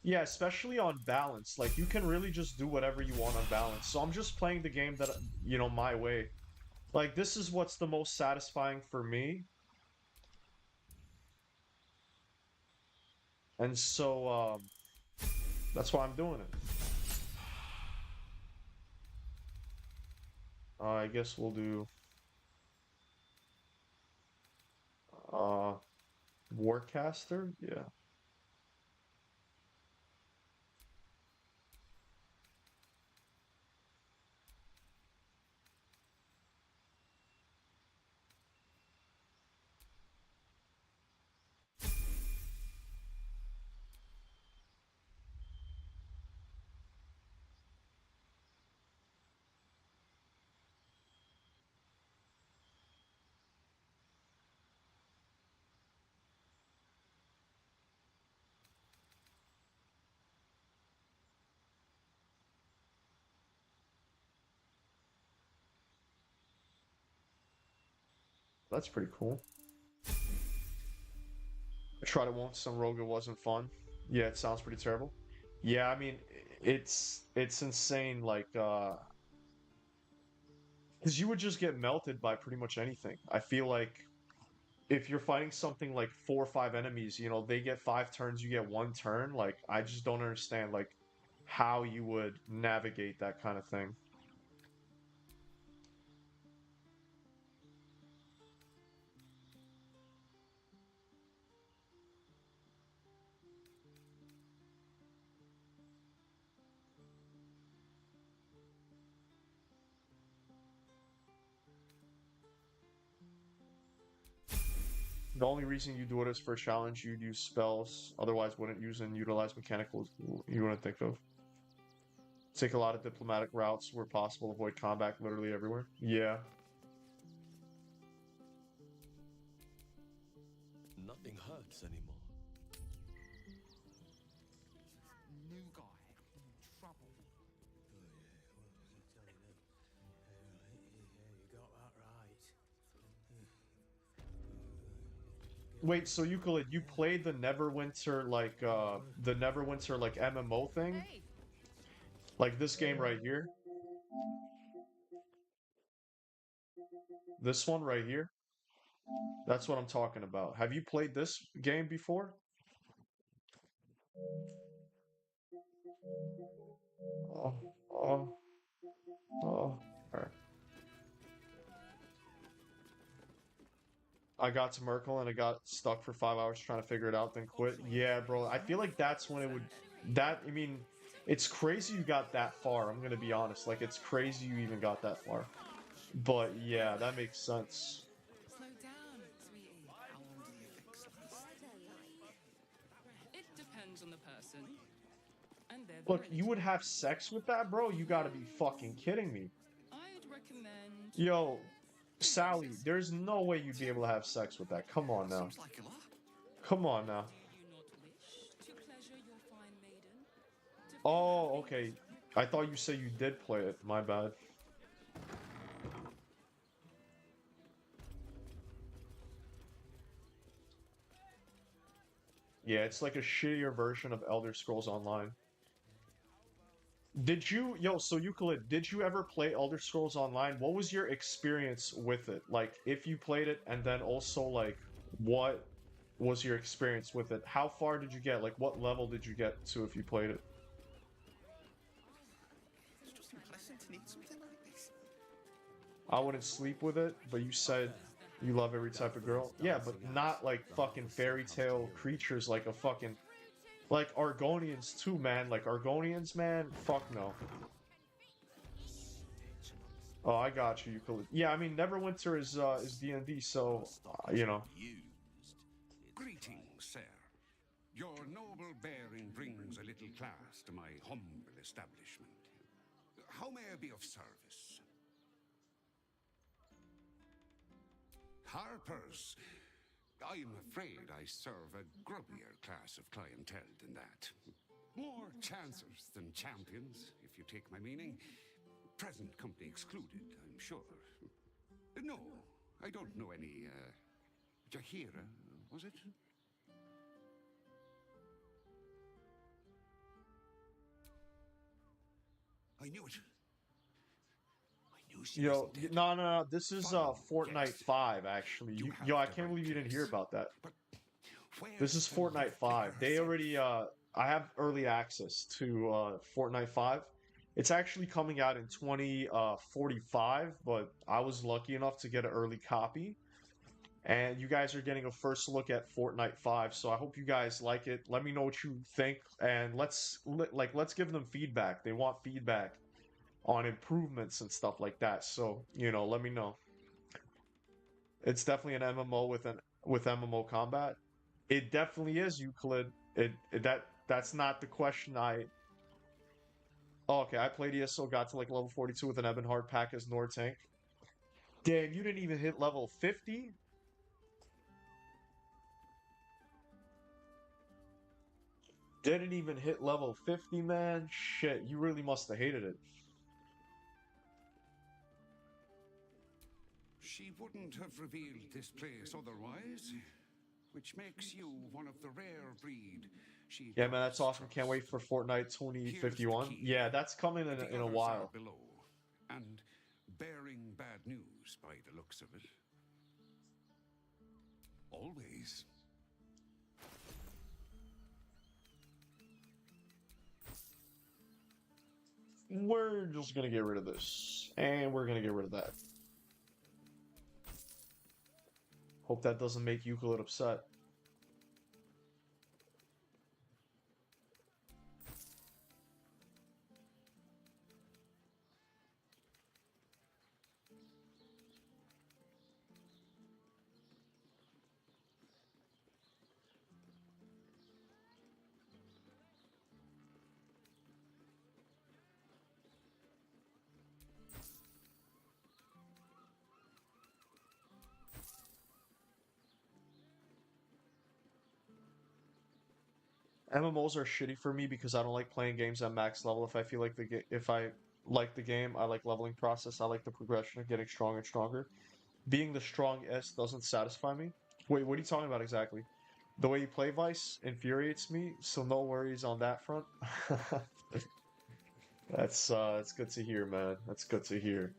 Yeah, especially on balance. Like, you can really just do whatever you want on balance. So I'm just playing the game that, you know, my way. Like, this is what's the most satisfying for me. And so that's why I'm doing it. I guess we'll do Warcaster. Yeah. That's pretty cool. I tried it once, some rogue, it wasn't fun. Yeah, it sounds pretty terrible. Yeah, I mean, it's insane, like, because you would just get melted by pretty much anything. I feel like if you're fighting something like 4 or 5 enemies, you know, they get 5 turns, you get 1 turn. Like, I just don't understand, like, how you would navigate that kind of thing. The only reason you do it is for a challenge, you'd use spells, otherwise wouldn't use and utilize mechanicals you wouldn't think of. Take a lot of diplomatic routes where possible, avoid combat literally everywhere. Yeah. Nothing hurts anymore. New guy in trouble. Wait, so Euclid, you played the Neverwinter like MMO thing? Like this game right here? This one right here? That's what I'm talking about. Have you played this game before? Oh, oh, oh. Alright. I got to Merkel and I got stuck for 5 hours trying to figure it out, then quit. Yeah, bro. I feel like that's when it would. I mean, it's crazy you got that far. I'm gonna be honest. Like, it's crazy you even got that far. But yeah, that makes sense. Slow down, sweetie. How old are your fix last? It depends on the person. And their Look, you would have sex with that, bro? You gotta be fucking kidding me. I'd recommend. Yo, Sally, there's no way you'd be able to have sex with that. Come on now. Come on now. Oh, okay. I thought you said you did play it. My bad. Yeah, it's like a shittier version of Elder Scrolls Online. Did you, so Euclid, did you ever play Elder Scrolls Online? What was your experience with it? Like, if you played it, and then also, like, what was your experience with it? How far did you get? Like, what level did you get to if you played it? It's just unpleasant to need something like this. I wouldn't sleep with it, but you said you love every type of girl. Yeah, but not like fucking fairy tale creatures like a fucking... Like Argonians too, man. Like Argonians, man. Fuck no. Oh, I got you, Euclid. Yeah, I mean, Neverwinter is D&D, so you know. Greetings, sir. Your noble bearing brings a little class to my humble establishment. How may I be of service? Harpers. I'm afraid I serve a grubbier class of clientele than that. More chancers than champions, if you take my meaning. Present company excluded, I'm sure. No, I don't know any, Jahira, was it? I knew it. Yo, no. This is Fortnite 5, actually. Yo, I can't believe you didn't hear about that. But This is Fortnite 5. They already I have early access to Fortnite 5. It's actually coming out in 2045, but I was lucky enough to get an early copy. And you guys are getting a first look at Fortnite 5, so I hope you guys like it. Let me know what you think, and let's give them feedback. They want feedback on improvements and stuff like that. So, you know, let me know. It's definitely an MMO with MMO combat. It definitely is, Euclid. That's not the question I. Oh, okay, I played ESO, got to like level 42 with an Ebonheart pack as Nord tank. Damn, you didn't even hit level 50? Didn't even hit level 50, man? Shit, you really must have hated it. She wouldn't have revealed this place otherwise, which makes you one of the rare breed. Yeah, man, that's awesome. Can't wait for Fortnite 2051. Yeah, that's coming in a while. Below, and bearing bad news by the looks of it. Always. We're just gonna get rid of this, and we're gonna get rid of that. Hope that doesn't make Euclid upset. MMOs are shitty for me because I don't like playing games at max level. If I feel like if I like the game, I like leveling process. I like the progression of getting stronger and stronger. Being the strongest doesn't satisfy me. Wait, what are you talking about exactly? The way you play Vice infuriates me, so no worries on that front. That's good to hear, man. That's good to hear.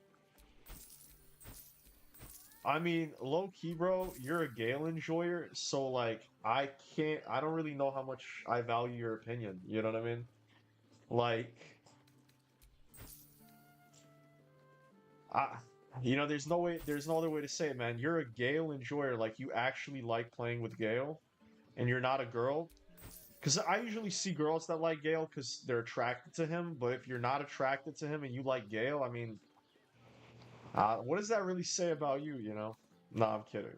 I mean, low key, bro, you're a Gale enjoyer, so like I don't really know how much I value your opinion. You know what I mean? Like, I, there's no other way to say it, man. You're a Gale enjoyer, like you actually like playing with Gale, and you're not a girl. Because I usually see girls that like Gale because they're attracted to him, but if you're not attracted to him and you like Gale, I mean, what does that really say about you, you know? No, I'm kidding.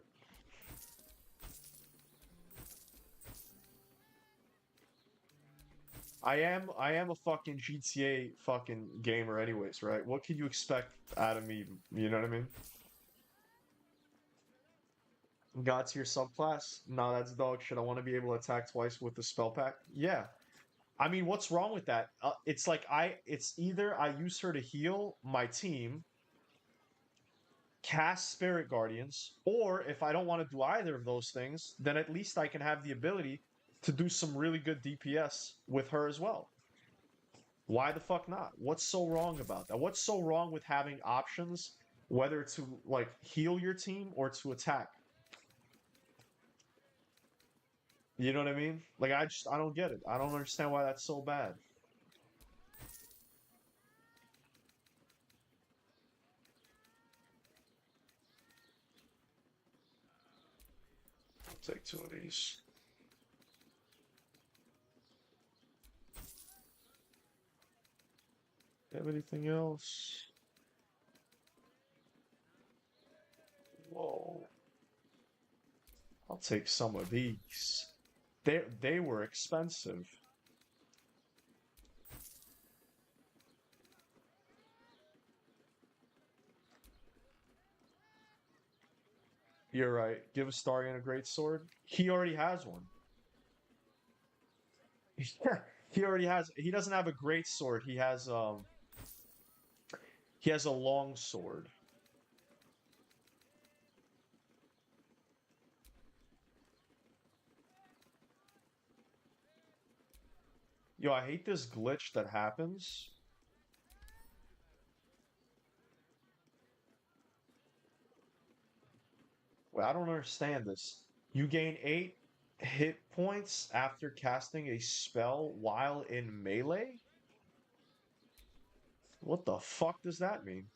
I am a fucking GTA fucking gamer anyways, right? What can you expect out of me? You know what I mean? God tier subclass? Nah, that's dog shit. I want to be able to attack twice with the spell pack. Yeah. I mean, what's wrong with that? It's like it's either I use her to heal my team, cast Spirit Guardians, or if I don't want to do either of those things, then at least I can have the ability to do some really good DPS with her as well. Why the fuck not? What's so wrong about that? What's so wrong with having options, whether to like heal your team or to attack? You know what I mean? Like I don't get it. I don't understand why that's so bad. I'll take 2 of these. Have anything else? Whoa. I'll take some of these. They were expensive. You're right. Give Astarion a great sword. He already has one. Yeah, he already has. He doesn't have a great sword. He has a long sword. Yo, I hate this glitch that happens. Wait, I don't understand this. You gain 8 hit points after casting a spell while in melee? What the fuck does that mean?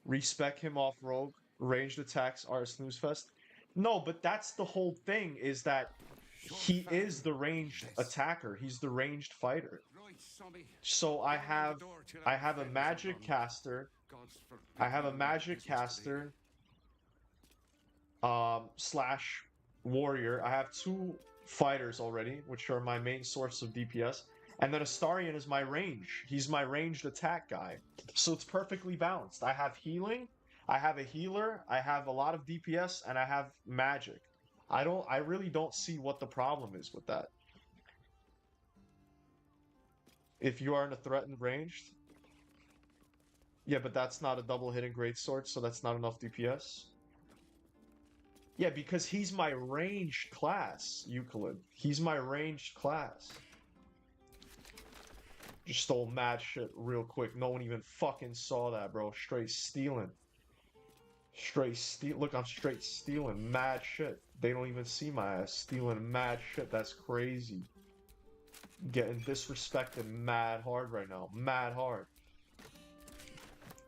Respec him off rogue. Ranged attacks are a snooze fest. No, but that's the whole thing, is that he is the ranged attacker. He's the ranged fighter. So I have a magic caster. I have a magic caster slash warrior. I have 2 fighters already, which are my main source of DPS. And then Astarion is my range. He's my ranged attack guy. So it's perfectly balanced. I have healing, I have a healer, I have a lot of DPS, and I have magic. I really don't see what the problem is with that. If you are in a threatened range. Yeah, but that's not a double hitting greatsword, so that's not enough DPS. Yeah, because he's my ranged class, Euclid. He's my ranged class. Just stole mad shit real quick. No one even fucking saw that, bro. Straight stealing. Look, I'm straight stealing mad shit. They don't even see my ass stealing mad shit. That's crazy. Getting disrespected mad hard right now. Mad hard.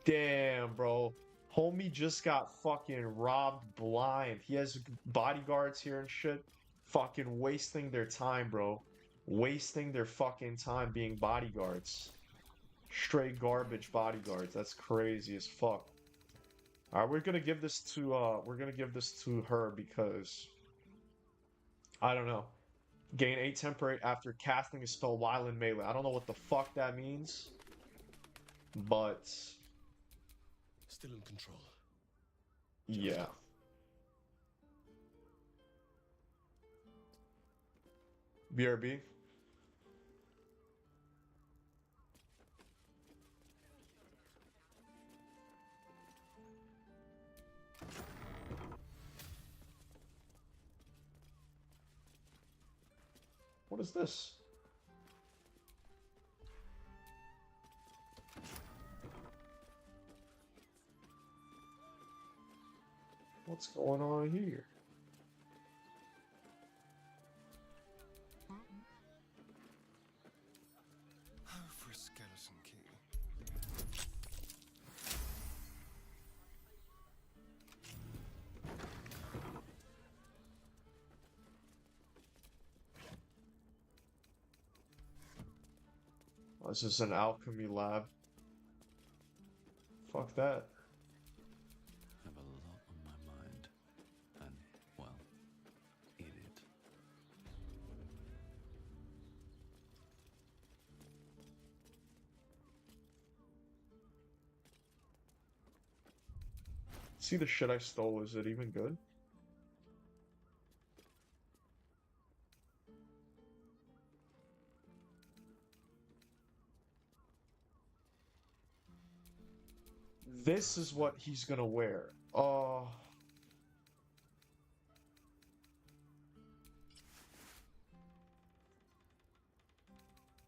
Damn, bro. Homie just got fucking robbed blind. He has bodyguards here and shit. Fucking wasting their time, bro. Wasting their fucking time being bodyguards. Straight garbage bodyguards. That's crazy as fuck. Alright, we're gonna give this to her because I don't know. Gain 8 temporary after casting a spell while in melee. I don't know what the fuck that means. But still in control. Yeah. BRB. What is this? What's going on here? For a skeleton key. Oh, this is an alchemy lab. Fuck that. I have a lot on my mind. And, well, eat it. See the shit I stole, is it even good? This is what he's gonna wear. Oh.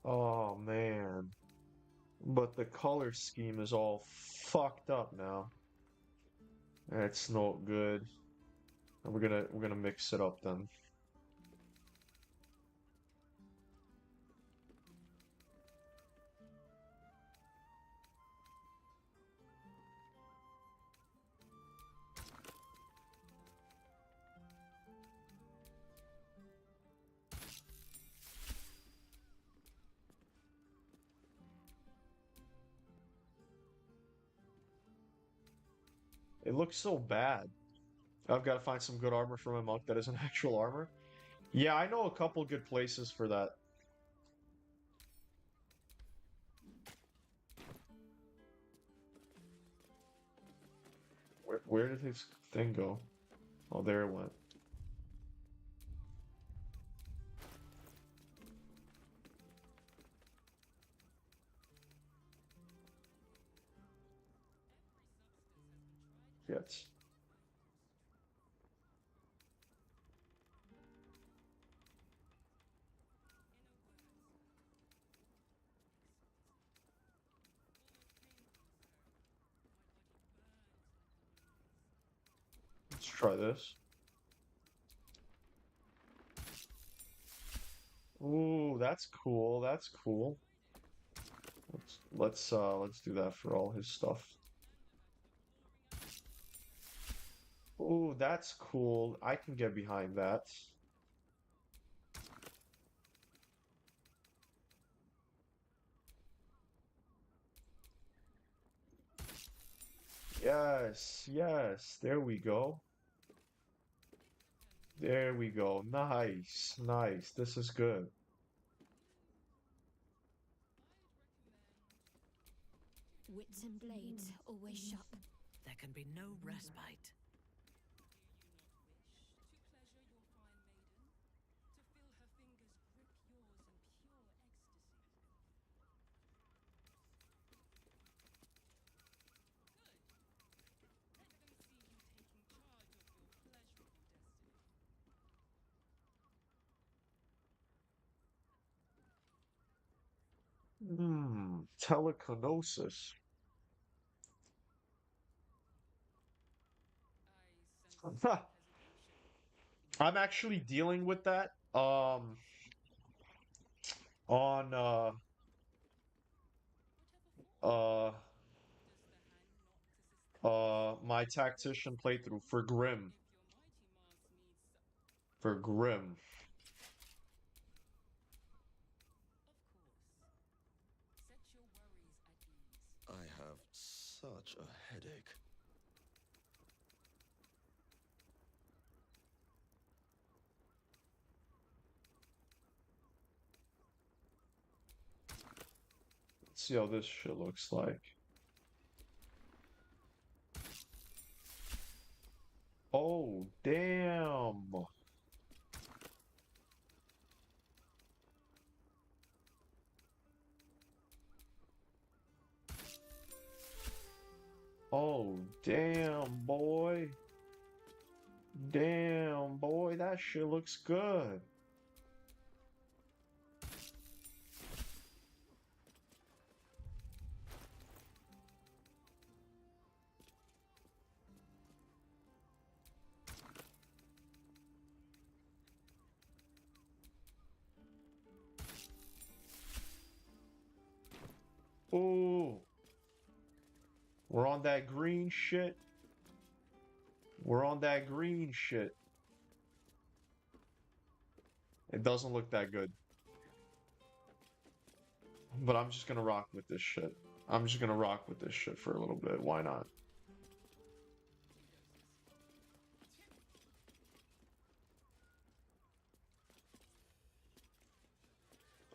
Oh, man. But the color scheme is all fucked up now. That's not good. And we're gonna mix it up then. It looks so bad. I've got to find some good armor for my monk that isn't actual armor. Yeah, I know a couple good places for that. Where did his thing go? Oh, there it went. Yes. Let's try this. Ooh, that's cool. That's cool. Let's do that for all his stuff. Ooh, that's cool. I can get behind that. Yes, yes. There we go. There we go. Nice, nice. This is good. Wits and blades always sharp. There can be no respite. Telekinesis. I'm actually dealing with that on uh my tactician playthrough for Grim. For Grim. I have such a headache. Let's see how this shit looks like. Oh, damn. Oh, damn, boy. Damn, boy, that shit looks good. Ooh. We're on that green shit. We're on that green shit. It doesn't look that good. But I'm just gonna rock with this shit. I'm just gonna rock with this shit for a little bit. Why not?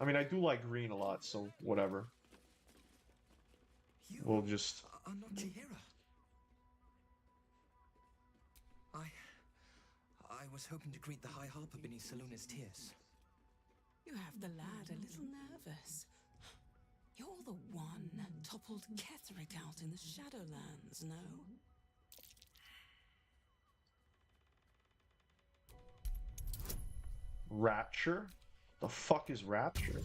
I mean, I do like green a lot, so whatever. We'll just... are not Chihira. I was hoping to greet the High Harper beneath Saluna's tears. You have the lad a little nervous. You're the one toppled Ketheric out in the Shadowlands, no? Rapture? The fuck is Rapture?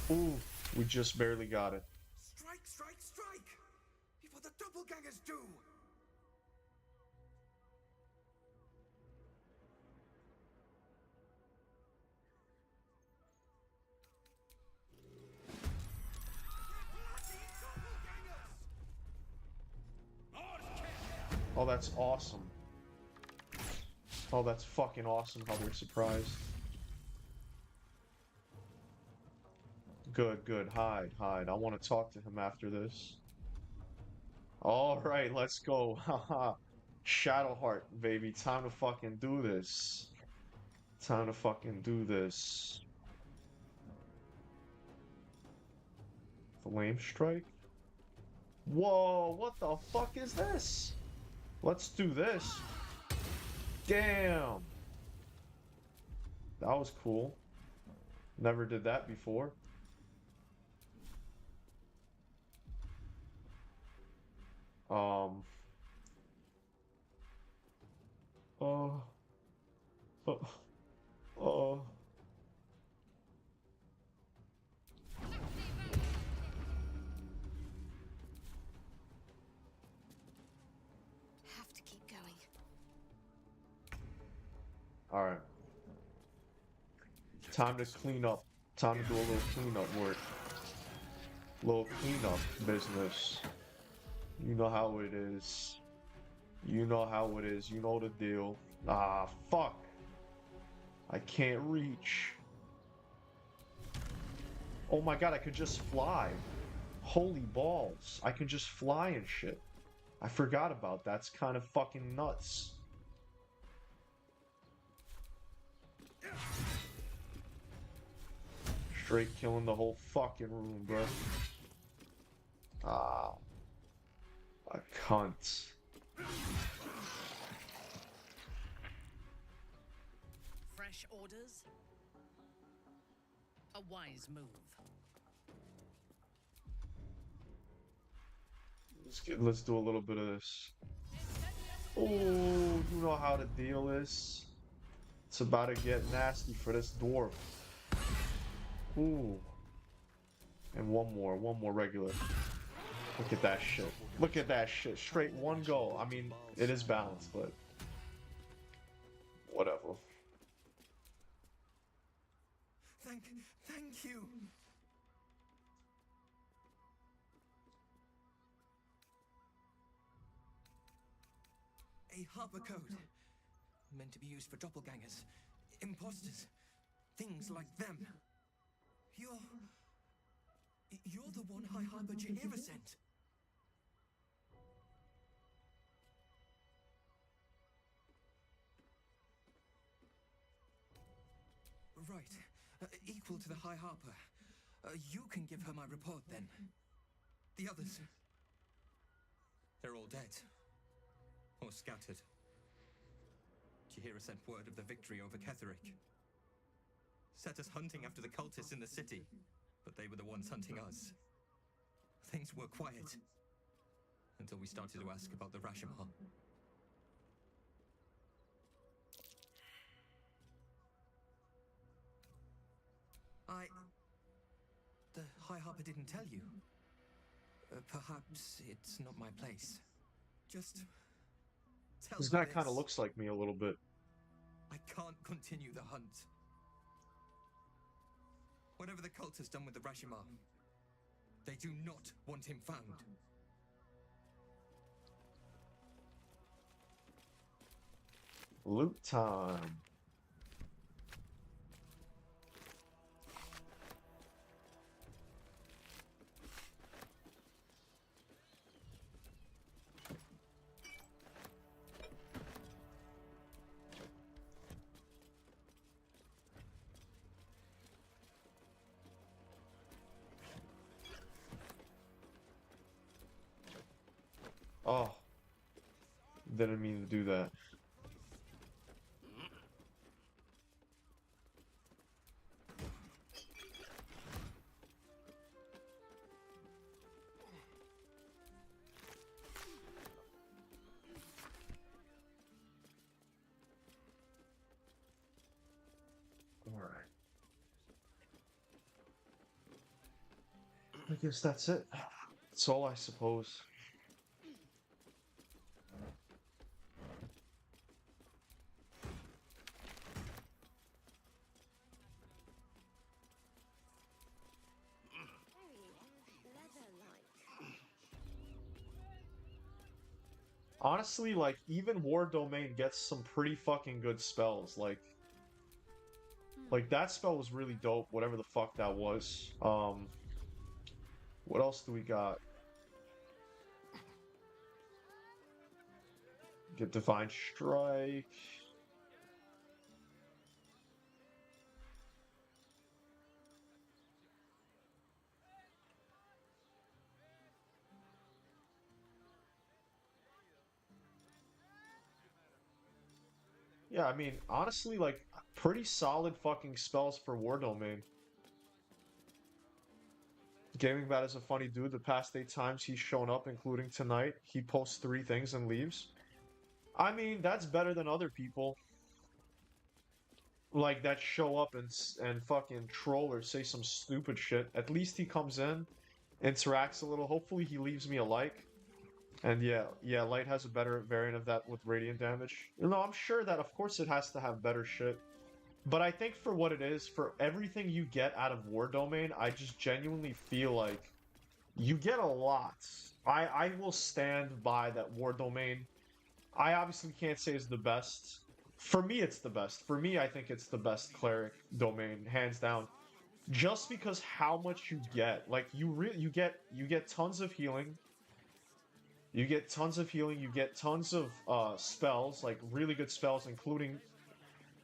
Ooh, we just barely got it. Strike, strike, strike! Before the doppelgangers do! Oh, that's awesome. Oh, that's fucking awesome how they're surprised. Good, good. Hide, hide. I want to talk to him after this. Alright, let's go. Haha. Shadowheart, baby. Time to fucking do this. Time to fucking do this. Flame strike? Whoa, what the fuck is this? Let's do this. Damn. That was cool. Never did that before. Oh. Oh. Have to keep going. Time to clean up. Time to do a little cleanup work. Little cleanup business. You know how it is. You know how it is. You know the deal. Ah, fuck. I can't reach. Oh my god, I could just fly. Holy balls. I can just fly and shit. I forgot about that. That's kind of fucking nuts. Straight killing the whole fucking room, bro. Ah. A cunt. Fresh orders? A wise move. Let's do a little bit of this. Oh, you know how the deal is. It's about to get nasty for this dwarf. Ooh. And one more regular. Look at that shit. Look at that shit. Straight one go. I mean, it is balanced, but whatever. Thank you. A harbor code. Meant to be used for doppelgangers, imposters, things like them. You're the one High Harbor Jaheira sent. Right. Equal to the High Harper. You can give her my report then. The others. They're all dead. Or scattered. Jaheira sent word of the victory over Ketheric. Set us hunting after the cultists in the city, but they were the ones hunting us. Things were quiet. Until we started to ask about the Rashomon. The High Harper didn't tell you. Perhaps it's not my place. Just tell This her guy kind of this. looks like me a little bit. I can't continue the hunt. Whatever the cult has done with the Rashomon, they do not want him found. Loot time. Oh. Didn't mean to do that. Alright. I guess that's it. That's all, I suppose. Honestly, like, even War Domain gets some pretty fucking good spells. Like that spell was really dope, whatever the fuck that was. What else do we got? Get Divine Strike. Yeah, I mean, honestly, like, pretty solid fucking spells for War Domain. Gaming Bat is a funny dude. The past 8 times he's shown up, including tonight, he posts 3 things and leaves. I mean, that's better than other people. Like, that show up and fucking troll or say some stupid shit. At least he comes in, interacts a little. Hopefully he leaves me a like. And yeah, Light has a better variant of that with radiant damage. You know, I'm sure that, of course, it has to have better shit. But I think for what it is, for everything you get out of War Domain, I just genuinely feel like you get a lot. I will stand by that War Domain. I obviously can't say it's the best. For me, it's the best. For me, I think it's the best cleric domain, hands down. Just because how much you get. Like you get tons of healing. You get tons of healing, you get tons of spells, like really good spells, including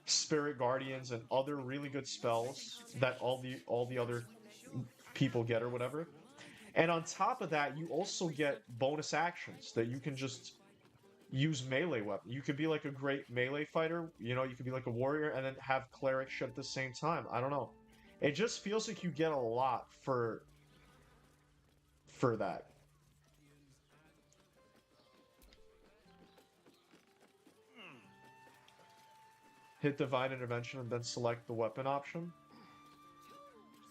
Spirit Guardians and other really good spells that all the other people get or whatever. And on top of that, you also get bonus actions that you can just use melee weapon. You could be like a great melee fighter, you know, you could be like a warrior and then have cleric shit at the same time. I don't know. It just feels like you get a lot for that. Hit Divine Intervention and then select the weapon option.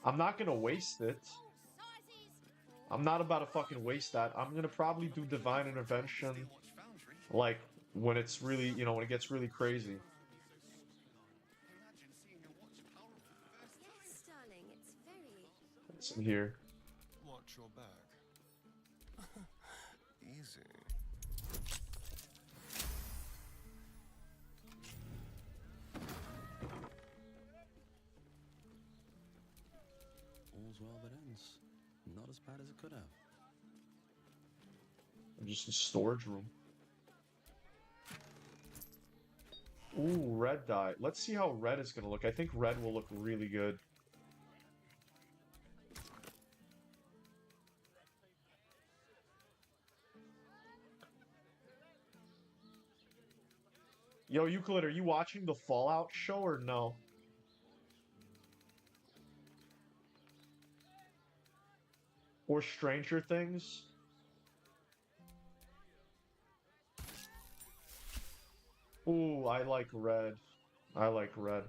I'm not gonna waste it. I'm not about to fucking waste that. I'm gonna probably do Divine Intervention like when it's really, you know, when it gets really crazy. Yes, darling, it's very... It's in here. Watch your back. Easy. All's well that ends. Not as bad as it could have. Just a storage room. Ooh, red dye. Let's see how red is gonna look. I think red will look really good. Yo, Euclid, are you watching the Fallout show or no? Or Stranger Things? Ooh, I like red. I like red.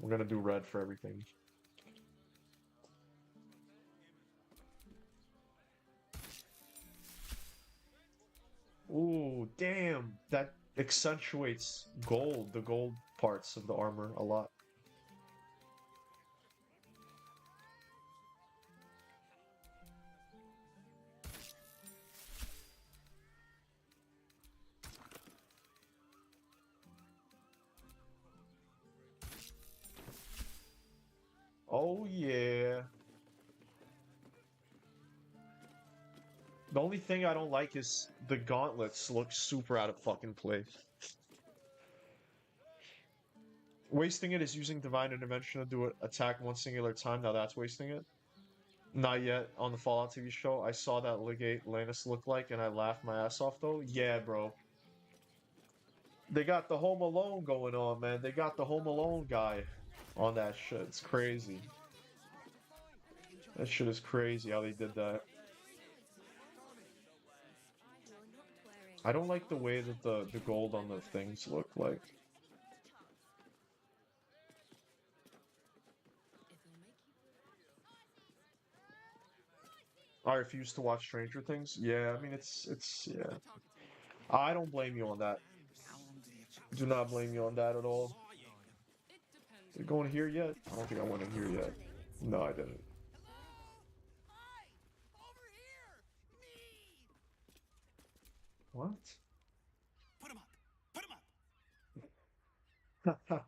We're gonna do red for everything. Ooh, damn. That accentuates gold, the gold parts of the armor a lot. Oh yeah. The only thing I don't like is the gauntlets look super out of fucking place. Wasting it is using Divine Intervention to do an attack one singular time. Now that's wasting it. Not yet on the Fallout TV show. I saw that Legate Lannis look like and I laughed my ass off though. Yeah, bro. They got the Home Alone going on, man. They got the Home Alone guy on that shit. It's crazy. That shit is crazy how they did that. I don't like the way that the gold on the things look like. I refuse to watch Stranger Things. Yeah, I mean it's yeah. I don't blame you on that. Do not blame you on that at all. Did it go in here yet? I don't think I went in here yet. No, I didn't. What? Put him up! Put him up!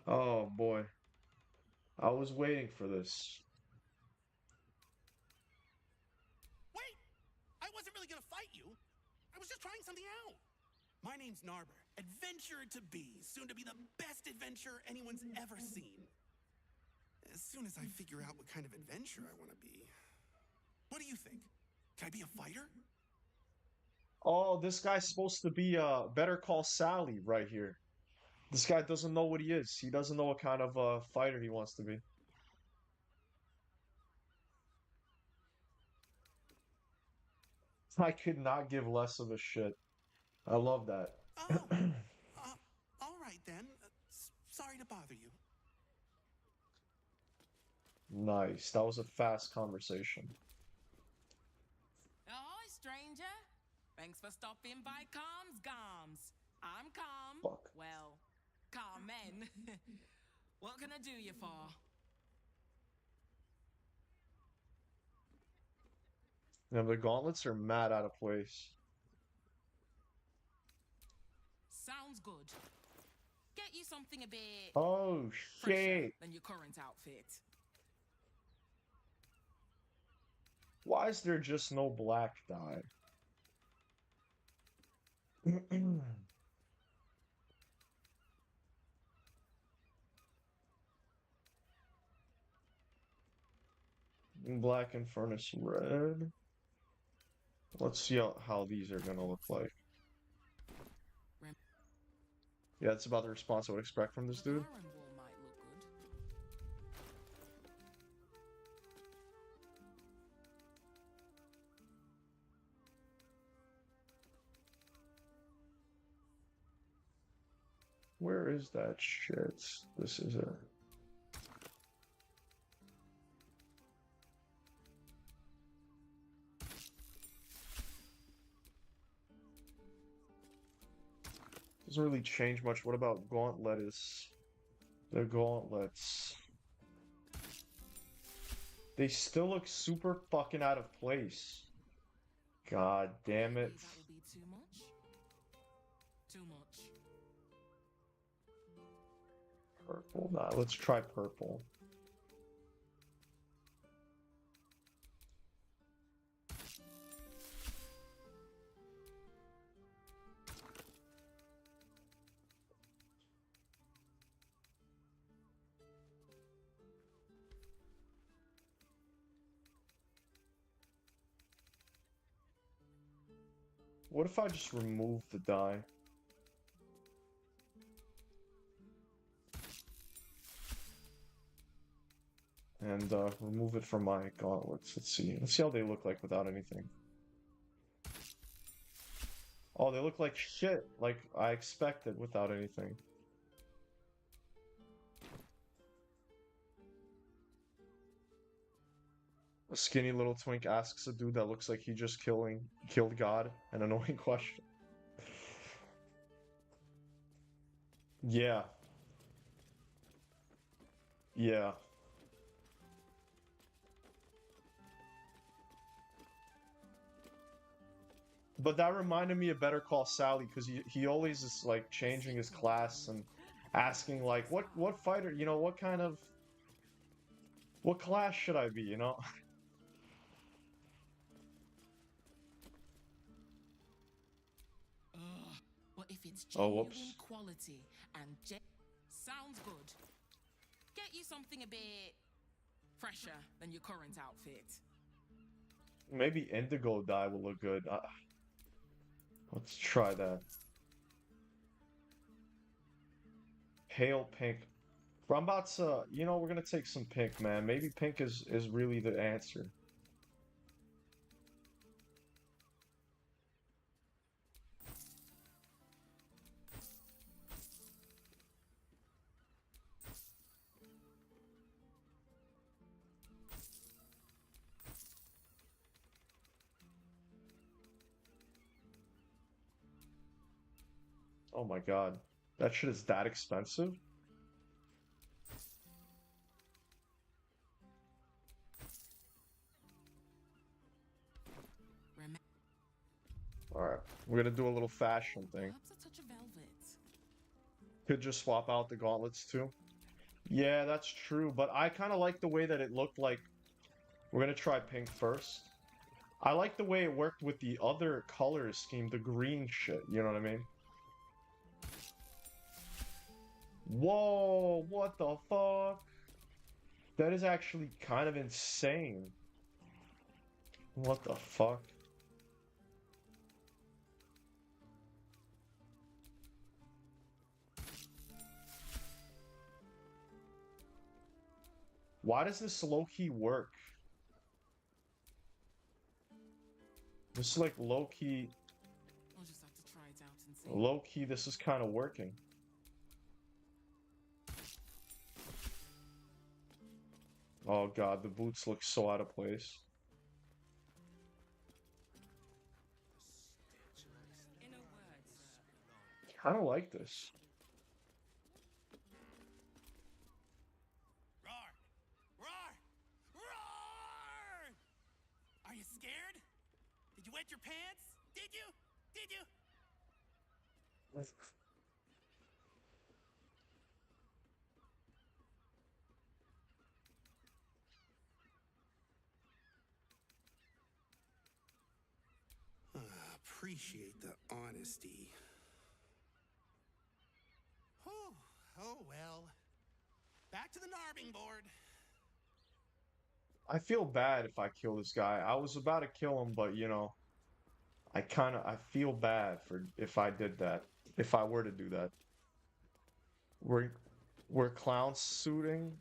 Oh boy. I was waiting for this. Wait! I wasn't really gonna fight you. I was just trying something out. My name's Narber. Adventurer to be. Soon to be the best adventurer anyone's ever seen. As soon as I figure out what kind of adventurer I want to be. What do you think? Can I be a fighter? Oh, this guy's supposed to be Better Call Sally right here. This guy doesn't know what he is. He doesn't know what kind of fighter he wants to be. I could not give less of a shit. I love that. All right then. Sorry to bother you. Nice. That was a fast conversation. Ahoy, stranger. Thanks for stopping by Calm's Gums. I'm Calm. Fuck. Well, Carmen. What can I do you for? Yeah, the gauntlets are mad out of place. Sounds good. Get you something a bit Oh fresher shit! than your current outfit. Why is there just no black dye? Black and furnace red. Let's see how these are gonna look like. Yeah, that's about the response I would expect from this dude. Iron wool might look good. Where is that shit? This is it. Doesn't really change much. What about gauntlet? The gauntlets. They still look super fucking out of place. God damn it. That will be too much. Too much. Purple? Nah, let's try purple. What if I just remove the dye? And remove it from my gauntlets. Let's see. Let's see how they look like without anything. Oh, they look like shit, like I expected without anything. A skinny little twink asks a dude that looks like he just killed God an annoying question. Yeah. Yeah. But that reminded me of Better Call Sally, because he always is like changing his class and asking like what fighter, you know, what class should I be, you know? But if it's Oh, genuine whoops. quality and sounds good. Get you something a bit fresher than your current outfit. Maybe indigo dye will look good. Let's try that. Pale pink. Bro, I'm about to, you know, we're gonna take some pink, man. Maybe pink is really the answer. Oh my god. That shit is that expensive? Alright, we're gonna do a little fashion thing. Perhaps a touch of velvet. Could just swap out the gauntlets too. Yeah, that's true, but I kind of like the way that it looked like. We're gonna try pink first. I like the way it worked with the other color scheme, the green shit, you know what I mean? Whoa, what the fuck? That is actually kind of insane. What the fuck? Why does this low-key work? This is like low-key... I'll just have to try it out and see. Low-key, this is kind of working. Oh god, the boots look so out of place. I don't like this. chance? Did you? Did you? Appreciate the honesty. Oh well. Back to the Narving board. I feel bad if I kill this guy. I was about to kill him, but you know, I feel bad for if I did that. If I were to do that. We're clown suiting,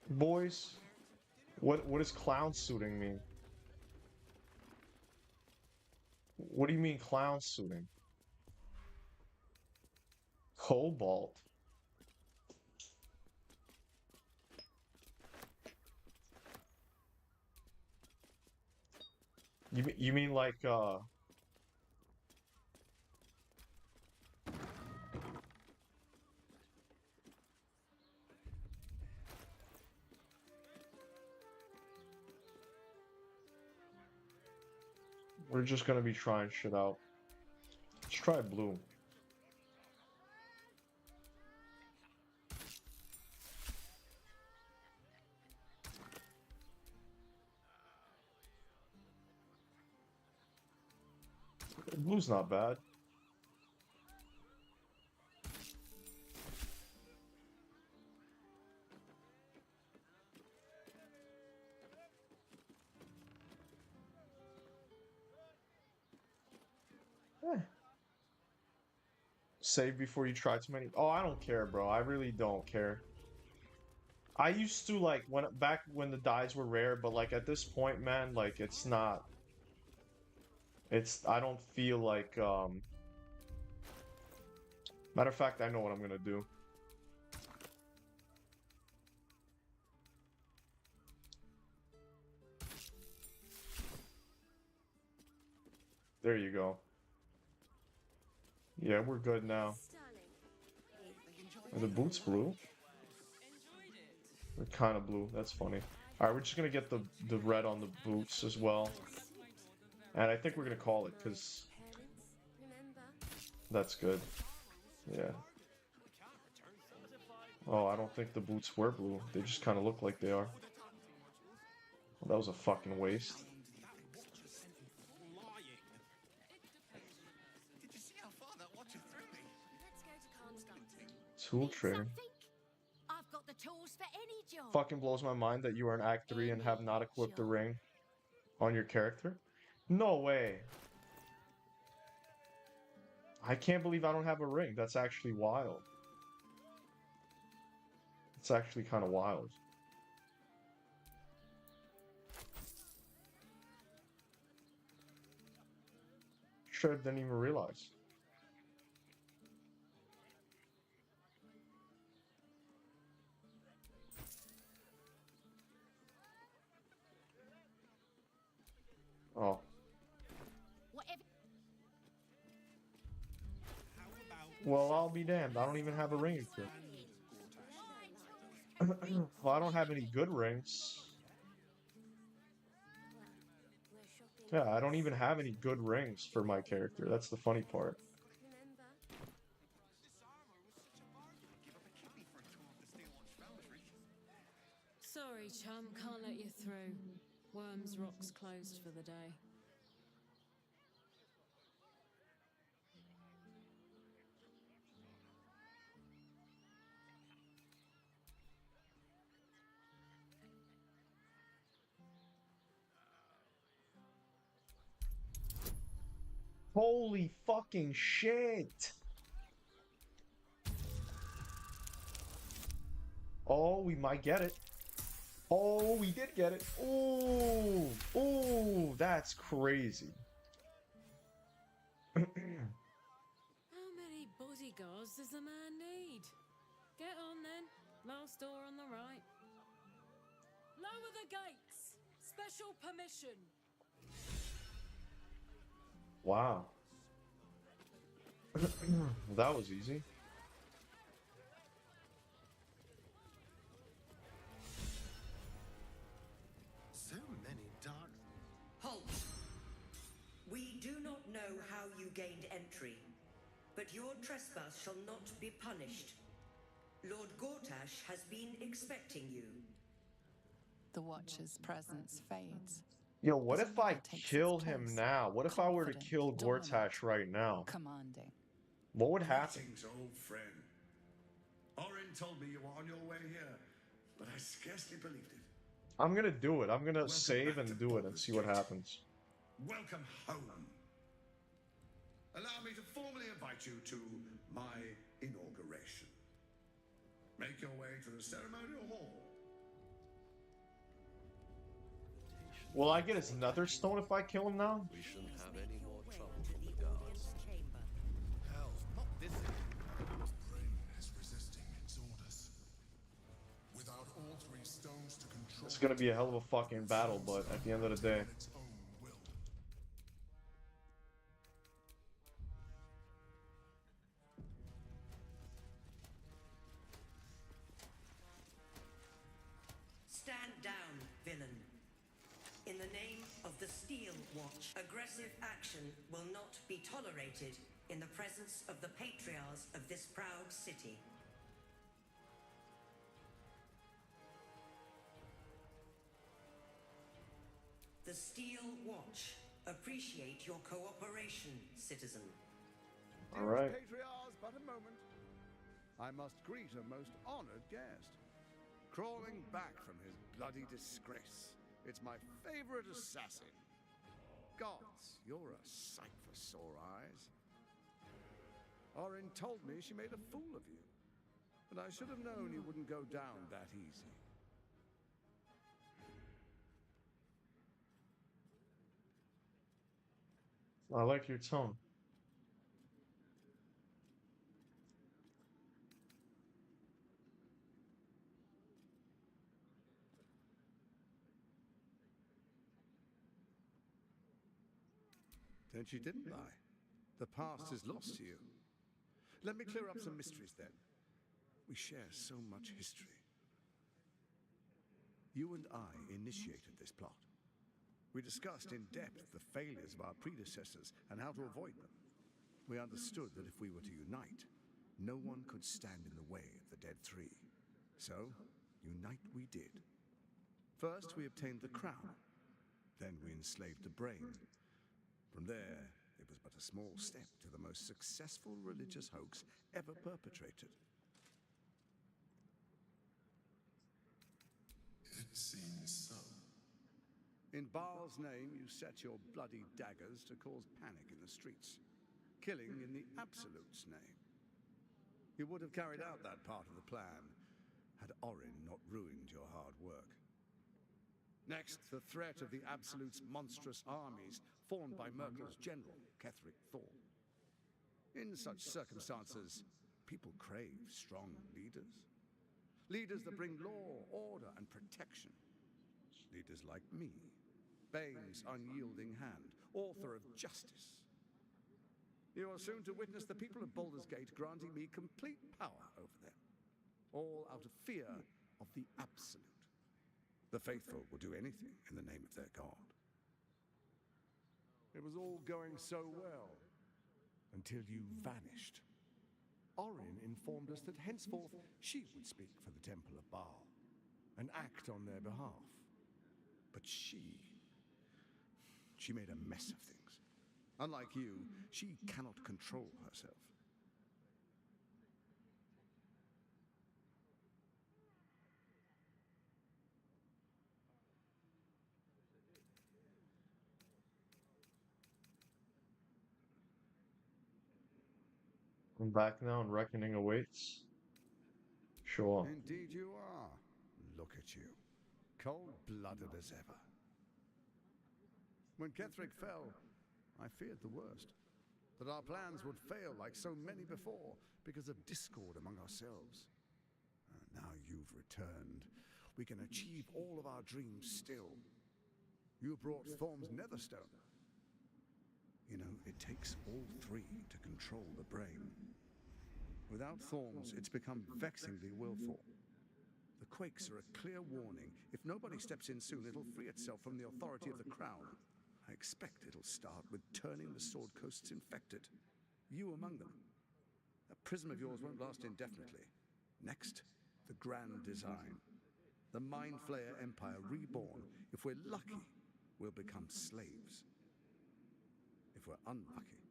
boys? What does clown suiting mean? What do you mean clown suiting? Cobalt. You mean like we're just gonna be trying shit out. Let's try blue. Blue's not bad. Eh. Save before you try too many. Oh, I don't care, bro. I really don't care. I used to like back when the dyes were rare, but like at this point, man, like it's not. I don't feel like matter of fact, I know what I'm gonna do. There you go. Yeah, we're good now. Are the boots blue? They're kind of blue. That's funny. All right, we're just gonna get the red on the boots as well, and I think we're gonna call it because that's good. Yeah. Oh, I don't think the boots were blue. They just kind of look like they are. Well, that was a fucking waste. Tool trader. I've got the tools for any job. Fucking blows my mind that you are in Act 3 and have not equipped the ring on your character. No way. I can't believe I don't have a ring. That's actually wild. It's actually kind of wild. Sure, didn't even realize. Oh. Well, I'll be damned. I don't even have a ring equipped. Well, I don't have any good rings. Yeah, I don't even have any good rings for my character. That's the funny part. Sorry, chum, can't let you through. Worms Rock's closed for the day. Holy fucking shit! Oh, we might get it. Oh, we did get it. Ooh, ooh, that's crazy. How many bodyguards does a man need? Get on then. Last door on the right. Lower the gates. Special permission. Wow. That was easy. So many dark. Halt! We do not but your trespass shall not be punished. Lord Gortash has been expecting you. The Watcher's presence fades. Yo, what But if I another takes kill its him place. now? What if I were to Confident, kill dominant, Gortash right now? commanding. What would happen? Greetings, old friend. Orin told me you were on your way here, but I scarcely believed it. I'm gonna do it. I'm gonna Welcome save back and to do it and Baldur's see what Gate. happens. Welcome home. Allow me to formally invite you to my inauguration. Make your way to the ceremonial hall. Will I get his nether stone if I kill him now? We shouldn't have any more trouble from the guards. Hell, not this. His brain is resisting its orders. Without all three stones to control, It's gonna be a hell of a fucking battle, but at the end of the day. its own will. Stand down, villain. In the name of the Steel Watch, aggressive action will not be tolerated in the presence of the patriarchs of this proud city. The Steel Watch appreciate your cooperation, citizen. All right. Patriarchs, but a moment. I must greet a most honored guest. Crawling back from his bloody disgrace. It's my favorite assassin. Gods, you're a sight for sore eyes. Orin told me she made a fool of you. But I should have known you wouldn't go down that easy. I like your tone. Then she didn't lie. The past is lost to you. Let me clear up some mysteries then. We share so much history. You and I initiated this plot. We discussed in depth the failures of our predecessors and how to avoid them. We understood that if we were to unite, no one could stand in the way of the Dead Three. So, unite we did. First, we obtained the crown. Then we enslaved the brain. From there, it was but a small step to the most successful religious hoax ever perpetrated. It seems so. In Baal's name, you set your bloody daggers to cause panic in the streets, killing in the Absolute's name. You would have carried out that part of the plan had Orin not ruined your hard work. Next, the threat of the Absolute's monstrous armies formed by Merkel's general, Ketheric Thorn. In such circumstances, people crave strong leaders. Leaders that bring law, order, and protection. Leaders like me, Bane's unyielding hand, author of justice. You are soon to witness the people of Baldur's Gate granting me complete power over them, all out of fear of the Absolute. The faithful will do anything in the name of their god. It was all going so well, until you vanished. Orin informed us that henceforth she would speak for the Temple of Baal, and act on their behalf. But she made a mess of things. Unlike you, she cannot control herself. I'm back now and reckoning awaits. Sure. Indeed you are. Look at you. Cold-blooded as ever. When Ketheric fell, I feared the worst. That our plans would fail like so many before because of discord among ourselves. Now you've returned. We can achieve all of our dreams still. You brought Thorm's Netherstone. You know, it takes all three to control the brain. Without Thorns, it's become vexingly willful. The quakes are a clear warning. If nobody steps in soon, it'll free itself from the authority of the crown. I expect it'll start with turning the Sword Coasts infected. You among them. That prism of yours won't last indefinitely. Next, the grand design. The Mind Flayer Empire reborn. If we're lucky, we'll become slaves. If we're unlucky,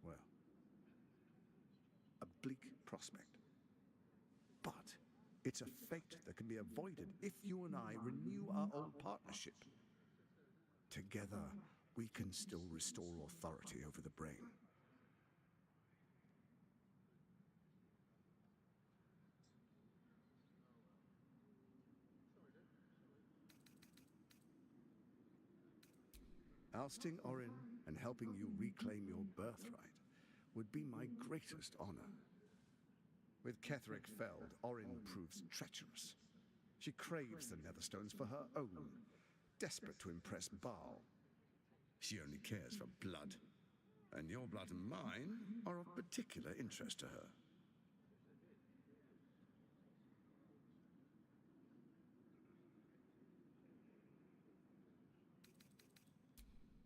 well, a bleak prospect. But it's a fate that can be avoided if you and I renew our old partnership. Together, we can still restore authority over the brain. Ousting Orin and helping you reclaim your birthright would be my greatest honor. With Ketheric felled, Orin proves treacherous. She craves the Netherstones for her own, desperate to impress Baal. She only cares for blood, and your blood and mine are of particular interest to her.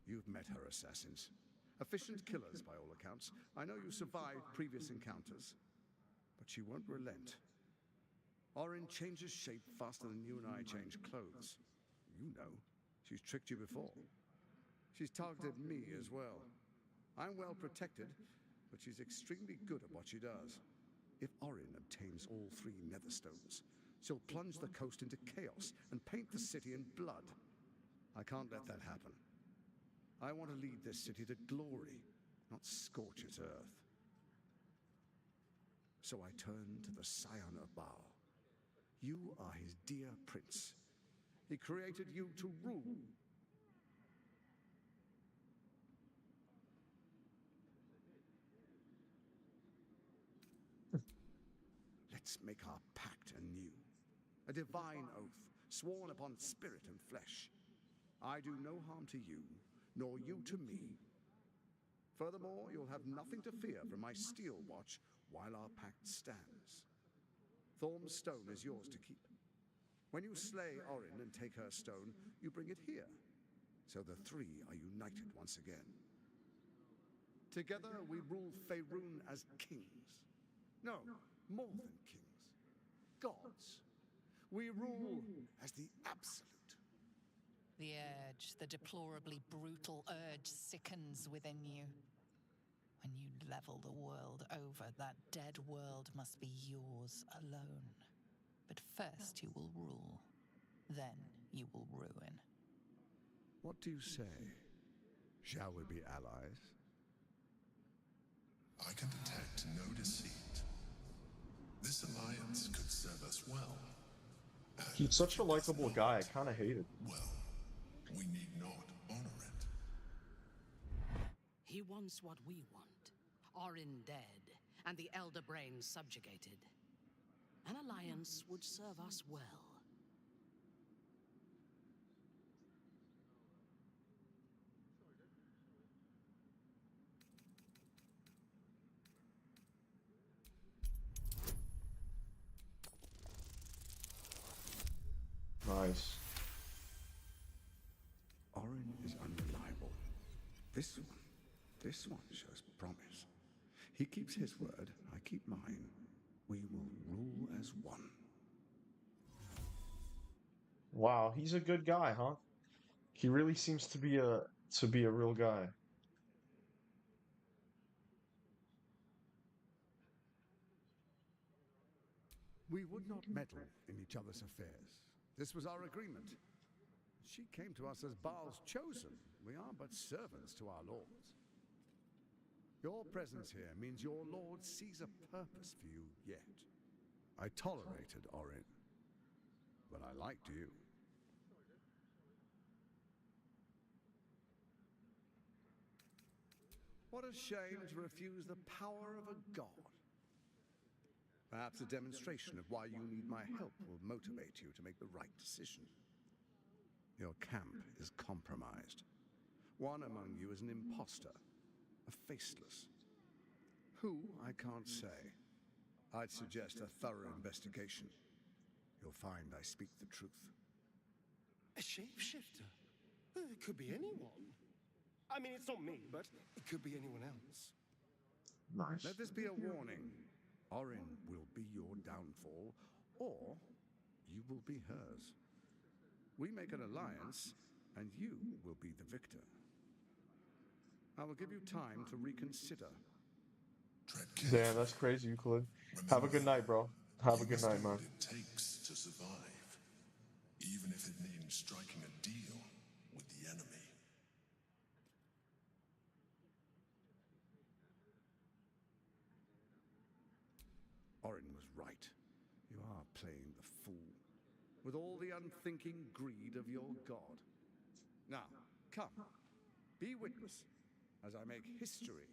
You've met her assassins. Efficient killers, by all accounts. I know you survived previous encounters, but she won't relent. Orin changes shape faster than you and I change clothes. You know, she's tricked you before. She's targeted me as well. I'm well protected, but she's extremely good at what she does. If Orin obtains all 3 Netherstones, she'll plunge the coast into chaos and paint the city in blood. I can't let that happen. I want to lead this city to glory, not scorch its earth. So I turn to the Scion of Baal. You are his dear prince. He created you to rule. Let's make our pact anew. A divine oath, sworn upon spirit and flesh. I do no harm to you, nor you to me. Furthermore, you'll have nothing to fear from my steel watch while our pact stands. Thorm's stone is yours to keep. When you slay Orin and take her stone, you bring it here, so the 3 are united once again. Together we rule Faerun as kings. No, more than kings. Gods. We rule as the absolute. The urge, the deplorably brutal urge sickens within you. When you level the world over, that dead world must be yours alone. But first you will rule. Then you will ruin. What do you say? Shall we be allies? I can detect no deceit. This alliance could serve us well. He's such a likable guy, I kind of hate it. Well, we need not honor it. He wants what we want. Orin dead, and the Elder Brain subjugated. An alliance would serve us well. Nice. Orin is unreliable. This one shows promise. He keeps his word, I keep mine. We will rule as one. Wow, he's a good guy, huh? He really seems to be a real guy. We would not meddle in each other's affairs. This was our agreement. She came to us as Baal's chosen. We are but servants to our lords. Your presence here means your lord sees a purpose for you yet. I tolerated Orin, but I liked you. What a shame to refuse the power of a god. Perhaps a demonstration of why you need my help will motivate you to make the right decision. Your camp is compromised. One among you is an imposter, a faceless. Who, I can't say. I'd suggest a thorough investigation. You'll find I speak the truth. A shapeshifter? It could be anyone. I mean, it's not me, but it could be anyone else. Nice. Let this be a warning. Orin will be your downfall, or you will be hers. We make an alliance, and you will be the victor. I will give you time to reconsider. Damn, that's crazy, Euclid. Have a good night, bro. Have a good night, man. What it takes to survive, even if it means striking a deal with the enemy. Orin was right. You are playing the fool, with all the unthinking greed of your god. Now, come, be witness, as I make history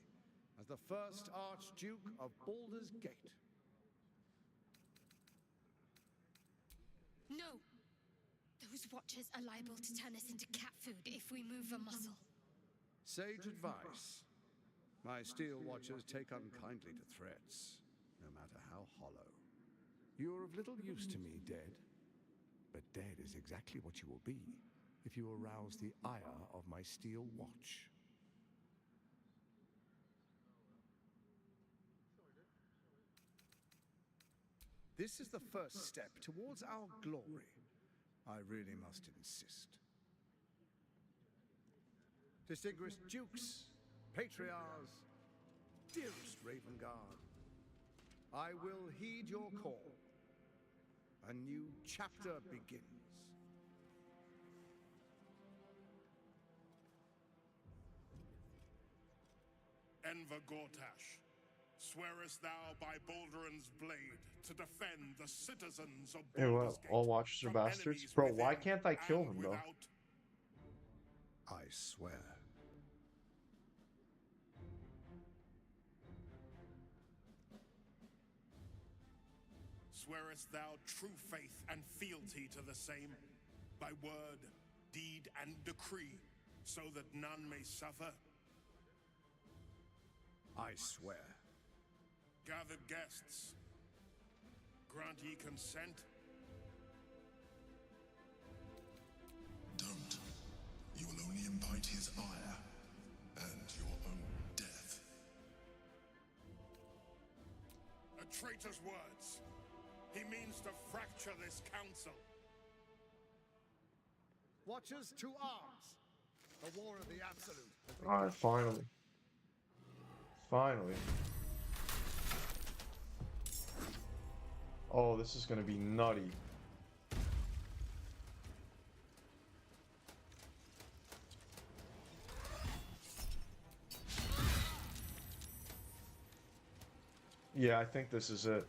as the first Archduke of Baldur's Gate. No! Those watchers are liable to turn us into cat food if we move a muscle. Sage advice. My steel watchers take unkindly to threats, no matter how hollow. You're of little use to me, dead. But dead is exactly what you will be if you arouse the ire of my steel watch. This is the first step towards our glory. I really must insist. Distinguished dukes, patriarchs, dearest Raven Guard, I will heed your call. A new chapter begins. Enver Gortash, swearest thou by Baldur's blade to defend the citizens of Hey, Baldur's what? All watchers are bastards? Bro, why can't I kill him, though? I swear. Swearest thou true faith and fealty to the same, by word, deed, and decree, so that none may suffer? I swear. Gathered guests, grant ye consent? Don't. You will only invite his ire and your own death. A traitor's words. He means to fracture this council. Watchers to arms. The war of the absolute. Alright, finally. Finally. Oh, this is gonna be nutty. Yeah, I think this is it.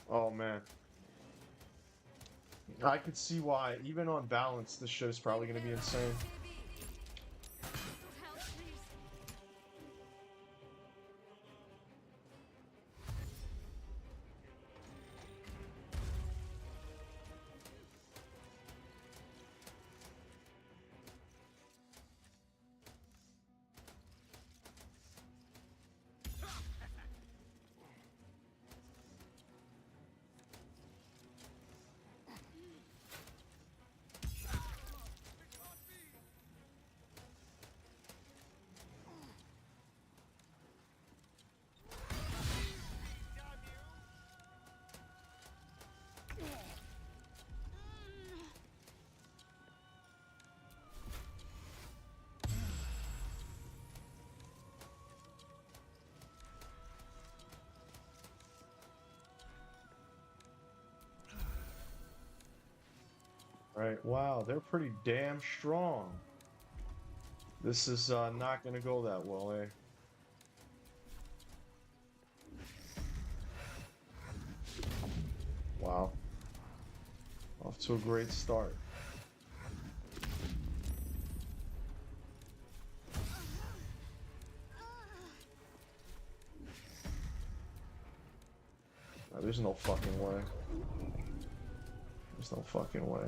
Oh man. I could see why, even on balance, this show's probably gonna be insane. Right, wow, they're pretty damn strong. This is not gonna go that well, eh? Wow. Off to a great start. there's no fucking way. There's no fucking way.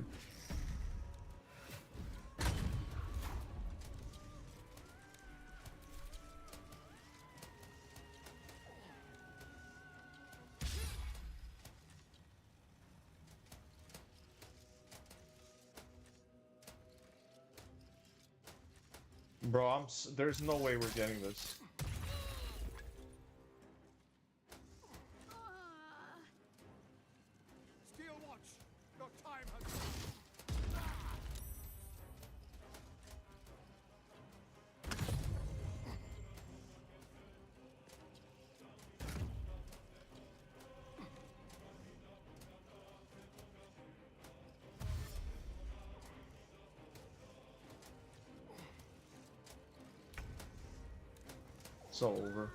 Bro, there's no way we're getting this. Steel Watch, your time has It's all over.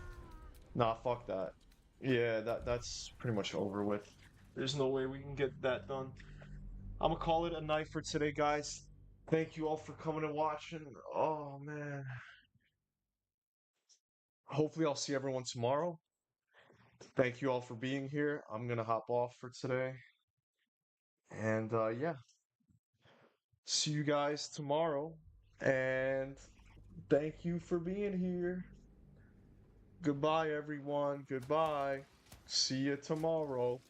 Nah, fuck that. Yeah, that's pretty much over with. There's no way we can get that done. I'm gonna call it a night for today, guys. Thank you all for coming and watching. Oh, man. Hopefully I'll see everyone tomorrow. Thank you all for being here. I'm gonna hop off for today. And yeah. See you guys tomorrow. And thank you for being here. Goodbye, everyone. Goodbye. See you tomorrow.